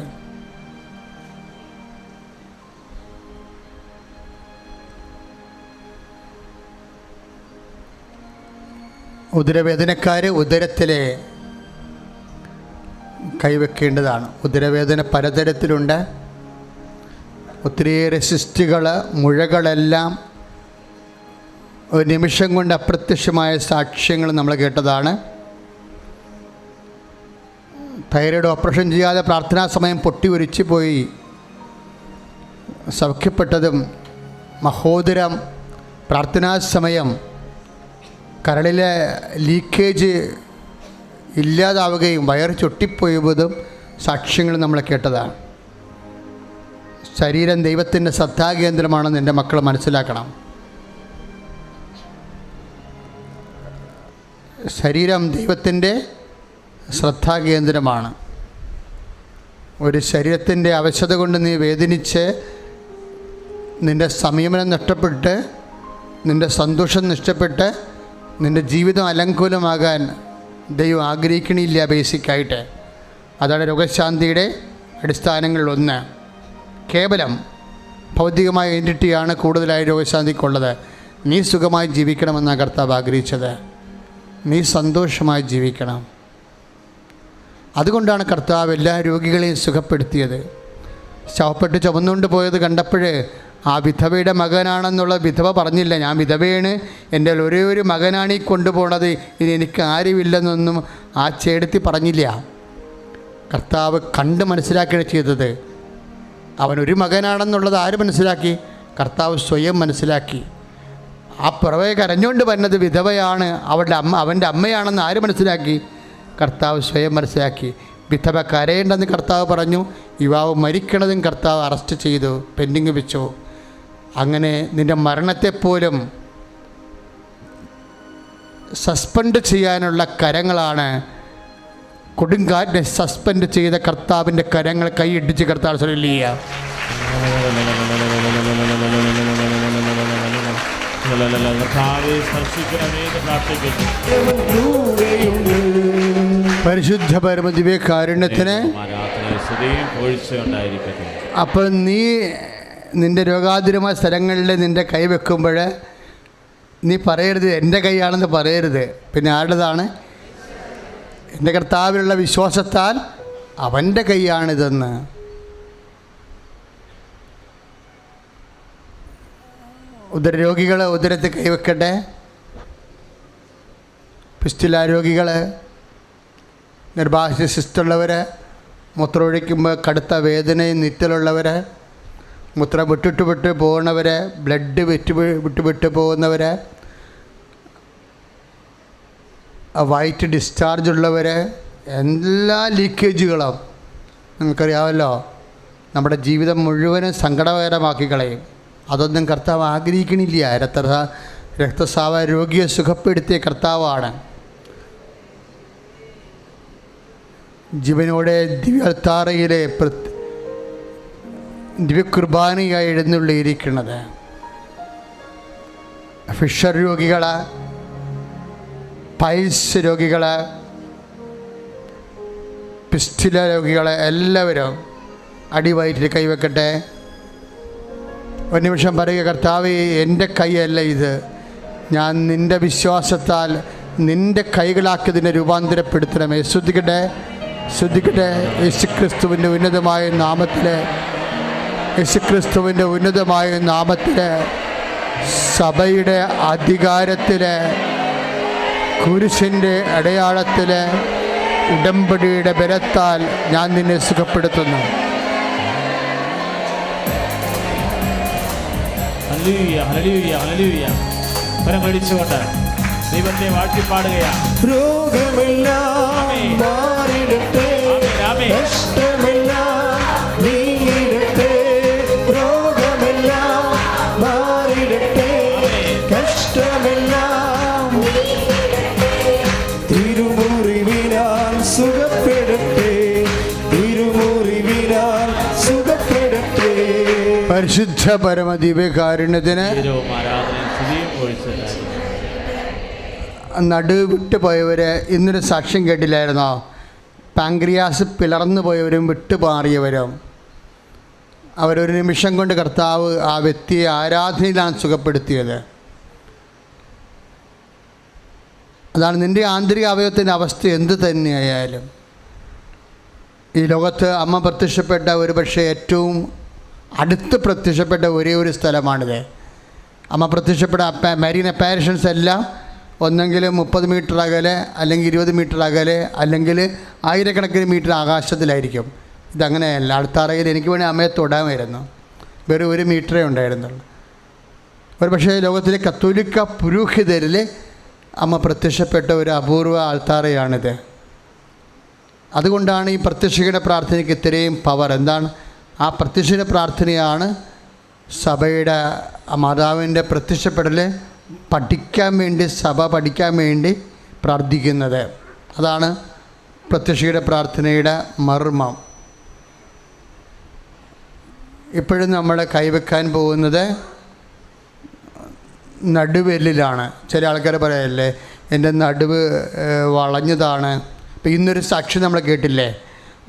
A: ഉദരവേദനക്കാർ ഉദരത്തിലെ കൈവെക്കേണ്ടതാണ്. ഉദരവേദന പലതരത്തിലുണ്ട്. ഒത്തിരിയേറെ സിസ്റ്റുകൾ, മുഴകളെല്ലാം ഒരു നിമിഷം കൊണ്ട് അപ്രത്യക്ഷമായ സാക്ഷ്യങ്ങൾ നമ്മൾ കേട്ടതാണ്. തൈറോയ്ഡ് ഓപ്പറേഷൻ ചെയ്യാതെ പ്രാർത്ഥനാ സമയം പൊട്ടി ഒലിച്ചു പോയി സൗഖ്യപ്പെട്ടതും, മഹോദരം പ്രാർത്ഥനാ സമയം കരളിലെ ലീക്കേജ് ഇല്ലാതാവുകയും വയറ് ചൊട്ടിപ്പോയതും സാക്ഷ്യങ്ങൾ നമ്മൾ കേട്ടതാണ്. ശരീരം ദൈവത്തിൻ്റെ ശ്രദ്ധാകേന്ദ്രമാണെന്ന് എൻ്റെ മക്കൾ മനസ്സിലാക്കണം. ശരീരം ദൈവത്തിൻ്റെ ശ്രദ്ധാകേന്ദ്രമാണ്. ഒരു ശരീരത്തിൻ്റെ അവശത കൊണ്ട് നീ വേദനിച്ച് നിൻ്റെ സംയമനം നഷ്ടപ്പെട്ട്, നിൻ്റെ സന്തോഷം നഷ്ടപ്പെട്ട്, നിൻ്റെ ജീവിതം അലങ്കൂലമാകാൻ ദൈവം ആഗ്രഹിക്കണില്ല. ബേസിക്കായിട്ട് അതാണ് രോഗശാന്തിയുടെ അടിസ്ഥാനങ്ങളിലൊന്ന്. കേവലം ഭൗതികമായ എൻറ്റിറ്റിയാണ് കൂടുതലായി രോഗശാന്തിക്കുള്ളത്. നീ സുഖമായി ജീവിക്കണമെന്നാണ് കർത്താവ് ആഗ്രഹിച്ചത്. നീ സന്തോഷമായി ജീവിക്കണം. അതുകൊണ്ടാണ് കർത്താവ് എല്ലാ രോഗികളെയും സുഖപ്പെടുത്തിയത്. ശവപ്പെട്ട് ചുമന്നുകൊണ്ട് പോയത് കണ്ടപ്പോൾ ആ വിധവയുടെ മകനാണെന്നുള്ള വിധവ പറഞ്ഞില്ല, ഞാൻ വിധവയാണ്, എൻ്റെ ഒരേ ഒരു മകനാണ് ഈ കൊണ്ടുപോണത്, ഇനി എനിക്ക് ആരുമില്ലെന്നൊന്നും ആ ചേടത്തി പറഞ്ഞില്ല. കർത്താവ് കണ്ട് മനസ്സിലാക്കുകയാണ് ചെയ്തത്. അവനൊരു മകനാണെന്നുള്ളത് ആര് മനസ്സിലാക്കി? കർത്താവ് സ്വയം മനസ്സിലാക്കി. ആ പുറവെ കരഞ്ഞുകൊണ്ട് വരുന്നത് വിധവയാണ്, അവൻ്റെ അമ്മയാണെന്ന് ആര് മനസ്സിലാക്കി? കർത്താവ് സ്വയം മനസ്സിലാക്കി. വിധവ കരയേണ്ടെന്ന് കർത്താവ് പറഞ്ഞു. യുവാവ് മരിക്കണതും കർത്താവ് അറസ്റ്റ് ചെയ്തു, പെൻഡിങ് വെച്ചു. അങ്ങനെ നിൻ്റെ മരണത്തെപ്പോലും സസ്പെൻഡ് ചെയ്യാനുള്ള കരങ്ങളാണ്, കൊടുങ്കാറ്റിനെ സസ്പെൻഡ് ചെയ്ത കർത്താവിൻ്റെ കരങ്ങൾ കൈയിടിച്ച് കർത്താവ് ഹല്ലേലൂയ. പരിശുദ്ധ പരമദിവ്യകാരുണ്യത്തിന്. അപ്പോൾ നീ നിൻ്റെ രോഗാതുരമായ സ്ഥലങ്ങളിൽ നിൻ്റെ കൈ വെക്കുമ്പോൾ നീ പറയരുത് എൻ്റെ കൈയാണെന്ന് പറയരുത്. പിന്നെ ആരുടേതാണ്? എൻ്റെ കർത്താവിലുള്ള വിശ്വാസത്താൽ അവൻ്റെ കൈയാണിതെന്ന്. ഉദരരോഗികൾ ഉദരത്തിൽ കൈവെക്കട്ടെ. പിസ്റ്റുല രോഗികൾ, ഗർഭാശയ സിസ്റ്റുള്ളവർ, മൂത്രമൊഴിക്കുമ്പോൾ കടുത്ത വേദനയും നിറ്റലുള്ളവർ, മൂത്രം വിട്ട് പോകുന്നവർ, ബ്ലഡ് വിട്ട് പോകുന്നവർ, വൈറ്റ് ഡിസ്ചാർജ് ഉള്ളവർ, എല്ലാ ലീക്കേജുകളും നിങ്ങൾക്കറിയാമല്ലോ, നമ്മുടെ ജീവിതം മുഴുവനും സങ്കടകരമാക്കി കളയും. അതൊന്നും കർത്താവ് ആഗ്രഹിക്കണില്ല. രക്തസ്രാവ രോഗിയെ സുഖപ്പെടുത്തിയ കർത്താവാണ്. ജീവനോടെ ദിവ്യത്താറയിലെ ദിവ്യകുർബാനയായി എഴുന്നള്ളിയിരിക്കുന്നത്. ഫിഷർ രോഗികൾ, പൈൽസ് രോഗികൾ, പിസ്റ്റുല രോഗികൾ എല്ലാവരും അടിവയറ്റിൽ കൈവെക്കട്ടെ. ഒരു നിമിഷം പറയുക, കർത്താവേ എൻ്റെ കൈയല്ല ഇത്, ഞാൻ നിൻ്റെ വിശ്വാസത്താൽ നിൻ്റെ കൈകളാക്കിയതിനെ രൂപാന്തരപ്പെടുത്തണമേ. ശ്രദ്ധിക്കട്ടെ. യേശുക്രിസ്തുവിൻ്റെ ഉന്നതമായ നാമത്തിൽ സഭയുടെ അധികാരത്തിൽ, കുരിശിൻ്റെ അടയാളത്തിൽ, ഉടമ്പടിയുടെ ബലത്താൽ ഞാൻ നിന്നെ സുഖപ്പെടുത്തുന്നു.
B: ദൈവത്തെ വാഴ്ത്തിപ്പാടുകയാണ്.
C: രോഗമെല്ലാം മാറിടട്ടെ, കഷ്ടമെല്ലാം നീങ്ങിടട്ടെ. രോഗമെല്ലാം മാറിടട്ടെ, കഷ്ടമെല്ലാം തിരുമുറിവിനാൽ സുഖപ്പെടട്ടെ, തിരുമുറിവിനാൽ സുഖപ്പെടട്ടെ.
A: പരിശുദ്ധ പരമദിവ്യകാരുണ്യത്തിന്. നടുവിട്ട് പോയവർ ഇന്നൊരു സാക്ഷ്യം കേട്ടില്ലായിരുന്നോ? പാങ്ക്രിയാസ് പിളർന്നു പോയവരും വിട്ടുമാറിയവരും. അവരൊരു നിമിഷം കൊണ്ട് കർത്താവ് ആ വ്യക്തിയെ ആരാധനയിലാണ് സുഖപ്പെടുത്തിയത്. അതാണ് നിൻ്റെ ആന്തരിക അവയവത്തിൻ്റെ അവസ്ഥ എന്ത് തന്നെയായാലും. ഈ ലോകത്ത് അമ്മ പ്രത്യക്ഷപ്പെട്ട ഒരുപക്ഷെ ഏറ്റവും അടുത്ത് പ്രത്യക്ഷപ്പെട്ട ഒരേ ഒരു സ്ഥലമാണിത്. അമ്മ പ്രത്യക്ഷപ്പെട്ട മരീൻ അപ്പാരിഷൻസ് എല്ലാം ഒന്നെങ്കിൽ 30 മീറ്റർ അകലെ, അല്ലെങ്കിൽ 20 മീറ്റർ അകലെ, അല്ലെങ്കിൽ ആയിരക്കണക്കിന് മീറ്റർ ആകാശത്തിലായിരിക്കും. ഇതങ്ങനെയല്ല. അടുത്തറയിൽ എനിക്ക് വേണ്ടി അമ്മയെ തൊടാമായിരുന്നു. വെറും 1 മീറ്ററേ ഉണ്ടായിരുന്നുള്ളൂ. ഒരു പക്ഷേ ലോകത്തിലെ കത്തോലിക്ക പുരോഹിതരിൽ അമ്മ പ്രത്യക്ഷപ്പെട്ട ഒരു അപൂർവ ആൾത്താറയാണിത്. അതുകൊണ്ടാണ് ഈ പ്രത്യക്ഷയുടെ പ്രാർത്ഥനയ്ക്ക് ഇത്രയും പവർ. എന്താണ് ആ പ്രത്യക്ഷയുടെ പ്രാർത്ഥനയാണ് സഭയുടെ മാതാവിൻ്റെ പ്രത്യക്ഷപ്പെടൽ പഠിക്കാൻ വേണ്ടി, സഭ പഠിക്കാൻ വേണ്ടി പ്രാർത്ഥിക്കുന്നത്. അതാണ് പ്രത്യക്ഷയുടെ പ്രാർത്ഥനയുടെ മർമ്മം. ഇപ്പോഴും നമ്മൾ കൈവെക്കാൻ പോകുന്നത് നടുവെല്ലിലാണ്. ചില ആൾക്കാർ പറയല്ലേ, എൻ്റെ നടുവ് വളഞ്ഞതാണ്. ഇപ്പം ഇന്നൊരു സാക്ഷി നമ്മൾ കേട്ടില്ലേ,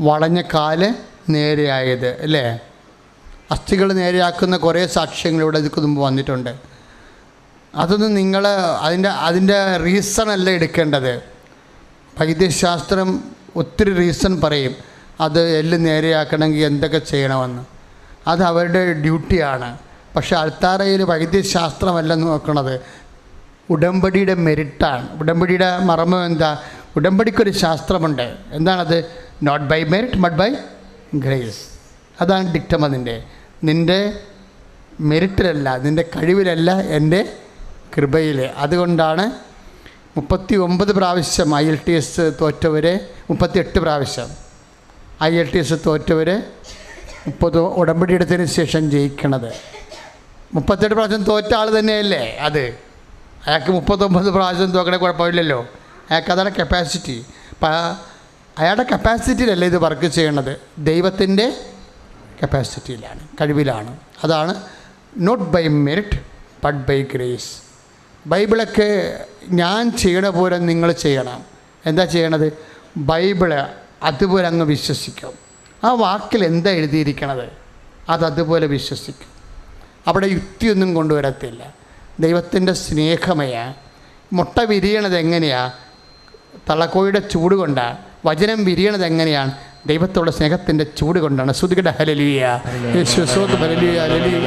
A: വളഞ്ഞ കാല് നേരെയായത് അല്ലേ? അസ്ഥികൾ നേരെയാക്കുന്ന കുറേ സാക്ഷ്യങ്ങൾ ഇവിടെ ഇതിക്ക് മുമ്പ് വന്നിട്ടുണ്ട്. അതൊന്നും നിങ്ങൾ അതിൻ്റെ റീസൺ അല്ല എടുക്കേണ്ടത്. വൈദ്യശാസ്ത്രം ഒത്തിരി റീസൺ പറയും, അത് എല്ല് നേരെയാക്കണമെങ്കിൽ എന്തൊക്കെ ചെയ്യണമെന്ന്. അത് അവരുടെ ഡ്യൂട്ടിയാണ്. പക്ഷേ അൾത്താരയിൽ വൈദ്യശാസ്ത്രമല്ല നോക്കണത്, ഉടമ്പടിയുടെ മെരിറ്റാണ്. ഉടമ്പടിയുടെ മർമ്മം എന്താ? ഉടമ്പടിക്കൊരു ശാസ്ത്രമുണ്ട്. എന്താണത്? Not by merit but by grace. അതാണ് ഡിക്റ്റം. അതിൻ്റെ നിൻ്റെ മെരിറ്റിലല്ല, നിൻ്റെ കഴിവിലല്ല, എൻ്റെ കൃപയിൽ. അതുകൊണ്ടാണ് 39 പ്രാവശ്യം IELTS തോറ്റവർ, 38 പ്രാവശ്യം IELTS തോറ്റവർ 30 ഉടമ്പടി എടുത്തതിന് ശേഷം ജയിക്കണത്. 38 പ്രാവശ്യം തോറ്റ ആൾ തന്നെയല്ലേ അത്. അയാൾക്ക് 39 പ്രാവശ്യം തോക്കണേ കുഴപ്പമില്ലല്ലോ. അയാൾക്ക് അതാണ് കപ്പാസിറ്റി. അപ്പം അയാളുടെ കപ്പാസിറ്റിയിലല്ല ഇത് വർക്ക് ചെയ്യണത്, ദൈവത്തിൻ്റെ കപ്പാസിറ്റിയിലാണ്, കഴിവിലാണ്. അതാണ് not by merit but by grace. ബൈബിളൊക്കെ ഞാൻ ചെയ്യണ പോലെ നിങ്ങൾ ചെയ്യണം. എന്താ ചെയ്യണത്? ബൈബിള് അതുപോലെ അങ്ങ് വിശ്വസിക്കും. ആ വാക്കിൽ എന്താ എഴുതിയിരിക്കണത് അതതുപോലെ വിശ്വസിക്കും. അവിടെ യുക്തിയൊന്നും കൊണ്ടുവരത്തില്ല. ദൈവത്തിൻ്റെ സ്നേഹമയ. മുട്ട വിരിയണത് എങ്ങനെയാണ്? തളക്കോയുടെ ചൂട് കൊണ്ടാണ്. വചനം വിരിയണത് എങ്ങനെയാണ്? ദൈവത്തോടെ സ്നേഹത്തിൻ്റെ ചൂട് കൊണ്ടാണ്. ശ്രുതികട ഹല്ലേലൂയ, യേശുവേ ഹല്ലേലൂയ, ഹല്ലേലൂയ.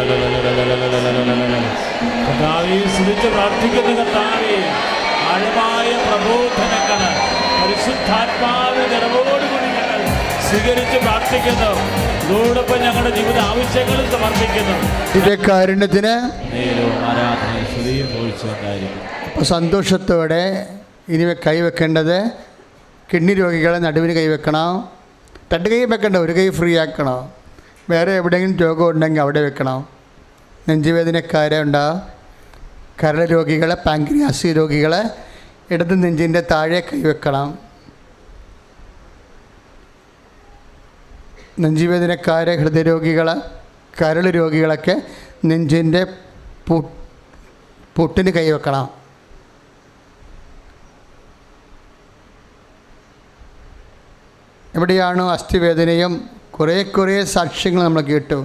B: കർത്താവേ, സ്തുതിച്ച് പ്രാർത്ഥിക്കുന്ന കർത്താവേ, ആഴമായ പ്രബോധനങ്ങൾ പരിശുദ്ധാത്മാവിന്റെ നിറവോടുകൂടി ഞങ്ങൾ സ്വീകരിച്ച് പ്രാർത്ഥിക്കുന്നു. അതോടൊപ്പം ഞങ്ങളുടെ ജീവിത ആവശ്യങ്ങളും സമർപ്പിക്കുന്നു.
A: ഇതിന്റെ കാരുണ്യത്തിന്
B: ആരാധനയും സ്തുതിയും പോഴ്ചയുണ്ടായിരിക്കും.
A: സന്തോഷത്തോടെ ഇനി കൈവെക്കേണ്ടത് കിഡ്നി രോഗികളെ നടുവിന് കൈവെക്കണം. 2 കൈ വെക്കണ്ട, 1 കൈ ഫ്രീ ആക്കണം. വേറെ എവിടെയെങ്കിലും രോഗം ഉണ്ടെങ്കിൽ അവിടെ വെക്കണം. നെഞ്ചുവേദനക്കാരുണ്ടോ? കരൾ രോഗികളെ, പാൻക്രിയാസ് രോഗികളെ ഇടത് നെഞ്ചിൻ്റെ താഴെ കൈവെക്കണം. നെഞ്ചുവേദനക്കാരെ, ഹൃദയരോഗികൾ, കരൾ രോഗികളൊക്കെ നെഞ്ചിൻ്റെ പൊട്ടിന് കൈവെക്കണം. എവിടെയാണോ അസ്ഥിവേദനയും കുറേ സാക്ഷ്യങ്ങൾ നമ്മൾ കേട്ടു.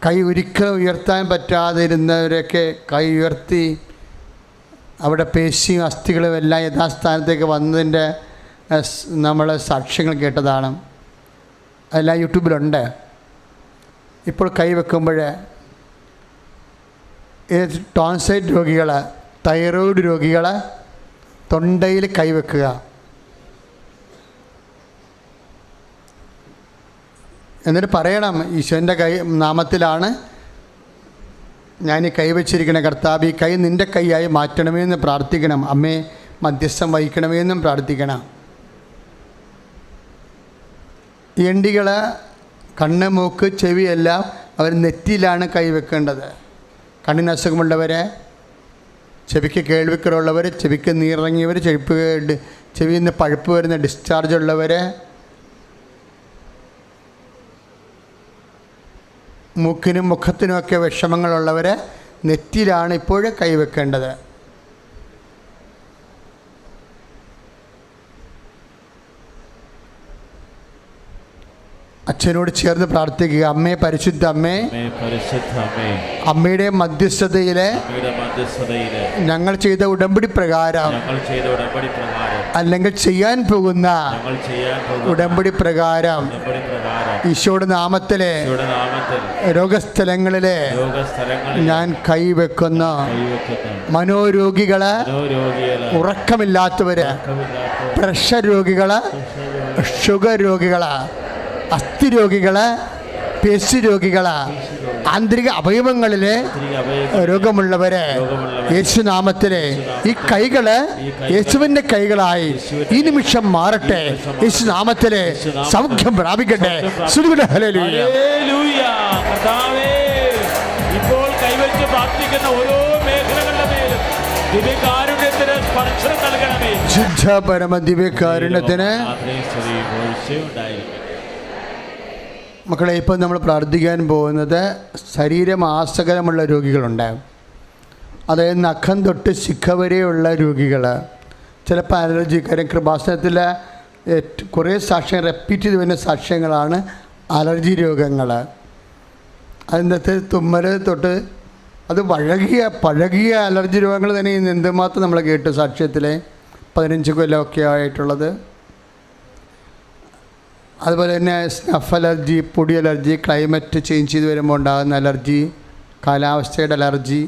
A: കൈ ഒരിക്കലും ഉയർത്താൻ പറ്റാതിരുന്നവരൊക്കെ കൈ ഉയർത്തി അവിടെ പേശിയും അസ്ഥികളും എല്ലാം യഥാസ്ഥാനത്തേക്ക് വന്നതിൻ്റെ നമ്മൾ സാക്ഷ്യങ്ങൾ കേട്ടതാണ്. അതെല്ലാം യൂട്യൂബിലുണ്ട്. ഇപ്പോൾ കൈവെക്കുമ്പോൾ ടോൺസൈറ്റ് രോഗികൾ, തൈറോയ്ഡ് രോഗികൾ തൊണ്ടയിൽ കൈവെക്കുക. എന്നിട്ട് പറയണം, ഈശോൻ്റെ നാമത്തിലാണ് ഞാൻ ഈ കൈവച്ചിരിക്കണ. കർത്താവ്, ഈ കൈ നിൻ്റെ കൈയായി മാറ്റണമെന്ന് പ്രാർത്ഥിക്കണം. അമ്മേ, മധ്യസ്ഥം വഹിക്കണമെന്നും പ്രാർത്ഥിക്കണം. എണ്ടികൾ, കണ്ണ്, മൂക്ക്, ചെവിയെല്ലാം അവർ നെറ്റിയിലാണ് കൈവെക്കേണ്ടത്. കണ്ണിന് അസുഖമുള്ളവരെ, ചെവിക്ക് കേൾവിക്കുറവുള്ളവർ, ചെവിക്ക് നീറിറങ്ങിയവർ, ചെവിയിൽ നിന്ന് പഴുപ്പ് വരുന്ന ഡിസ്ചാർജ് ഉള്ളവർ, മൂക്കിനും മുഖത്തിനുമൊക്കെ വിഷമങ്ങളുള്ളവർ നെറ്റിയിലാണ് ഇപ്പോഴും കൈവെക്കേണ്ടത്. അച്ഛനോട് ചേർന്ന് പ്രാർത്ഥിക്കുക. അമ്മേ, പരിശുദ്ധ അമ്മേ, അമ്മയുടെ മധ്യസ്ഥതയിലെ ഞങ്ങൾ ചെയ്ത ഉടമ്പടി പ്രകാരം അല്ലെങ്കിൽ ചെയ്യാൻ പോകുന്ന ഉടമ്പടി പ്രകാരം ഈശോയുടെ നാമത്തിലെ രോഗസ്ഥലങ്ങളിലെ ഞാൻ കൈവെക്കുന്നു. മനോരോഗികള്, ഉറക്കമില്ലാത്തവര്, പ്രഷർ രോഗികള്, ഷുഗർ രോഗികള്, അസ്ഥി രോഗികള്, പേശി രോഗികള്, ആന്തരിക അവയവങ്ങളിലെ രോഗമുള്ളവര് യേശുനാമത്തിലെ ഈ കൈകള് യേശുവിൻ്റെ കൈകളായി ഈ നിമിഷം മാറട്ടെ. യേശുനാമത്തിലെ സൗഖ്യം പ്രാപിക്കട്ടെ. ഹല്ലേലൂയ.
B: ഇപ്പോൾ കൈവച്ച് പ്രാർത്ഥിക്കുന്ന ഓരോ മേഖലകളുടെ മേലും ദിവ്യകാരുണ്യത്തിന് സ്പർശനം നൽകണമേ.
A: ശുദ്ധ പരമ ദിവ്യകാരുണ്യത്തിന്. മക്കളെ, ഇപ്പം നമ്മൾ പ്രാർത്ഥിക്കാൻ പോകുന്നത് ശരീരമാസകലമുള്ള രോഗികളുണ്ട്. അതായത് നഖം തൊട്ട് ശിഖ വരെയുള്ള രോഗികൾ, ചിലപ്പോൾ അലർജിക്കാരും. കൃപാസനത്തിൽ കുറേ സാക്ഷ്യങ്ങൾ റിപ്പീറ്റ് ചെയ്ത് വരുന്ന സാക്ഷ്യങ്ങളാണ് അലർജി രോഗങ്ങൾ, അതിനകത്ത് തുമ്മൽ തൊട്ട് അത് പഴകിയ അലർജി രോഗങ്ങൾ തന്നെ ഇന്ന് എന്തുമാത്രം നമ്മൾ കേട്ടു. സാക്ഷ്യത്തിലെ 15 കൊല്ലമൊക്കെ ആയിട്ടുള്ളത്. അതുപോലെ തന്നെ സ്നഫ് അലർജി, പൊടി അലർജി, ക്ലൈമറ്റ് ചേഞ്ച് ചെയ്ത് വരുമ്പോൾ ഉണ്ടാകുന്ന അലർജി, കാലാവസ്ഥയുടെ അലർജി,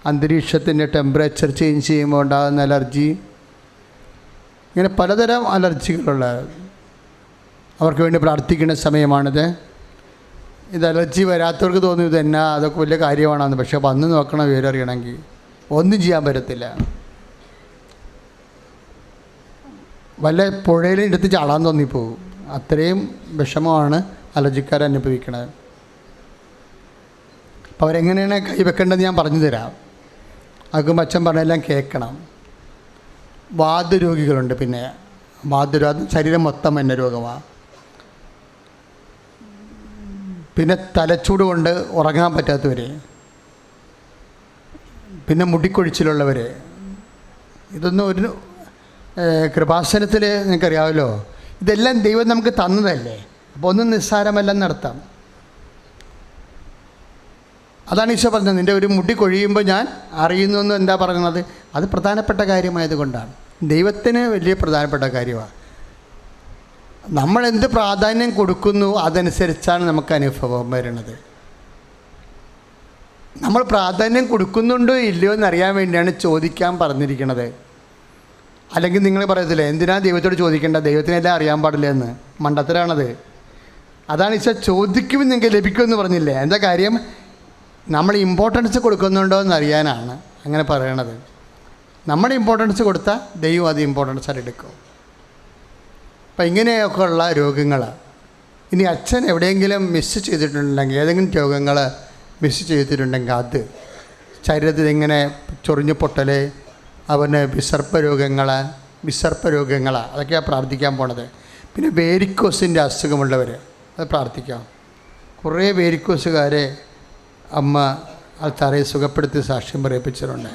A: അന്തരീക്ഷത്തിൻ്റെ ടെമ്പറേച്ചർ ചേഞ്ച് ചെയ്യുമ്പോൾ ഉണ്ടാകുന്ന അലർജി, ഇങ്ങനെ പലതരം അലർജികളുള്ള അവർക്ക് വേണ്ടി പ്രാർത്ഥിക്കേണ്ട സമയമാണിത്. ഇത് അലർജി വരാത്തവർക്ക് തോന്നും ഇത് എന്നാ അതൊക്കെ വലിയ കാര്യമാണെന്ന്. പക്ഷേ വന്ന് നോക്കണം, വിവരം അറിയണമെങ്കിൽ ഒന്നും ചെയ്യാൻ പറ്റത്തില്ല. വല്ല പുഴയിലും എടുത്ത് ചാടാൻ തോന്നിപ്പോകും. അത്രയും വിഷമമാണ് അലർജിക്കാർ അനുഭവിക്കുന്നത്. അപ്പോൾ അവരെങ്ങനെയാണ് കൈവെക്കേണ്ടതെന്ന് ഞാൻ പറഞ്ഞു തരാം. അതൊക്കെ അച്ഛൻ പറഞ്ഞെല്ലാം കേൾക്കണം. വാതരോഗികളുണ്ട്. പിന്നെ വാതരോഗം ശരീരം മൊത്തം എന്ന രോഗമാണ്. പിന്നെ തലച്ചൂട് കൊണ്ട് ഉറങ്ങാൻ പറ്റാത്തവർ, പിന്നെ മുടിക്കൊഴിച്ചിലുള്ളവർ. ഇതൊന്നും ഒരു കൃപാസനത്തിൽ നിങ്ങൾക്കറിയാമല്ലോ, ഇതെല്ലാം ദൈവം നമുക്ക് തന്നതല്ലേ. അപ്പോൾ ഒന്നും നിസ്സാരമല്ലെന്നർത്ഥം. അതാണ് ഈശോ പറഞ്ഞത്, നിൻ്റെ ഒരു മുടി കൊഴിയുമ്പോൾ ഞാൻ അറിയുന്നു എന്ന്. എന്താ പറയുന്നത്? അത് പ്രധാനപ്പെട്ട കാര്യമായതുകൊണ്ടാണ്. ദൈവത്തിന് വലിയ പ്രധാനപ്പെട്ട കാര്യമാണ്. നമ്മൾ എന്ത് പ്രാധാന്യം കൊടുക്കുന്നു അതനുസരിച്ചാണ് നമുക്ക് അനുഭവം വരുന്നത്. നമ്മൾ പ്രാധാന്യം കൊടുക്കുന്നുണ്ടോ ഇല്ലയോ എന്നറിയാൻ വേണ്ടിയാണ് ചോദിക്കാൻ പറഞ്ഞിരിക്കുന്നത്. അല്ലെങ്കിൽ നിങ്ങൾ പറയത്തില്ലേ, എന്തിനാണ് ദൈവത്തോട് ചോദിക്കേണ്ട, ദൈവത്തിനെല്ലാം അറിയാൻ പാടില്ല എന്ന്. മണ്ടത്തരാണത്. അതാണ് ഈശോ ചോദിക്കുമ്പോൾ നിങ്ങൾക്ക് ലഭിക്കുമെന്ന് പറഞ്ഞില്ലേ. എന്താ കാര്യം? നമ്മൾ ഇമ്പോർട്ടൻസ് കൊടുക്കുന്നുണ്ടോ എന്നറിയാനാണ് അങ്ങനെ പറയണത്. നമ്മൾ ഇമ്പോർട്ടൻസ് കൊടുത്താൽ ദൈവം അത് ഇമ്പോർട്ടൻസ് ആയിട്ട് എടുക്കും. അപ്പം ഇങ്ങനെയൊക്കെ ഉള്ള രോഗങ്ങൾ. ഇനി അച്ഛൻ എവിടെയെങ്കിലും മിസ് ചെയ്തിട്ടുണ്ടെങ്കിൽ, ഏതെങ്കിലും രോഗങ്ങൾ മിസ് ചെയ്തിട്ടുണ്ടെങ്കിൽ അത് ശരീരത്തിൽ ഇങ്ങനെ ചൊറിഞ്ഞു പൊട്ടൽ, അവന് വിസർപ്പ രോഗങ്ങൾ അതൊക്കെയാണ് പ്രാർത്ഥിക്കാൻ പോണത്. പിന്നെ വേരിക്കോസിൻ്റെ അസുഖമുള്ളവർ അത് പ്രാർത്ഥിക്കാം. കുറേ വേരിക്കോസുകാരെ അമ്മ ആ തറയെ സുഖപ്പെടുത്തി സാക്ഷ്യം പറയിപ്പിച്ചിട്ടുണ്ട്.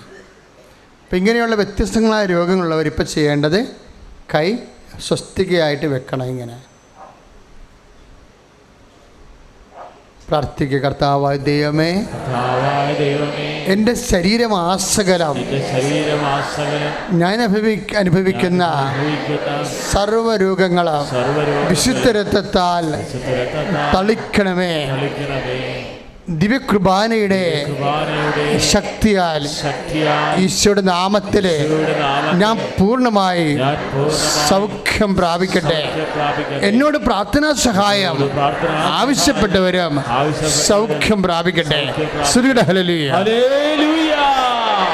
A: അപ്പം ഇങ്ങനെയുള്ള വ്യത്യസ്തങ്ങളായ രോഗങ്ങളുള്ളവർ ഇപ്പം ചെയ്യേണ്ടത് കൈ സ്വസ്തികയായിട്ട് വെക്കണം. ഇങ്ങനെ പ്രാർത്ഥിക്കുക. കർത്താവായ ദൈവമേ, എൻ്റെ ശരീരമാസകലം ഞാൻ അനുഭവിക്കുന്ന സർവ്വരോഗങ്ങളും വിശുദ്ധ രക്തത്താൽ തളിക്കണമേ. ദിവ്യകൃപാനയുടെ ശക്തിയാൽ ഈശോയുടെ നാമത്തിൽ ഞാൻ പൂർണ്ണമായി സൗഖ്യം പ്രാപിക്കട്ടെ. എന്നോട് പ്രാർത്ഥനാ സഹായം ആവശ്യപ്പെട്ടവരും സൗഖ്യം പ്രാപിക്കട്ടെ. ശ്രീയുടെ ഹല്ലേലൂയ.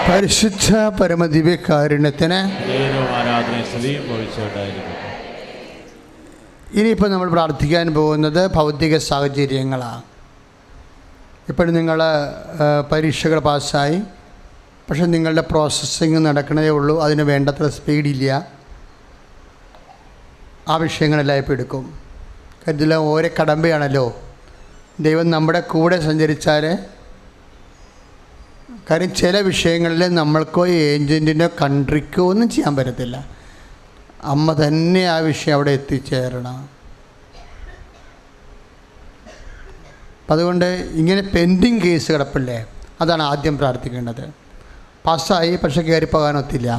A: പരിശുദ്ധ പരമദിവ്യകാരുണ്യത്തിന് ഇനിയിപ്പോൾ നമ്മൾ പ്രാർത്ഥിക്കാൻ പോകുന്നത് ഭൗതിക സാഹചര്യങ്ങളാണ്. ഇപ്പോഴും നിങ്ങൾ പരീക്ഷകൾ പാസ്സായി, പക്ഷെ നിങ്ങളുടെ പ്രോസസ്സിങ് നടക്കണതേ ഉള്ളൂ. അതിന് വേണ്ടത്ര സ്പീഡില്ല. ആ വിഷയങ്ങളെല്ലാം ഇപ്പോൾ എടുക്കും. കരുതല ഓരോ കടമ്പയാണല്ലോ. ദൈവം നമ്മുടെ കൂടെ സഞ്ചരിച്ചാൽ, കാര്യം ചില വിഷയങ്ങളിൽ നമ്മൾക്കോ ഏജൻറ്റിനോ കൺട്രിക്കോ ഒന്നും ചെയ്യാൻ പറ്റത്തില്ല. അമ്മ തന്നെ ആ വിഷയം അവിടെ എത്തിച്ചേരണം. അപ്പം അതുകൊണ്ട് ഇങ്ങനെ പെൻഡിങ് കേസ് കിടപ്പില്ലേ, അതാണ് ആദ്യം പ്രാർത്ഥിക്കേണ്ടത്. പാസ്സായി പക്ഷേ കയറിപ്പോകാനൊത്തില്ല,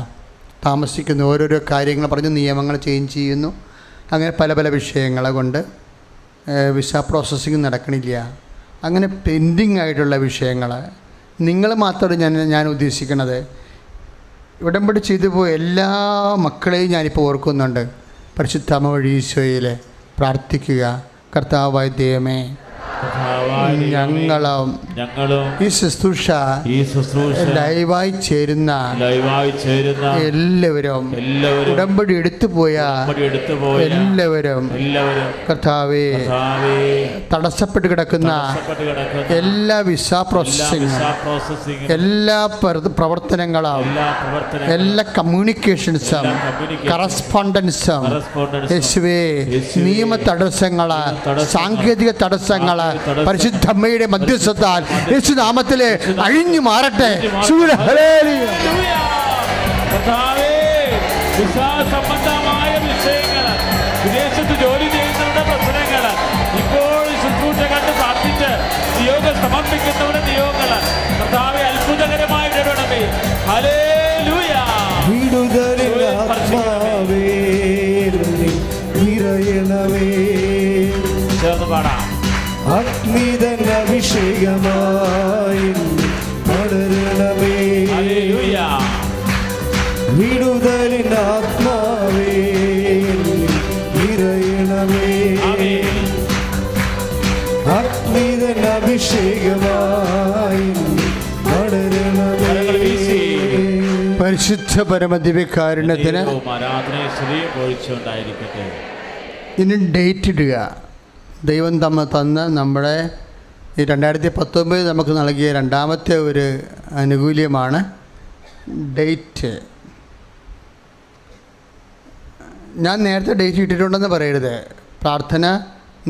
A: താമസിക്കുന്നു. ഓരോരോ കാര്യങ്ങൾ പറഞ്ഞ് നിയമങ്ങൾ ചേഞ്ച് ചെയ്യുന്നു. അങ്ങനെ പല പല വിഷയങ്ങളെ കൊണ്ട് വിസ പ്രോസസ്സിങ് നടക്കണില്ല. അങ്ങനെ പെൻഡിങ് ആയിട്ടുള്ള വിഷയങ്ങൾ നിങ്ങൾ മാത്രമല്ല ഞാൻ ഉദ്ദേശിക്കുന്നത്. ഉടമ്പടി ചെയ്തു പോയ എല്ലാ മക്കളെയും ഞാനിപ്പോൾ ഓർക്കുന്നുണ്ട്. പരിശുദ്ധ അമ്മ വഴി ഈശോയിൽ പ്രാർത്ഥിക്കുക. കർത്താവായ ദൈവമേ, ഞങ്ങളും ഈ ശുശ്രൂഷ ലൈവായി ചേരുന്ന എല്ലാവരും, ഉടമ്പടി എടുത്തുപോയ എല്ലാവരും, കർത്താവേ, തടസ്സപ്പെട്ട് കിടക്കുന്ന എല്ലാ വിസ പ്രോസസ്സിങ്ങും, എല്ലാ പ്രവർത്തനങ്ങളും, എല്ലാ കമ്മ്യൂണിക്കേഷൻസും, കറസ്പോണ്ടൻസും, യേശുവേ, നിയമ തടസ്സങ്ങൾ, സാങ്കേതിക തടസ്സങ്ങൾ പരിശുദ്ധ അമ്മയുടെ മധ്യസ്ഥത്താൽ യേശുനാമത്തിൽ അഴിഞ്ഞു മാറട്ടെ.
B: സംബന്ധമായ വിഷയങ്ങൾ, വിദേശത്ത് ജോലി ചെയ്യുന്നവരുടെ പ്രശ്നങ്ങൾ ഇപ്പോൾ സമർപ്പിക്കുന്നവരുടെ നിയോഗങ്ങൾ കർത്താവെ അത്ഭുതകരമായി ഇടപെടണമേ. ഹല്ലേലൂയ.
C: വിടുതലിൻ ആത്മാവേ നിറയണമേ.
B: ചേർന്ന് പാടാം.
C: അഗ്നിതൻ അഭിഷേകമായി പടരണമേ.
B: ഹല്ലേലൂയ.
C: വിടുതലിൻ ആത്മാവേ നിറയണമേ.
B: ആമേൻ.
C: അഗ്നിതൻ അഭിഷേകമായി പടരണമേ.
A: പരിശുദ്ധ പരമദിവ്യകാരുണ്യത്തിന്
B: ആരാധനയെ സ്തുതിയും പൊഴിച്ചുകൊണ്ടായിരിക്കട്ടെ.
A: ഇനി ഡേറ്റ് ഇടുക. ദൈവം തന്ന നമ്മുടെ ഈ 2019 നമുക്ക് നൽകിയ രണ്ടാമത്തെ ഒരു ആനുകൂല്യമാണ് ഡേറ്റ്. ഞാൻ നേരത്തെ ഡേറ്റ് ഇട്ടിട്ടുണ്ടെന്ന് പറയരുത്. പ്രാർത്ഥന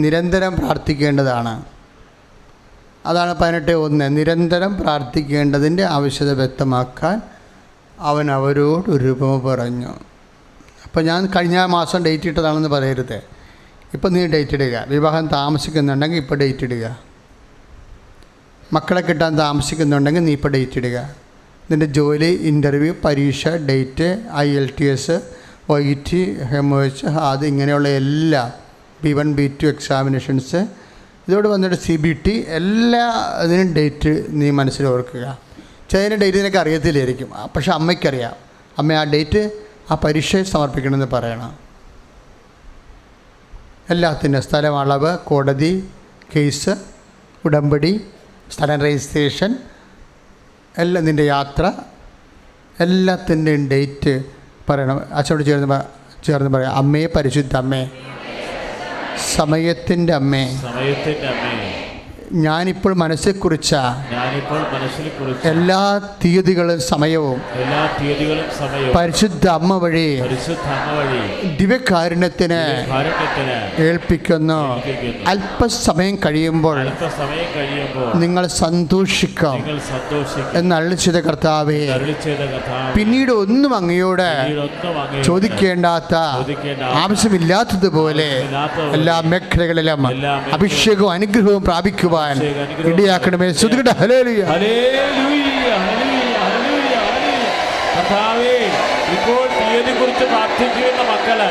A: നിരന്തരം പ്രാർത്ഥിക്കേണ്ടതാണ്. അതാണ് 18:1. നിരന്തരം പ്രാർത്ഥിക്കേണ്ടതിൻ്റെ ആവശ്യകത വ്യക്തമാക്കാൻ അവൻ അവരോട് ഒരു ഉപമ പറഞ്ഞു. അപ്പോൾ ഞാൻ കഴിഞ്ഞ മാസം ഡേറ്റ് ഇട്ടതാണെന്ന് പറയരുത്. ഇപ്പം നീ ഡേറ്റ് ഇടുക. വിവാഹം താമസിക്കുന്നുണ്ടെങ്കിൽ ഇപ്പോൾ ഡേറ്റ് ഇടുക. മക്കളെ കിട്ടാൻ താമസിക്കുന്നുണ്ടെങ്കിൽ നീ ഇപ്പോൾ ഡേറ്റ് ഇടുക. നിൻ്റെ ജോലി, ഇൻ്റർവ്യൂ, പരീക്ഷ, ഡേറ്റ്, IELTS, OET, HMOH, അത് ഇങ്ങനെയുള്ള എല്ലാ B1 B2 എക്സാമിനേഷൻസ്, ഇതോട് വന്നിട്ട് CBT, എല്ലാ ഇതിനും ഡേറ്റ് നീ മനസ്സിൽ ഓർക്കുക. ചില ഡേറ്റ് നിനക്ക് അറിയത്തില്ലായിരിക്കും, പക്ഷെ അമ്മയ്ക്കറിയാം. അമ്മ ആ ഡേറ്റ് ആ പരീക്ഷയെ സമർപ്പിക്കണമെന്ന് പറയണം. എല്ലാത്തിൻ്റെ സ്ഥലം, അളവ്, കോടതി കേസ്, ഉടമ്പടി, സ്ഥലം രജിസ്ട്രേഷൻ, എല്ലാം, നിൻ്റെ യാത്ര, എല്ലാത്തിൻ്റെയും ഡേറ്റ് പറയണം. അച്ഛനോട് ചേർന്ന് പറയാം. അമ്മേ, പരിശുദ്ധ അമ്മേ, സമയത്തിൻ്റെ അമ്മേ, ഞാനിപ്പോൾ മനസ്സിൽ കുറിച്ച എല്ലാ തീയതികളും സമയവും പരിശുദ്ധ അമ്മ വഴി ദിവ്യകാരുണ്യത്തിന് ഏൽപ്പിക്കുന്നു. അല്പസമയം കഴിയുമ്പോൾ നിങ്ങൾ സന്തോഷിക്കാം എന്നരുളി ചെയ്ത കർത്താവേ, പിന്നീട് ഒന്നും അങ്ങയോട് ചോദിക്കേണ്ടാത്ത, ആവശ്യമില്ലാത്തതുപോലെ എല്ലാ മേഖലകളിലും അഭിഷേകവും അനുഗ്രഹവും പ്രാപിക്കുവാൻ ഇടയാക്കണമേ. ശ്രുതികട്ടെ. ഹല്ലേലൂയ.
B: കർത്താവേ, ഇപ്പോൾ തീയതി കുറിച്ച് പ്രാർത്ഥിക്കുന്ന മക്കള്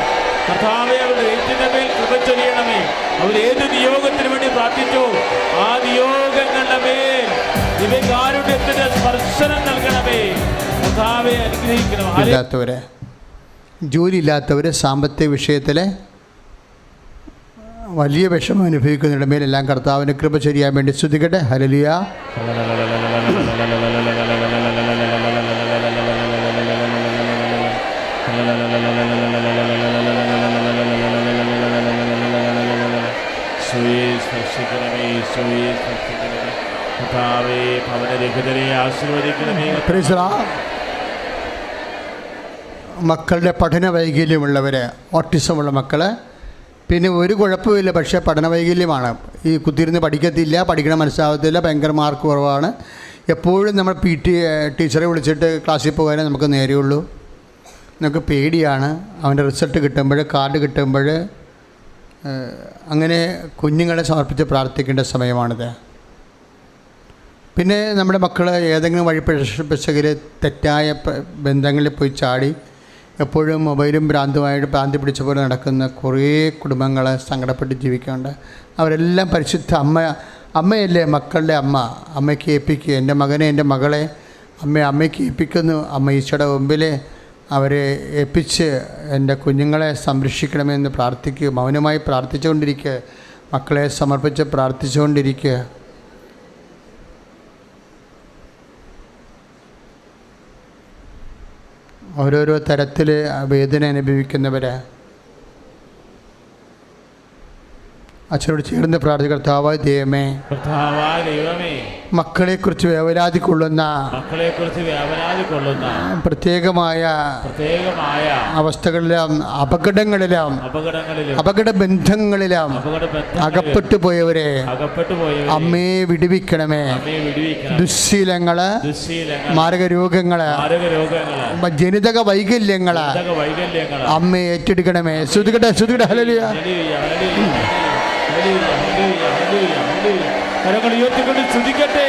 B: കർത്താവേ, അവർ ഏറ്റിന്റെ മേൽ കൃപ ചൊരിയണമേ. അവർ ഏത് നിയോഗത്തിന് വേണ്ടി പ്രാർത്ഥിച്ചോ ആ നിയോഗങ്ങളുടെ മേൽ ദിവ്യകാരുണ്യത്തിന്റെ സ്പർശനം നൽകണമേ. കർത്താവേ, അനുഗ്രഹിക്കണം.
A: ഇല്ലാത്തവര്, ജോലിയില്ലാത്തവർ, സാമ്പത്തിക വിഷയത്തിലെ വലിയ വിഷമം അനുഭവിക്കുന്നവരുടെ മേലെല്ലാം കർത്താവിൻ്റെ കൃപ ചൊരിയാൻ വേണ്ടി സ്തുതിക്കട്ടെ. ഹല്ലേലൂയ. മക്കളുടെ പഠന വൈകല്യമുള്ളവർ, ഓട്ടിസമുള്ള മക്കൾ, പിന്നെ ഒരു കുഴപ്പമില്ല, പക്ഷേ പഠന വൈകല്യമാണ്. ഈ കുത്തിയിരുന്ന് പഠിക്കത്തില്ല, പഠിക്കണ മനസ്സിലാവത്തില്ല, ഭയങ്കര മാർക്ക് കുറവാണ്. എപ്പോഴും നമ്മൾ PT ടീച്ചറെ വിളിച്ചിട്ട് ക്ലാസ്സിൽ പോകാനേ നമുക്ക് നേരെയുള്ളൂ. നമുക്ക് പേടിയാണ്. അവൻ്റെ റിസൾട്ട് കിട്ടുമ്പോൾ, കാർഡ് കിട്ടുമ്പോൾ, അങ്ങനെ കുഞ്ഞുങ്ങളെ സമർപ്പിച്ച് പ്രാർത്ഥിക്കേണ്ട സമയമാണിത്. പിന്നെ നമ്മുടെ മക്കൾ ഏതെങ്കിലും വഴി പിശകിൽ തെറ്റായ ബന്ധങ്ങളിൽ പോയി ചാടി എപ്പോഴും മൊബൈലും ഭ്രാന്തി പിടിച്ച പോലെ നടക്കുന്ന കുറേ കുടുംബങ്ങളെ സങ്കടപ്പെട്ട് ജീവിക്കുന്നുണ്ട്. അവരെല്ലാം പരിശുദ്ധ അമ്മയല്ലേ, മക്കളുടെ അമ്മ. അമ്മയ്ക്ക് ഏൽപ്പിക്കുക. എൻ്റെ മകനെ, എൻ്റെ മകളെ അമ്മയ്ക്ക് ഏൽപ്പിക്കുന്നു. അമ്മ ഈശോയുടെ മുമ്പിൽ അവരെ ഏൽപ്പിച്ച് എൻ്റെ കുഞ്ഞുങ്ങളെ സംരക്ഷിക്കണമെന്ന് പ്രാർത്ഥിക്കുക. മൗനമായി പ്രാർത്ഥിച്ചുകൊണ്ടിരിക്കുക. മക്കളെ സമർപ്പിച്ച് പ്രാർത്ഥിച്ചുകൊണ്ടിരിക്കുക. ഓരോരോ തരത്തിൽ വേദന അനുഭവിക്കുന്നവർ അച്ഛനോട് ചേർന്ന് പ്രാർത്ഥിക്കുക. കർത്താവായ ദൈവമേ, മക്കളെക്കുറിച്ച് വേവലാതി കൊള്ളുന്ന പ്രത്യേകമായ അവസ്ഥകളിലും അപകടങ്ങളിലും അപകട ബന്ധങ്ങളിലും അകപ്പെട്ടു പോയവരെ അമ്മയെ വിടുവിക്കണമേ. ദുശ്ശീലങ്ങള്, മാരകരോഗങ്ങള്, ജനിതക വൈകല്യങ്ങള് അമ്മയെ ഏറ്റെടുക്കണമേ. ശ്രുതികട്ടെ, ശ്രുതികട്ടെ. ഹല്ലേലൂയ.
B: കരങ്ങൾ ഉയർത്തിക്കൊണ്ട് സ്തുതിക്കട്ടെ.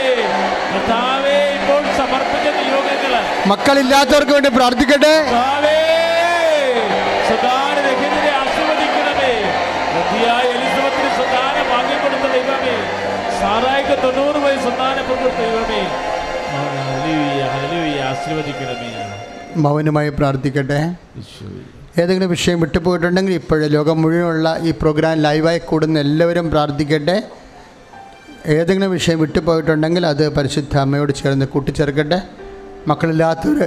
B: കർത്താവേ, ഇപ്പോൾ സമർപ്പിച്ച നിയോഗങ്ങള്
A: മക്കളില്ലാത്തവർക്ക് വേണ്ടി പ്രാർത്ഥിക്കട്ടെ.
B: കർത്താവേ, സന്താനരഹിതരെ ആശീർവദിക്കണമേ. വൃദ്ധയായ എലിസബത്തിന് സന്താനം വാങ്ങിക്കൊടുത്ത ദൈവമേ, സാറായിക്ക് 90 വയസ്സ് സന്താനം കൊടുത്ത ദൈവമേ, ഹല്ലേലൂയ, ഹല്ലേലൂയ, ആശീർവദിക്കണമേ.
A: മൗനമായി പ്രാർത്ഥിക്കട്ടെ. ഏതെങ്കിലും വിഷയം വിട്ടുപോയിട്ടുണ്ടെങ്കിൽ ഇപ്പോഴേ ലോകം മുഴുവനുള്ള ഈ പ്രോഗ്രാം ലൈവായി കൂടുന്ന എല്ലാവരും പ്രാർത്ഥിക്കട്ടെ. ഏതെങ്കിലും വിഷയം വിട്ടുപോയിട്ടുണ്ടെങ്കിൽ അത് പരിശുദ്ധ അമ്മയോട് ചേർന്ന് കൂട്ടിച്ചേർക്കട്ടെ. മക്കളില്ലാത്തവർ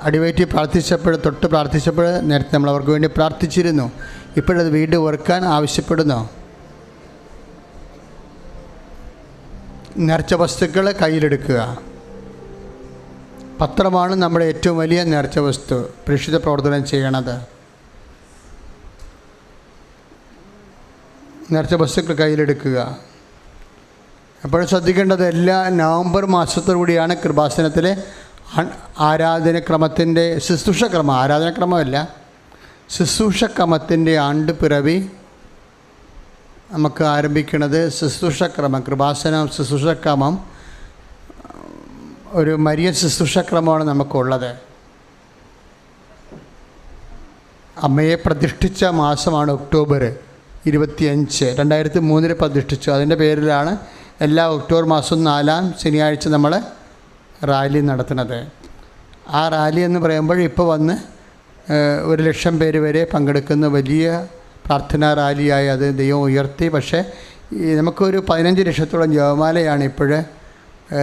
A: അടിവയറ്റി തൊട്ട് പ്രാർത്ഥിച്ചപ്പോൾ നേരത്തെ നമ്മൾ അവർക്ക് വേണ്ടി പ്രാർത്ഥിച്ചിരുന്നു. ഇപ്പോഴത് വീണ്ടും ഓർക്കാൻ ആവശ്യപ്പെടുന്നു. നേർച്ച വസ്തുക്കൾ കയ്യിലെടുക്കുക. പത്രമാണ് നമ്മുടെ ഏറ്റവും വലിയ നേർച്ച വസ്തു, പ്രേക്ഷിത പ്രവർത്തനം ചെയ്യണത്. നേർച്ച വസ്തുക്കൾ കയ്യിലെടുക്കുക. എപ്പോഴും ശ്രദ്ധിക്കേണ്ടത് എല്ലാ നവംബർ മാസത്തോടുകൂടിയാണ് കൃപാസനത്തിലെ ആരാധനക്രമത്തിൻ്റെ ശുശ്രൂഷക്രമം, ആരാധനക്രമമല്ല, ശുശ്രൂഷക്രമത്തിൻ്റെ ആണ്ട് പിറവി നമുക്ക് ആരംഭിക്കുന്നത്. ശുശ്രൂഷക്രമം, കൃപാസനം ശുശ്രൂഷക്രമം ഒരു മരിയ ശുശ്രൂഷക്രമമാണ് നമുക്കുള്ളത്. അമ്മയെ പ്രതിഷ്ഠിച്ച മാസമാണ് ഒക്ടോബർ 25, 2003 പ്രതിഷ്ഠിച്ചു. അതിൻ്റെ പേരിലാണ് എല്ലാ ഒക്ടോബർ മാസവും 4-ാം ശനിയാഴ്ച നമ്മൾ റാലി നടത്തുന്നത്. ആ റാലി എന്ന് പറയുമ്പോൾ ഇപ്പോൾ വന്ന് 1,00,000 പേര് വരെ പങ്കെടുക്കുന്ന വലിയ പ്രാർത്ഥനാ റാലിയായി അത് ദൈവം ഉയർത്തി. പക്ഷേ നമുക്കൊരു 15 ലക്ഷത്തോളം ജപമാലയാണ് ഇപ്പോൾ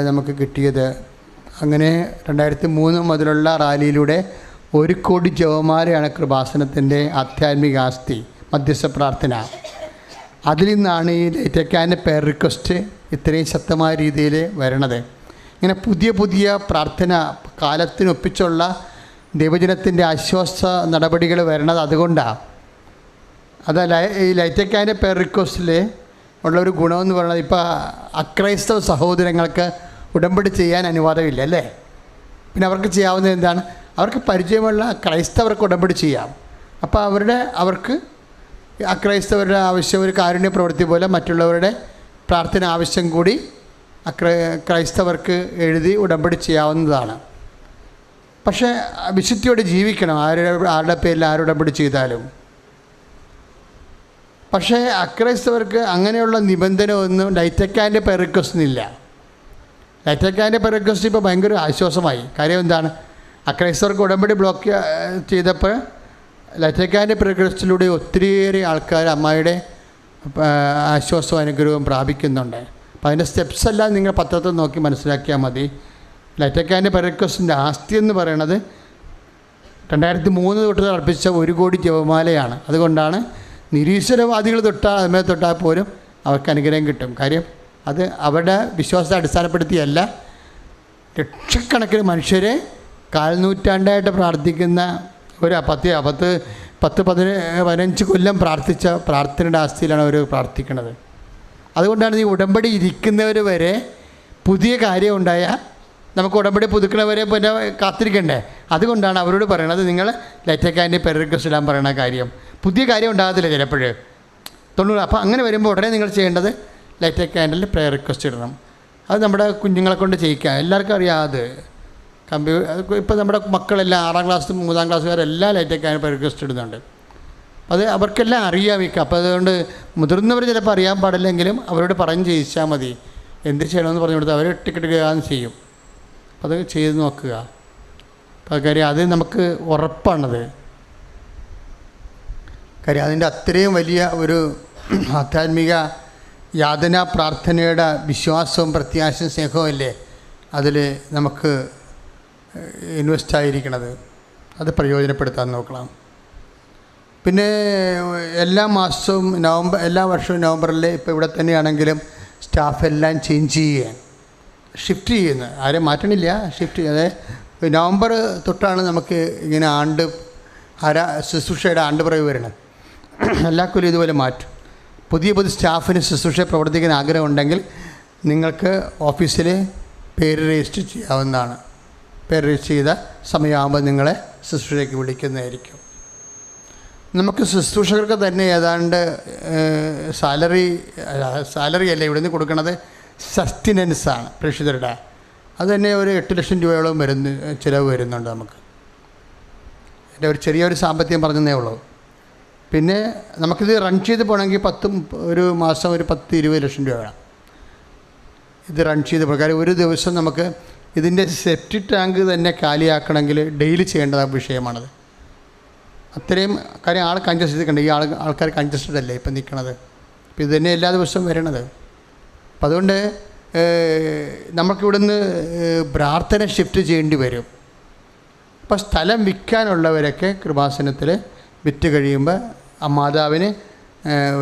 A: നമുക്ക് കിട്ടിയത്. അങ്ങനെ 2003 മുതലുള്ള റാലിയിലൂടെ 1 കോടി ജപമാലയാണ് കൃപാസനത്തിൻ്റെ ആധ്യാത്മിക ആസ്തി, മധ്യസ്ഥ പ്രാർത്ഥന. അതിൽ നിന്നാണ് ഈ ലൈറ്റക്കാൻ്റെ പേർ റിക്വസ്റ്റ് ഇത്രയും ശക്തമായ രീതിയിൽ വരണത്. ഇങ്ങനെ പുതിയ പുതിയ പ്രാർത്ഥന കാലത്തിനൊപ്പിച്ചുള്ള ദൈവജനത്തിൻ്റെ ആശ്വാസ നടപടികൾ വരണത് അതുകൊണ്ടാണ്. അതല്ല, ഈ ലൈറ്റക്കാൻ്റെ പേർ റിക്വസ്റ്റിൽ ഉള്ളൊരു ഗുണമെന്ന് പറയുന്നത്, ഇപ്പോൾ അക്രൈസ്തവ സഹോദരങ്ങൾക്ക് ഉടമ്പടി ചെയ്യാൻ അനുവാദമില്ല അല്ലേ? പിന്നെ അവർക്ക് ചെയ്യാവുന്നത് എന്താണ്? അവർക്ക് പരിചയമുള്ള ക്രൈസ്തവർക്ക് ഉടമ്പടി ചെയ്യാം. അപ്പോൾ അവർക്ക് അക്രൈസ്തവരുടെ ആവശ്യം ഒരു കാരുണ്യ പ്രവൃത്തി പോലെ മറ്റുള്ളവരുടെ പ്രാർത്ഥന ആവശ്യം കൂടി ക്രൈസ്തവർക്ക് എഴുതി ഉടമ്പടി ചെയ്യാവുന്നതാണ്. പക്ഷേ വിശുദ്ധിയോടെ ജീവിക്കണം, ആരുടെ പേരിൽ ആരുടമ്പടി ചെയ്താലും. പക്ഷേ അക്രൈസ്തവർക്ക് അങ്ങനെയുള്ള നിബന്ധന ഒന്നും ലൈറ്റക്കാൻ്റെ പേർ റിക്വസ്റ്റിനില്ല. ലൈറ്റക്കാൻ്റെ പേർ റിക്വസ്റ്റ് ഇപ്പോൾ ഭയങ്കര ആശ്വാസമായി. കാര്യം എന്താണ്? അക്രൈസ്തവർക്ക് ഉടമ്പടി ബ്ലോക്ക് ചെയ്തപ്പോൾ ലൈറ്റക്കാൻ്റെ പേർ റിക്വസ്റ്റിലൂടെ ഒത്തിരിയേറെ ആൾക്കാർ അമ്മയുടെ ആശ്വാസവും അനുഗ്രഹവും പ്രാപിക്കുന്നുണ്ട്. അപ്പോൾ അതിൻ്റെ സ്റ്റെപ്സ് എല്ലാം നിങ്ങൾ പത്രത്തിൽ നോക്കി മനസ്സിലാക്കിയാൽ മതി. ലൈറ്റക്കാൻ്റെ പേർ റിക്വസ്റ്റിൻ്റെ ആസ്തി എന്ന് പറയുന്നത് 2003 തൊട്ട് അർപ്പിച്ച 1 കോടി ജപമാലയാണ്. അതുകൊണ്ടാണ് നിരീശ്വരവാദികൾ തൊട്ടാൽ പോലും അവർക്ക് അനുഗ്രഹം കിട്ടും. കാര്യം അത് അവരുടെ വിശ്വാസത്തെ അടിസ്ഥാനപ്പെടുത്തിയല്ല, ലക്ഷക്കണക്കിന് മനുഷ്യരെ 4 നൂറ്റാണ്ടായിട്ട് പ്രാർത്ഥിക്കുന്ന ഒരു 10-15 കൊല്ലം പ്രാർത്ഥിച്ച പ്രാർത്ഥനയുടെ ആസ്തിയിലാണ് അവർ പ്രാർത്ഥിക്കുന്നത്. അതുകൊണ്ടാണ് ഈ ഉടമ്പടി ഇരിക്കുന്നവർ വരെ പുതിയ കാര്യം ഉണ്ടായാൽ നമുക്ക് ഉടമ്പടി പുതുക്കണവരെ പിന്നെ കാത്തിരിക്കണ്ടേ. അതുകൊണ്ടാണ് അവരോട് പറയണത്, നിങ്ങൾ ലൈറ്റക്കാൻ്റെ പേർ റിക്വസ്റ്റ് ഇടാൻ പറയുന്ന കാര്യം. പുതിയ കാര്യം ഉണ്ടാകത്തില്ല ചിലപ്പോൾ 90. അപ്പോൾ അങ്ങനെ വരുമ്പോൾ ഉടനെ നിങ്ങൾ ചെയ്യേണ്ടത് ലൈറ്റക്കാൻഡിൽ പ്രയർ റിക്വസ്റ്റ് ഇടണം. അത് നമ്മുടെ കുഞ്ഞുങ്ങളെ കൊണ്ട് ചെയ്യിക്കാം. എല്ലാവർക്കും അറിയാം. അത് ഇപ്പോൾ നമ്മുടെ മക്കളെല്ലാം 6-ാം ക്ലാസ് 3-ാം ക്ലാസ്സുകാരെല്ലാം ലൈറ്റക്കാൻഡിൽ പ്രയർ റിക്വസ്റ്റ് ഇടുന്നുണ്ട്. അത് അവർക്കെല്ലാം അറിയാം. അപ്പോൾ അതുകൊണ്ട് മുതിർന്നവർ ചിലപ്പോൾ അറിയാൻ പാടില്ലെങ്കിലും അവരോട് പറഞ്ഞ് ചെയ്യിച്ചാൽ മതി. എന്ത് ചെയ്യണമെന്ന് പറഞ്ഞു കൊടുത്താൽ അവർ ടിക്കറ്റ് എടുക്കാമെന്ന് ചെയ്യും. അത് ചെയ്ത് നോക്കുക. അപ്പോൾ കാര്യം അത് നമുക്ക് ഉറപ്പാണത്. കാര്യം അതിൻ്റെ അത്രയും വലിയ ഒരു ആധ്യാത്മിക യാതനാ പ്രാർത്ഥനയുടെ വിശ്വാസവും പ്രത്യാശയും സ്നേഹവും അല്ലേ അതിൽ നമുക്ക് ഇൻവെസ്റ്റ് ആയിരിക്കണത്. അത് പ്രയോജനപ്പെടുത്താൻ നോക്കണം. പിന്നെ എല്ലാ വർഷവും നവംബറിൽ ഇപ്പോൾ ഇവിടെ തന്നെയാണെങ്കിലും സ്റ്റാഫ് എല്ലാം ചേഞ്ച് ചെയ്യുകയാണ്, ഷിഫ്റ്റ് ചെയ്യുന്നത്. ആരും മാറ്റണില്ല, ഷിഫ്റ്റ് ചെയ്യാതെ നവംബർ തൊട്ടാണ് നമുക്ക് ഇങ്ങനെ ശുശ്രൂഷയുടെ ആണ്ടുപിറവി വരുന്നത്. എല്ലാ കൊല്ലം ഇതുപോലെ മാറ്റും. പുതിയ സ്റ്റാഫിന് ശുശ്രൂഷ പ്രവർത്തിക്കാൻ ആഗ്രഹമുണ്ടെങ്കിൽ നിങ്ങൾക്ക് ഓഫീസിൽ പേര് രജിസ്റ്റർ ചെയ്യാവുന്നതാണ്. പേര് രജിസ്റ്റർ ചെയ്ത സമയമാകുമ്പോൾ നിങ്ങളെ ശുശ്രൂഷയ്ക്ക് വിളിക്കുന്നതായിരിക്കും. നമുക്ക് ശുശ്രൂഷകർക്ക് തന്നെ ഏതാണ്ട് സാലറി അല്ല ഇവിടെ നിന്ന് കൊടുക്കുന്നത് സസ്റ്റിനൻസാണ് പ്രേക്ഷിതരുടെ. അത് തന്നെ ഒരു 8 ലക്ഷം രൂപയോളം ചിലവ് വരുന്നുണ്ട് നമുക്ക്. എൻ്റെ ഒരു ചെറിയൊരു സാമ്പത്തികം പറഞ്ഞതേ ഉള്ളൂ. പിന്നെ നമുക്കിത് റൺ ചെയ്ത് പോകണമെങ്കിൽ ഒരു മാസം ഒരു 10-20 ലക്ഷം രൂപ വേണം ഇത് റൺ ചെയ്ത് പോകാൻ. കാര്യം ഒരു ദിവസം നമുക്ക് ഇതിൻ്റെ സെപ്റ്റിക് ടാങ്ക് തന്നെ കാലിയാക്കണമെങ്കിൽ ഡെയിലി ചെയ്യേണ്ട വിഷയമാണത്. അത്രയും കാര്യം ആൾ കൺജസ്റ്റ് ചെയ്തിട്ടുണ്ട്. ഈ ആൾക്കാർ കൺജസ്റ്റഡ് അല്ലേ ഇപ്പം നിൽക്കണത്. അപ്പോൾ ഇത് തന്നെ എല്ലാ ദിവസവും വരണത്. അപ്പം അതുകൊണ്ട് നമുക്കിവിടുന്ന് പ്രാർത്ഥന ഷിഫ്റ്റ് ചെയ്യേണ്ടി വരും. അപ്പോൾ സ്ഥലം വിൽക്കാനുള്ളവരൊക്കെ കൃപാസനത്തിൽ വിറ്റ് കഴിയുമ്പോൾ മാതാവിന്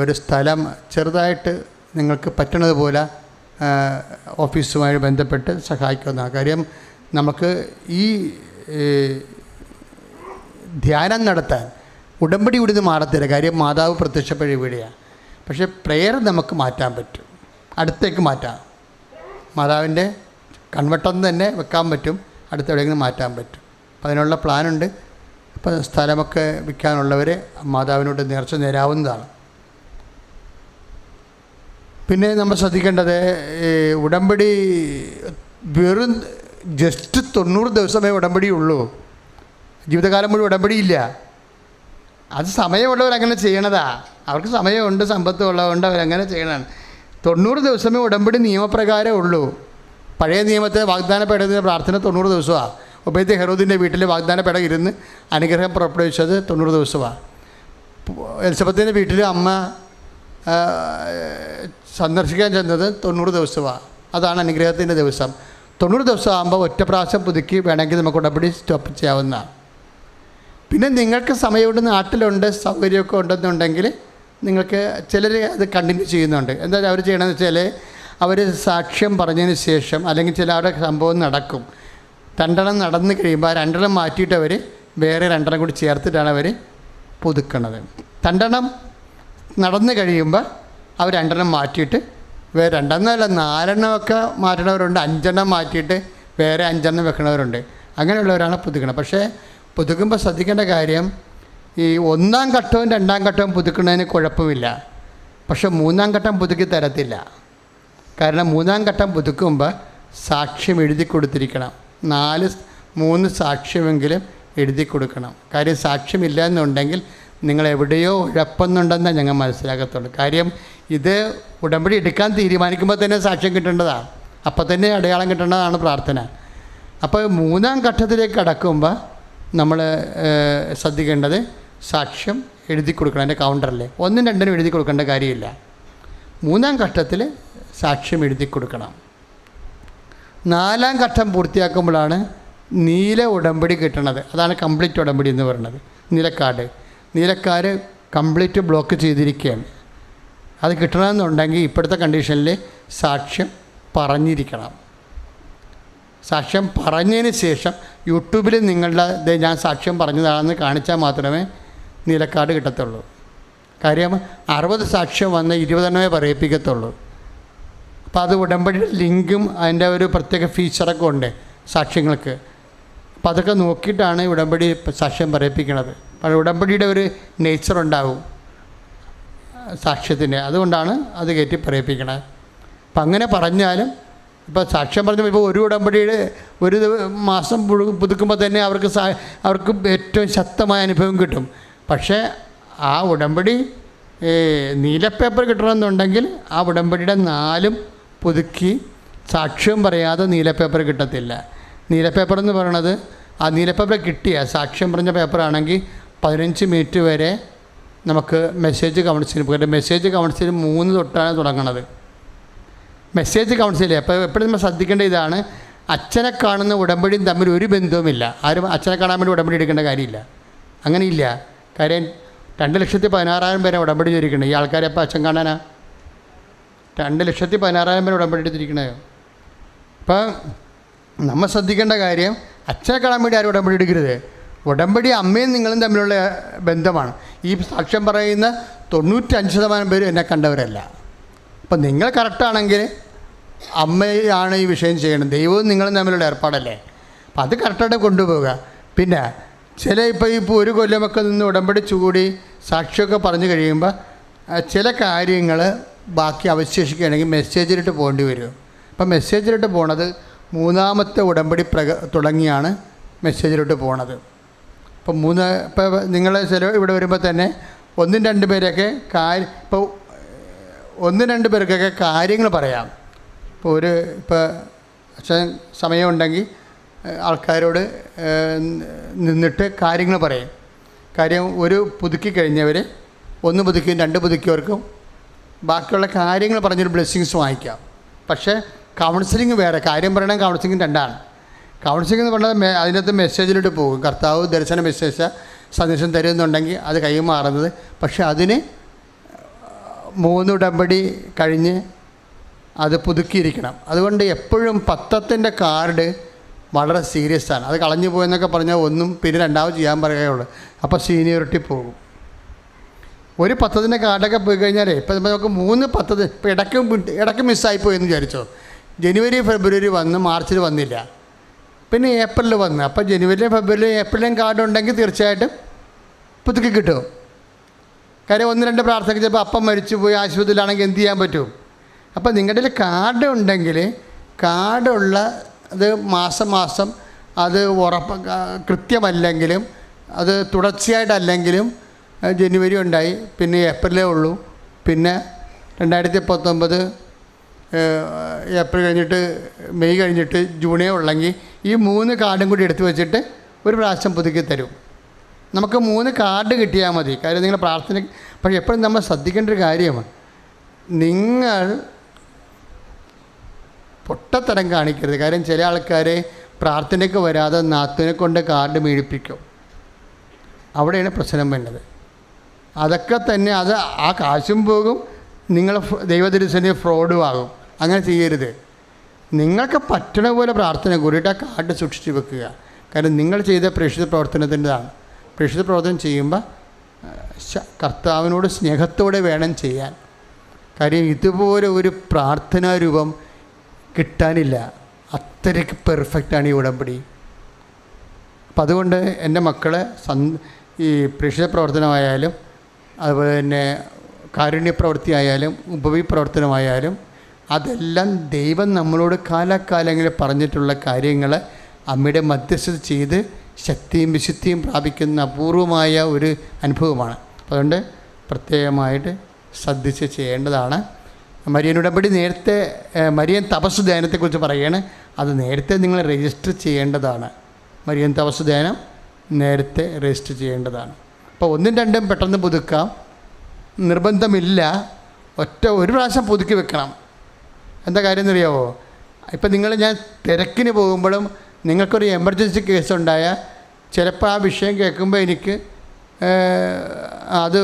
A: ഒരു സ്ഥലം ചെറുതായിട്ട് നിങ്ങൾക്ക് പറ്റണത് പോലെ ഓഫീസുമായി ബന്ധപ്പെട്ട് സഹായിക്കുന്ന കാര്യം. നമുക്ക് ഈ ധ്യാനം നടത്താൻ ഉടമ്പടി ഇവിടുന്ന് മാറത്തില്ല. കാര്യം മാതാവ് പ്രത്യക്ഷപ്പെടുക ഇവിടെയാണ്. പക്ഷേ പ്രെയർ നമുക്ക് മാറ്റാൻ പറ്റും, അടുത്തേക്ക് മാറ്റാം. മാതാവിൻ്റെ കൺവട്ടം തന്നെ വെക്കാൻ പറ്റും, അടുത്തെവിടെയെങ്കിലും മാറ്റാൻ പറ്റും. അപ്പം അതിനുള്ള പ്ലാനുണ്ട്. അപ്പോൾ സ്ഥലമൊക്കെ വിൽക്കാനുള്ളവർ മാതാവിനോട് നേർച്ച നേരാവുന്നതാണ്. പിന്നെ നമ്മൾ ശ്രദ്ധിക്കേണ്ടത് ഉടമ്പടി വെറും ജസ്റ്റ് 90 ദിവസമേ ഉടമ്പടി ഉള്ളൂ. ജീവിതകാലം മുഴുവൻ ഉടമ്പടിയില്ല. അത് സമയമുള്ളവരങ്ങനെ ചെയ്യണതാ. അവർക്ക് സമയമുണ്ട്, സമ്പത്തും ഉള്ളതുകൊണ്ട് അവരങ്ങനെ ചെയ്യണതാണ്. 90 ദിവസമേ ഉടമ്പടി നിയമപ്രകാരം ഉള്ളൂ. പഴയ നിയമത്തെ വാഗ്ദാന പേടകത്തിൻ്റെ പ്രാർത്ഥന 90 ദിവസമാണ്. ഒബേദ് ഹെറോദിൻ്റെ വീട്ടിൽ വാഗ്ദാന പേടകം ഇരുന്ന് അനുഗ്രഹം പുറപ്പെടുവിച്ചത് 90 ദിവസമാണ്. എലിസബത്തിൻ്റെ വീട്ടിൽ അമ്മ സന്ദർശിക്കാൻ ചെന്നത് 90 ദിവസമാണ്. അതാണ് അനുഗ്രഹത്തിൻ്റെ ദിവസം. 90 ദിവസം ആകുമ്പോൾ ഒറ്റ പ്രാവശ്യം പുതുക്കി വേണമെങ്കിൽ നമുക്ക് ഉടമ്പടി സ്റ്റോപ്പ് ചെയ്യാവുന്നതാണ്. പിന്നെ നിങ്ങൾക്ക് സമയമുണ്ട്, നാട്ടിലുണ്ട്, സൗകര്യമൊക്കെ ഉണ്ടെന്നുണ്ടെങ്കിൽ നിങ്ങൾക്ക് ചിലർ അത് കണ്ടിന്യൂ ചെയ്യുന്നുണ്ട്. എന്താ അവർ ചെയ്യണമെന്ന് വെച്ചാൽ അവർ സാക്ഷ്യം പറഞ്ഞതിന് ശേഷം അല്ലെങ്കിൽ ചിലരുടെ സംഭവം നടക്കും. 2 നടന്ന് കഴിയുമ്പോൾ ആ 2 മാറ്റിയിട്ട് അവർ വേറെ 2 കൂടി ചേർത്തിട്ടാണ് അവർ പുതുക്കണത്. 2 നടന്ന് കഴിയുമ്പോൾ അവർ 2 മാറ്റിയിട്ട് വേറെ 2 4 മാറ്റണവരുണ്ട്. 5 മാറ്റിയിട്ട് വേറെ 5 വെക്കണവരുണ്ട്. അങ്ങനെയുള്ളവരാണ് പുതുക്കണം. പക്ഷേ പുതുക്കുമ്പോൾ ശ്രദ്ധിക്കേണ്ട കാര്യം, ഈ 1-ാം ഘട്ടവും 2-ാം ഘട്ടവും പുതുക്കുന്നതിന് കുഴപ്പമില്ല. പക്ഷെ 3-ാം ഘട്ടം പുതുക്കി തരത്തില്ല. കാരണം 3-ാം ഘട്ടം പുതുക്കുമ്പോൾ സാക്ഷ്യം എഴുതി കൊടുത്തിരിക്കണം. 3 സാക്ഷ്യമെങ്കിലും എഴുതി കൊടുക്കണം. കാര്യം സാക്ഷ്യമില്ല എന്നുണ്ടെങ്കിൽ നിങ്ങൾ എവിടെയോ ഉഴപ്പുന്നുണ്ടെന്നാണ് ഞങ്ങൾ മനസ്സിലാക്കത്തുള്ളൂ. കാര്യം ഇത് ഉടമ്പടി എടുക്കാൻ തീരുമാനിക്കുമ്പോൾ തന്നെ സാക്ഷ്യം കിട്ടേണ്ടതാണ്. അപ്പം തന്നെ അടയാളം കിട്ടേണ്ടതാണ് പ്രാർത്ഥന. അപ്പോൾ 3-ാം ഘട്ടത്തിലേക്ക് കടക്കുമ്പോൾ നമ്മൾ ശ്രദ്ധിക്കേണ്ടത് സാക്ഷ്യം എഴുതി കൊടുക്കണം. അതിൻ്റെ കൗണ്ടറിൽ 1-ഉം 2-ഉം എഴുതി കൊടുക്കേണ്ട കാര്യമില്ല. 3-ാം ഘട്ടത്തിൽ സാക്ഷ്യം എഴുതി കൊടുക്കണം. 4-ാം ഘട്ടം പൂർത്തിയാക്കുമ്പോഴാണ് നീല ഉടമ്പടി കിട്ടണത്. അതാണ് കംപ്ലീറ്റ് ഉടമ്പടി എന്ന് പറയുന്നത്. നീലക്കാട് കംപ്ലീറ്റ് ബ്ലോക്ക് ചെയ്തിരിക്കുകയാണ്. അത് കിട്ടണമെന്നുണ്ടെങ്കിൽ ഇപ്പോഴത്തെ കണ്ടീഷനിൽ സാക്ഷ്യം പറഞ്ഞിരിക്കണം. സാക്ഷ്യം പറഞ്ഞതിന് ശേഷം യൂട്യൂബിൽ നിങ്ങളുടെ ഞാൻ സാക്ഷ്യം പറഞ്ഞതാണെന്ന് കാണിച്ചാൽ മാത്രമേ നീലക്കാട് കിട്ടത്തുള്ളൂ. കാര്യം 60 സാക്ഷ്യം വന്ന് 20 പറയിപ്പിക്കത്തുള്ളൂ. അപ്പോൾ അത് ഉടമ്പടിയുടെ ലിങ്കും അതിൻ്റെ ഒരു പ്രത്യേക ഫീച്ചറൊക്കെ ഉണ്ട് സാക്ഷ്യങ്ങൾക്ക്. അപ്പോൾ അതൊക്കെ നോക്കിയിട്ടാണ് ഉടമ്പടി സാക്ഷ്യം പറയിപ്പിക്കുന്നത്. അപ്പോൾ ഉടമ്പടിയുടെ ഒരു നേച്ചറുണ്ടാവും സാക്ഷ്യത്തിൻ്റെ. അതുകൊണ്ടാണ് അത് കയറ്റി പറയിപ്പിക്കണത്. അപ്പം അങ്ങനെ പറഞ്ഞാലും ഇപ്പോൾ സാക്ഷ്യം പറഞ്ഞപ്പോൾ ഇപ്പോൾ ഒരു ഉടമ്പടിയുടെ ഒരു മാസം പുതുക്കുമ്പോൾ തന്നെ അവർക്ക് ഏറ്റവും ശക്തമായ അനുഭവം കിട്ടും. പക്ഷേ ആ ഉടമ്പടി നീല പേപ്പർ കിട്ടണമെന്നുണ്ടെങ്കിൽ ആ ഉടമ്പടിയുടെ 4 പുതുക്കി സാക്ഷ്യം പറയാതെ നീല പേപ്പർ കിട്ടത്തില്ല. നീല പേപ്പർ എന്ന് പറയണത് ആ നീല പേപ്പർ കിട്ടിയ സാക്ഷ്യം പറഞ്ഞ പേപ്പറാണെങ്കിൽ 15 മിനിറ്റ് വരെ നമുക്ക് മെസ്സേജ് കൗൺസിലിംഗ് പോയിട്ട് മെസ്സേജ് കൗൺസിലിംഗ് 3 തൊട്ടാണ് തുടങ്ങുന്നത്. മെസ്സേജ് കൗൺസിലിംഗ് അപ്പോൾ എപ്പോഴും നമ്മൾ ശ്രദ്ധിക്കേണ്ട ഇതാണ്, അച്ഛനെ കാണുന്ന ഉടമ്പടിയും തമ്മിൽ ഒരു ബന്ധവുമില്ല. ആരും അച്ഛനെ കാണാൻ വേണ്ടി ഉടമ്പടി എടുക്കേണ്ട കാര്യമില്ല. അങ്ങനെയില്ല. കാര്യം 2,16,000 പേരെ ഉടമ്പടി ചെയ്തിരിക്കുന്നത്. ഈ ആൾക്കാരെ അപ്പോൾ അച്ഛൻ കാണാനാ? 2,16,000 പേരെ ഉടമ്പടി എടുത്തിരിക്കണേ. അപ്പം നമ്മൾ ശ്രദ്ധിക്കേണ്ട കാര്യം, അച്ഛനെ കാണാൻ വേണ്ടി ആരും ഉടമ്പടി എടുക്കരുത്. ഉടമ്പടി അമ്മയും നിങ്ങളും തമ്മിലുള്ള ബന്ധമാണ്. ഈ സാക്ഷ്യം പറയുന്ന 95% പേരും എന്നെ കണ്ടവരല്ല. അപ്പം നിങ്ങൾ കറക്റ്റാണെങ്കിൽ അമ്മയാണ് ഈ വിഷയം ചെയ്യണം. ദൈവവും നിങ്ങളും തമ്മിലുള്ള ഏർപ്പാടല്ലേ. അപ്പം അത് കറക്റ്റായിട്ട് കൊണ്ടുപോവുക. പിന്നെ ഇപ്പോൾ 1 കൊല്ലമൊക്കെ നിന്ന് ഉടമ്പടി ചൂടി സാക്ഷിയൊക്കെ പറഞ്ഞു കഴിയുമ്പോൾ ചില കാര്യങ്ങൾ ബാക്കി അവശേഷിക്കുകയാണെങ്കിൽ മെസ്സേജിലിട്ട് പോകേണ്ടി വരും. അപ്പം മെസ്സേജിലോട്ട് പോണത് മൂന്നാമത്തെ ഉടമ്പടി തുടങ്ങിയാണ് മെസ്സേജിലോട്ട് പോണത്. ഇപ്പം ഇപ്പോൾ നിങ്ങൾ ചില ഇവിടെ വരുമ്പോൾ തന്നെ ഒന്നും രണ്ട് പേരൊക്കെ ഇപ്പോൾ ഒന്നും രണ്ട് പേർക്കൊക്കെ കാര്യങ്ങൾ പറയാം. ഇപ്പോൾ അച്ഛൻ സമയമുണ്ടെങ്കിൽ ആൾക്കാരോട് നിന്നിട്ട് കാര്യങ്ങൾ പറയും. കാര്യം ഒരു പുതുക്കി കഴിഞ്ഞവർ ഒന്ന് പുതുക്കിയും രണ്ട് പുതുക്കിയവർക്കും ബാക്കിയുള്ള കാര്യങ്ങൾ പറഞ്ഞൊരു ബ്ലെസ്സിങ്സ് വാങ്ങിക്കാം. പക്ഷേ കൗൺസിലിംഗ് വേറെ, കാര്യം പറയണം കൗൺസിലിംഗ് രണ്ടാണ്. കൗൺസിലിംഗ് എന്ന് പറഞ്ഞാൽ അതിനകത്ത് മെസ്സേജിലോട്ട് പോകും. കർത്താവ് ദർശന മെസ്സേജ് സന്ദേശം തരുന്നുണ്ടെങ്കിൽ അത് കൈമാറുന്നത്. പക്ഷെ അതിന് 3 ഉടമ്പടി കഴിഞ്ഞ് അത് പുതുക്കിയിരിക്കണം. അതുകൊണ്ട് എപ്പോഴും പത്രത്തിൻ്റെ കാർഡ് വളരെ സീരിയസ് ആണ്. അത് കളഞ്ഞു പോയെന്നൊക്കെ പറഞ്ഞാൽ ഒന്നും പിന്നെ രണ്ടാമത് ചെയ്യാൻ പറയുകയുള്ളൂ. അപ്പോൾ സീനിയോറിറ്റി പോകും. ഒരു പത്രത്തിൻ്റെ കാർഡൊക്കെ പോയി കഴിഞ്ഞാലേ ഇപ്പം നമുക്ക് 3 പത്രത്തിൽ ഇപ്പോൾ ഇടയ്ക്ക് മിസ്സായിപ്പോയി എന്ന് വിചാരിച്ചോ. ജനുവരി ഫെബ്രുവരി വന്ന് മാർച്ചിൽ വന്നില്ല, പിന്നെ ഏപ്രിലിൽ വന്ന്. അപ്പോൾ ജനുവരിയിലും ഫെബ്രുവരിയിലും ഏപ്രിലിലും കാർഡ് ഉണ്ടെങ്കിൽ തീർച്ചയായിട്ടും പുതുക്കി കിട്ടും. കാര്യം 1-2 പ്രാർത്ഥന ചിലപ്പോൾ അപ്പം മരിച്ചു പോയി ആശുപത്രിയിലാണെങ്കിൽ എന്ത് ചെയ്യാൻ പറ്റും? അപ്പോൾ നിങ്ങളുടെ കാർഡ് ഉണ്ടെങ്കിൽ കാർഡുള്ള അത് മാസം അത് കൃത്യമല്ലെങ്കിലും അത് തുടർച്ചയായിട്ടല്ലെങ്കിലും ജനുവരി ഉണ്ടായി, പിന്നെ ഏപ്രിലേ ഉള്ളൂ, പിന്നെ 2019 ഏപ്രിൽ കഴിഞ്ഞിട്ട് മെയ് കഴിഞ്ഞിട്ട് ജൂണേ ഉള്ളെങ്കിൽ ഈ 3 കാർഡും കൂടി എടുത്തു വെച്ചിട്ട് ഒരു പ്രാവശ്യം പുതുക്കി തരും. നമുക്ക് 3 കാർഡ് കിട്ടിയാൽ മതി. കാര്യം നിങ്ങൾ പ്രാർത്ഥന. പക്ഷേ എപ്പോഴും നമ്മൾ ശ്രദ്ധിക്കേണ്ട ഒരു കാര്യമാണ്, നിങ്ങൾ പൊട്ടത്തരം കാണിക്കരുത്. കാര്യം ചില ആൾക്കാർ പ്രാർത്ഥനയ്ക്ക് വരാതെ നാത്തുവിനെ കൊണ്ട് കാർഡ് മേടിപ്പിക്കും. അവിടെയാണ് പ്രശ്നം വേണ്ടത്. അതൊക്കെ തന്നെ ആ കാശും പോകും, നിങ്ങൾ ദൈവദർശന ഫ്രോഡും ആകും. അങ്ങനെ ചെയ്യരുത്. നിങ്ങൾക്ക് പറ്റണ പോലെ പ്രാർത്ഥന കൂടിയിട്ട് ആ കാർഡ് സൂക്ഷിച്ച് വെക്കുക. കാരണം നിങ്ങൾ ചെയ്ത പ്രേക്ഷിത പ്രവർത്തനത്തിൻ്റെതാണ്. പ്രേക്ഷിത പ്രവർത്തനം ചെയ്യുമ്പോൾ കർത്താവിനോട് സ്നേഹത്തോടെ വേണം ചെയ്യാൻ. കാര്യം ഇതുപോലെ ഒരു പ്രാർത്ഥനാ രൂപം കിട്ടാനില്ല. അത്രയ്ക്ക് പെർഫെക്റ്റാണ് ഈ ഉടമ്പടി. അപ്പം അതുകൊണ്ട് എൻ്റെ മക്കളെ ഈ പ്രേക്ഷിത പ്രവർത്തനമായാലും അതുപോലെ തന്നെ കാരുണ്യപ്രവൃത്തി ആയാലും ഉപവിപ്രവർത്തനമായാലും അതെല്ലാം ദൈവം നമ്മളോട് കാലാകാലങ്ങളിൽ പറഞ്ഞിട്ടുള്ള കാര്യങ്ങൾ അമ്മയുടെ മധ്യസ്ഥത ചെയ്ത് ശക്തിയും വിശുദ്ധിയും പ്രാപിക്കുന്ന അപൂർവമായ ഒരു അനുഭവമാണ്. അതുകൊണ്ട് പ്രത്യേകമായിട്ട് ശ്രദ്ധിച്ച് ചെയ്യേണ്ടതാണ്. മരിയൻ ഉടമ്പടി നേരത്തെ മരിയൻ തപസ് ധ്യാനത്തെക്കുറിച്ച് പറയുകയാണ്. അത് നേരത്തെ നിങ്ങൾ രജിസ്റ്റർ ചെയ്യേണ്ടതാണ്. മരിയൻ തപസ് ധ്യാനം നേരത്തെ രജിസ്റ്റർ ചെയ്യേണ്ടതാണ്. അപ്പോൾ 1-2 പെട്ടെന്ന് പുതുക്കാം, നിർബന്ധമില്ല. ഒരു പ്രാവശ്യം പുതുക്കി വെക്കണം. എന്താ കാര്യം എന്നറിയാമോ? ഇപ്പം ഞാൻ തിരക്കിന് പോകുമ്പോഴും നിങ്ങൾക്കൊരു എമർജൻസി കേസ് ഉണ്ടായാൽ ചിലപ്പോൾ ആ വിഷയം കേൾക്കുമ്പോൾ എനിക്ക് അത്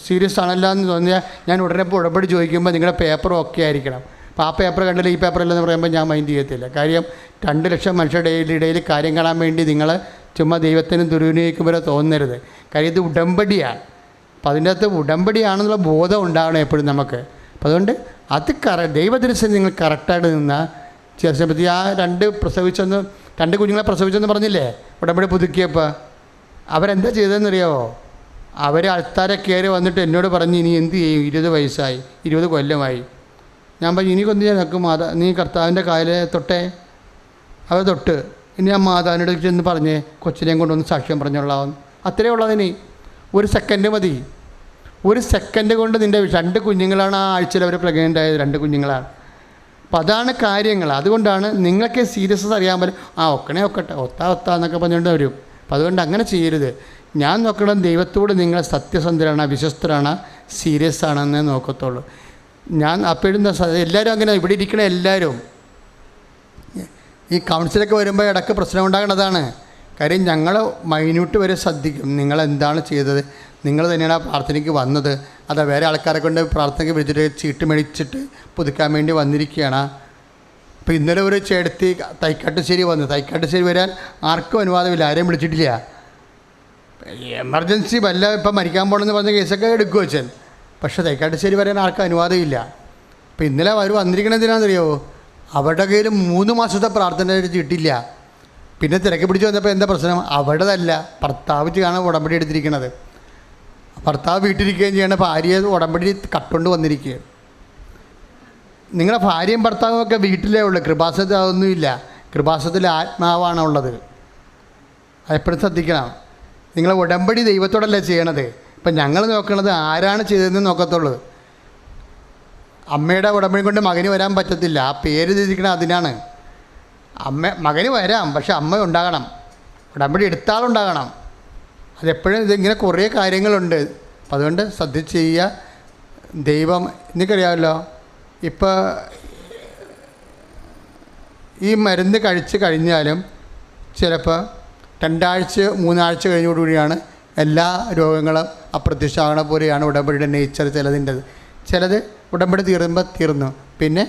A: സീരിയസ് ആണല്ലോ എന്ന് തോന്നിയാൽ ഞാൻ ഉടനെ ഉടമ്പടി ചോദിക്കുമ്പോൾ നിങ്ങളുടെ പേപ്പർ ഒക്കെ ആയിരിക്കണം. അപ്പോൾ ആ പേപ്പർ കണ്ടില്ല ഈ പേപ്പറല്ലെന്ന് പറയുമ്പോൾ ഞാൻ മൈൻഡ് ചെയ്യത്തില്ല. കാര്യം 2 ലക്ഷം മനുഷ്യരുടെ ഇടയിൽ കാര്യം കാണാൻ വേണ്ടി നിങ്ങൾ ചുമ്മാ ദൈവത്തിനും ദുർവിനിയോഗിക്കുമ്പോൾ തോന്നരുത്. കാര്യം ഇത് ഉടമ്പടിയാണ്. അപ്പോൾ അതിൻ്റെ അകത്ത് ഉടമ്പടിയാണെന്നുള്ള ബോധം ഉണ്ടാവണം എപ്പോഴും നമുക്ക്. അപ്പോൾ അതുകൊണ്ട് അത് ദൈവദർശനം നിങ്ങൾ കറക്റ്റായിട്ട് നിന്നാൽ ചേർച്ചപ്പറ്റി ആ 2 കുഞ്ഞുങ്ങളെ പ്രസവിച്ചെന്ന് പറഞ്ഞില്ലേ ഉടമ്പടി പുതുക്കിയപ്പോൾ അവരെന്താ ചെയ്തതെന്നറിയാമോ? അവർ അൾത്താരെ കയറി വന്നിട്ട് എന്നോട് പറഞ്ഞ് ഇനി എന്ത് ചെയ്യും, 20 വയസ്സായി, 20 കൊല്ലമായി. ഞാൻ പറഞ്ഞു ഇനി കൊന്നു നോക്കും നീ കർത്താവിൻ്റെ കാലിൽ തൊട്ടേ. അവർ തൊട്ട്. ഇനി ആ മാതാവിനോട് ചെന്ന് പറഞ്ഞേ കൊച്ചിനെയും കൊണ്ടൊന്ന് സാക്ഷ്യം പറഞ്ഞോളാം. അത്രയേ ഉള്ളതിന് 1 സെക്കൻഡ് മതി. 1 സെക്കൻഡ് കൊണ്ട് നിൻ്റെ 2 കുഞ്ഞുങ്ങളാണ് ആ ആഴ്ചയിൽ അവർ പ്രഗ്നൻ്റ് ആയത്. 2 കുഞ്ഞുങ്ങളാണ്. അപ്പം അതാണ് കാര്യങ്ങൾ. അതുകൊണ്ടാണ് നിങ്ങൾക്ക് സീരിയസ് അറിയാൻ പറ്റും. ഒക്കട്ടെ ഒത്താ എന്നൊക്കെ പറഞ്ഞുകൊണ്ട് വരും. അപ്പം അതുകൊണ്ട് അങ്ങനെ ചെയ്യരുത്. ഞാൻ നോക്കണം ദൈവത്തോട് നിങ്ങൾ സത്യസന്ധരാണ്, വിശ്വസ്തരാണ്, സീരിയസ് ആണെന്നേ നോക്കത്തുള്ളൂ. ഞാൻ അപ്പോഴും എല്ലാവരും അങ്ങനെ ഇവിടെ ഇരിക്കണ എല്ലാവരും ഈ കൗൺസിലൊക്കെ വരുമ്പോൾ ഇടയ്ക്ക് പ്രശ്നം ഉണ്ടാകണതാണ്. കാര്യം ഞങ്ങൾ മൈന്യൂട്ട് വരെ ശ്രദ്ധിക്കും. നിങ്ങളെന്താണ് ചെയ്തത്, നിങ്ങൾ തന്നെയാണ് ആ പ്രാർത്ഥനയ്ക്ക് വന്നത്, അതാ വേറെ ആൾക്കാരെ കൊണ്ട് പ്രാർത്ഥനയ്ക്ക് വിളിച്ചിട്ട് ചീട്ട് മേടിച്ചിട്ട് പുതുക്കാൻ വേണ്ടി വന്നിരിക്കുകയാണ്. അപ്പോൾ ഇന്നലെ ഒരു ചേട്ടത്തി തൈക്കാട്ടുശ്ശേരി വന്നു. തൈക്കാട്ടുശ്ശേരി വരാൻ ആർക്കും അനുവാദമില്ല, ആരെയും വിളിച്ചിട്ടില്ല. എമർജൻസി വല്ല ഇപ്പം മരിക്കാൻ പോകണമെന്ന് പറഞ്ഞ കേസൊക്കെ എടുക്കും വെച്ചാൽ. പക്ഷേ തൈക്കാട്ടുശ്ശേരി വരാൻ ആർക്കും അനുവാദമില്ല. അപ്പോൾ ഇന്നലെ അവർ വന്നിരിക്കണതിനാണെന്നറിയാമോ? അവരുടെ കയ്യിൽ 3 മാസത്തെ പ്രാർത്ഥന ചീട്ടില്ല. പിന്നെ തിരക്ക് പിടിച്ച് വന്നപ്പോൾ എന്താ പ്രശ്നം? അവിടെതല്ല, ഭർത്താവ് ആണ് ഉടമ്പടി എടുത്തിരിക്കുന്നത്. ഭർത്താവ് വീട്ടിലിരിക്കുകയും ചെയ്യണം, ഭാര്യയെ ഉടമ്പടി കട്ടുകൊണ്ട് വന്നിരിക്കുക. നിങ്ങളുടെ ഭാര്യയും ഭർത്താവും ഒക്കെ വീട്ടിലേ ഉള്ളൂ. കൃപാസനത്തിൽ അതൊന്നുമില്ല. കൃപാസനത്തിൽ ആത്മാവാണുള്ളത്. അതെപ്പോഴും ശ്രദ്ധിക്കണം. നിങ്ങൾ ഉടമ്പടി ദൈവത്തോടല്ലേ ചെയ്യണത്. ഇപ്പം ഞങ്ങൾ നോക്കണത് ആരാണ് ചെയ്തതെന്ന് നോക്കത്തുള്ളൂ. അമ്മയുടെ ഉടമ്പടി കൊണ്ട് മകന് വരാൻ പറ്റത്തില്ല. ആ പേര് തിരിക്കണം അതിനാണ്. മകന് വരാം, പക്ഷെ അമ്മ ഉണ്ടാകണം. ഉടമ്പടി എടുത്താളുണ്ടാകണം. അതെപ്പോഴും ഇതിങ്ങനെ കുറേ കാര്യങ്ങളുണ്ട്. അപ്പം അതുകൊണ്ട് ശ്രദ്ധിച്ച് ചെയ്യുക. ദൈവം എനിക്കറിയാമല്ലോ, ഇപ്പോൾ ഈ മരുന്ന് കഴിച്ച് കഴിഞ്ഞാലും ചിലപ്പോൾ 2 ആഴ്ച 3 ആഴ്ച കഴിഞ്ഞോടുകൂടിയാണ് എല്ലാ രോഗങ്ങളും അപ്രത്യക്ഷമാകണ പോലെയാണ് ഉടമ്പടിയുടെ നേച്ചർ. ചിലത് ഉടമ്പടി തീർന്നു. പിന്നെ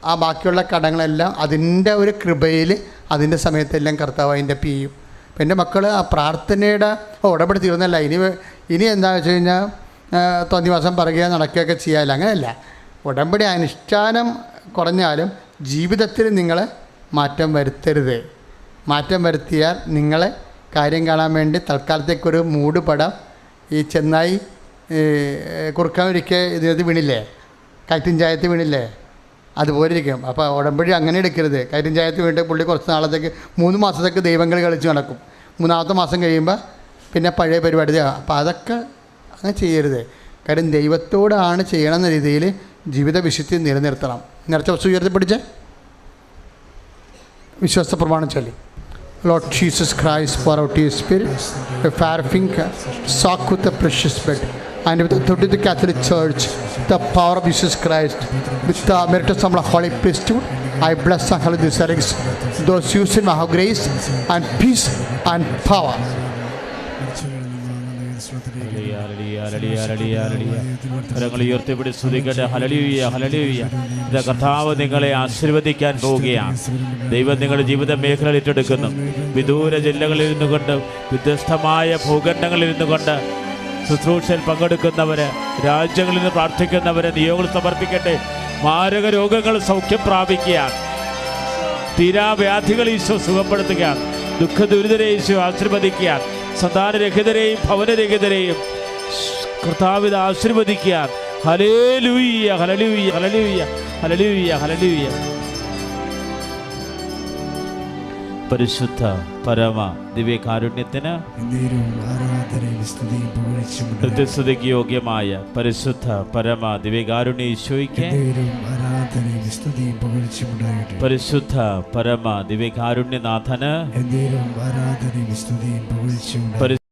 A: ആ ബാക്കിയുള്ള കടങ്ങളെല്ലാം അതിൻ്റെ ഒരു കൃപയിൽ അതിൻ്റെ സമയത്തെല്ലാം കർത്താവ് അതിൻ്റെ ചെയ്യും. പിന്നെ മക്കൾ ആ പ്രാർത്ഥനയുടെ ഉടമ്പടി തീർന്നല്ല, ഇനി എന്താ വെച്ച് കഴിഞ്ഞാൽ തോന്നിവാസം പറയുക നടക്കുകയൊക്കെ ചെയ്യാമല്ലോ. അങ്ങനെയല്ല. ഉടമ്പടി അനുഷ്ഠാനം കുറഞ്ഞാലും ജീവിതത്തിൽ നിങ്ങൾ മാറ്റം വരുത്തരുത്. മാറ്റം വരുത്തിയാൽ നിങ്ങളെ കാര്യം കാണാൻ വേണ്ടി തൽക്കാലത്തേക്കൊരു മൂട് പടം ഈ ചെന്നായി കുറുക്കാനൊരിക്കൽ ഇതിനകത്ത് വീണില്ലേ, കയറ്റും ചായത്ത് വീണില്ലേ, അതുപോലെ ഇരിക്കും. അപ്പോൾ ഉടമ്പടി അങ്ങനെ എടുക്കരുത്. കയറ്റും ചായത്ത് വീണിട്ട് പുള്ളി കുറച്ച് നാളത്തേക്ക് 3 മാസത്തേക്ക് ദൈവങ്ങൾ കളിച്ച് നടക്കും. 3-ാമത്തെ മാസം കഴിയുമ്പോൾ പിന്നെ പഴയ പരിപാടി. അപ്പോൾ അതൊക്കെ അങ്ങനെ ചെയ്യരുത്. കാര്യം ദൈവത്തോടാണ് ചെയ്യണമെന്ന രീതിയിൽ ജീവിത വിശുദ്ധി നിലനിർത്തണം. നേരത്തെ വസ്തു ഉയർത്തിപ്പിടിച്ച് വിശ്വാസ പ്രമാണം ചൊല്ലി. Lord Jesus Christ, pour out your Spirit, a fair finger, soak with the precious blood, and with the authority of the Catholic Church, the power of Jesus Christ, with the merit of the Holy Priesthood, I bless and hallow these relics, those used in my grace and peace and power.
B: കരങ്ങൾ ഉയർത്തിപ്പിടി സ്തുതിക്കട്ടെ. ഹല്ലേലൂയ, ഹല്ലേലൂയ. ഇത് കർത്താവ് നിങ്ങളെ ആശീർവദിക്കാൻ പോവുകയാണ്. ദൈവം നിങ്ങളുടെ ജീവിത മേഖലകൾ ഏറ്റെടുക്കുന്നു. വിദൂര ജില്ലകളിൽ നിന്നുകൊണ്ട്, വ്യത്യസ്തമായ ഭൂഖണ്ഡങ്ങളിൽ നിന്നുകൊണ്ട് ശുശ്രൂഷയിൽ പങ്കെടുക്കുന്നവർ, രാജ്യങ്ങളിൽ നിന്ന് പ്രാർത്ഥിക്കുന്നവർ നിയോഗങ്ങൾ സമർപ്പിക്കട്ടെ. മാരക രോഗങ്ങൾ സൗഖ്യം പ്രാപിക്കുകയാണ്. തീരാവ്യാധികൾ ഈശോ സുഖപ്പെടുത്തുകയാണ്. ദുഃഖദുരിതരെ ഈശോ ആശീർവദിക്കുകയാണ്. സന്താനരഹിതരെയും ഭവനരഹിതരെയും കർത്താവിത ആശീർവദിക്കാൻ. ഹല്ലേലൂയ, ഹല്ലേലൂയ, ഹല്ലേലൂയ, ഹല്ലേലൂയ, ഹല്ലേലൂയ. പരിശുദ്ധ പരമ ദിവ്യകാരുണ്യത്തിന് സ്തുതിക്ക് യോഗ്യമായ പരിശുദ്ധ പരമ ദിവ്യകാരുണ്യ ഈശോയ്ക്ക് പരിശുദ്ധ പരമ ദിവ്യകാരുണ്യനാഥന്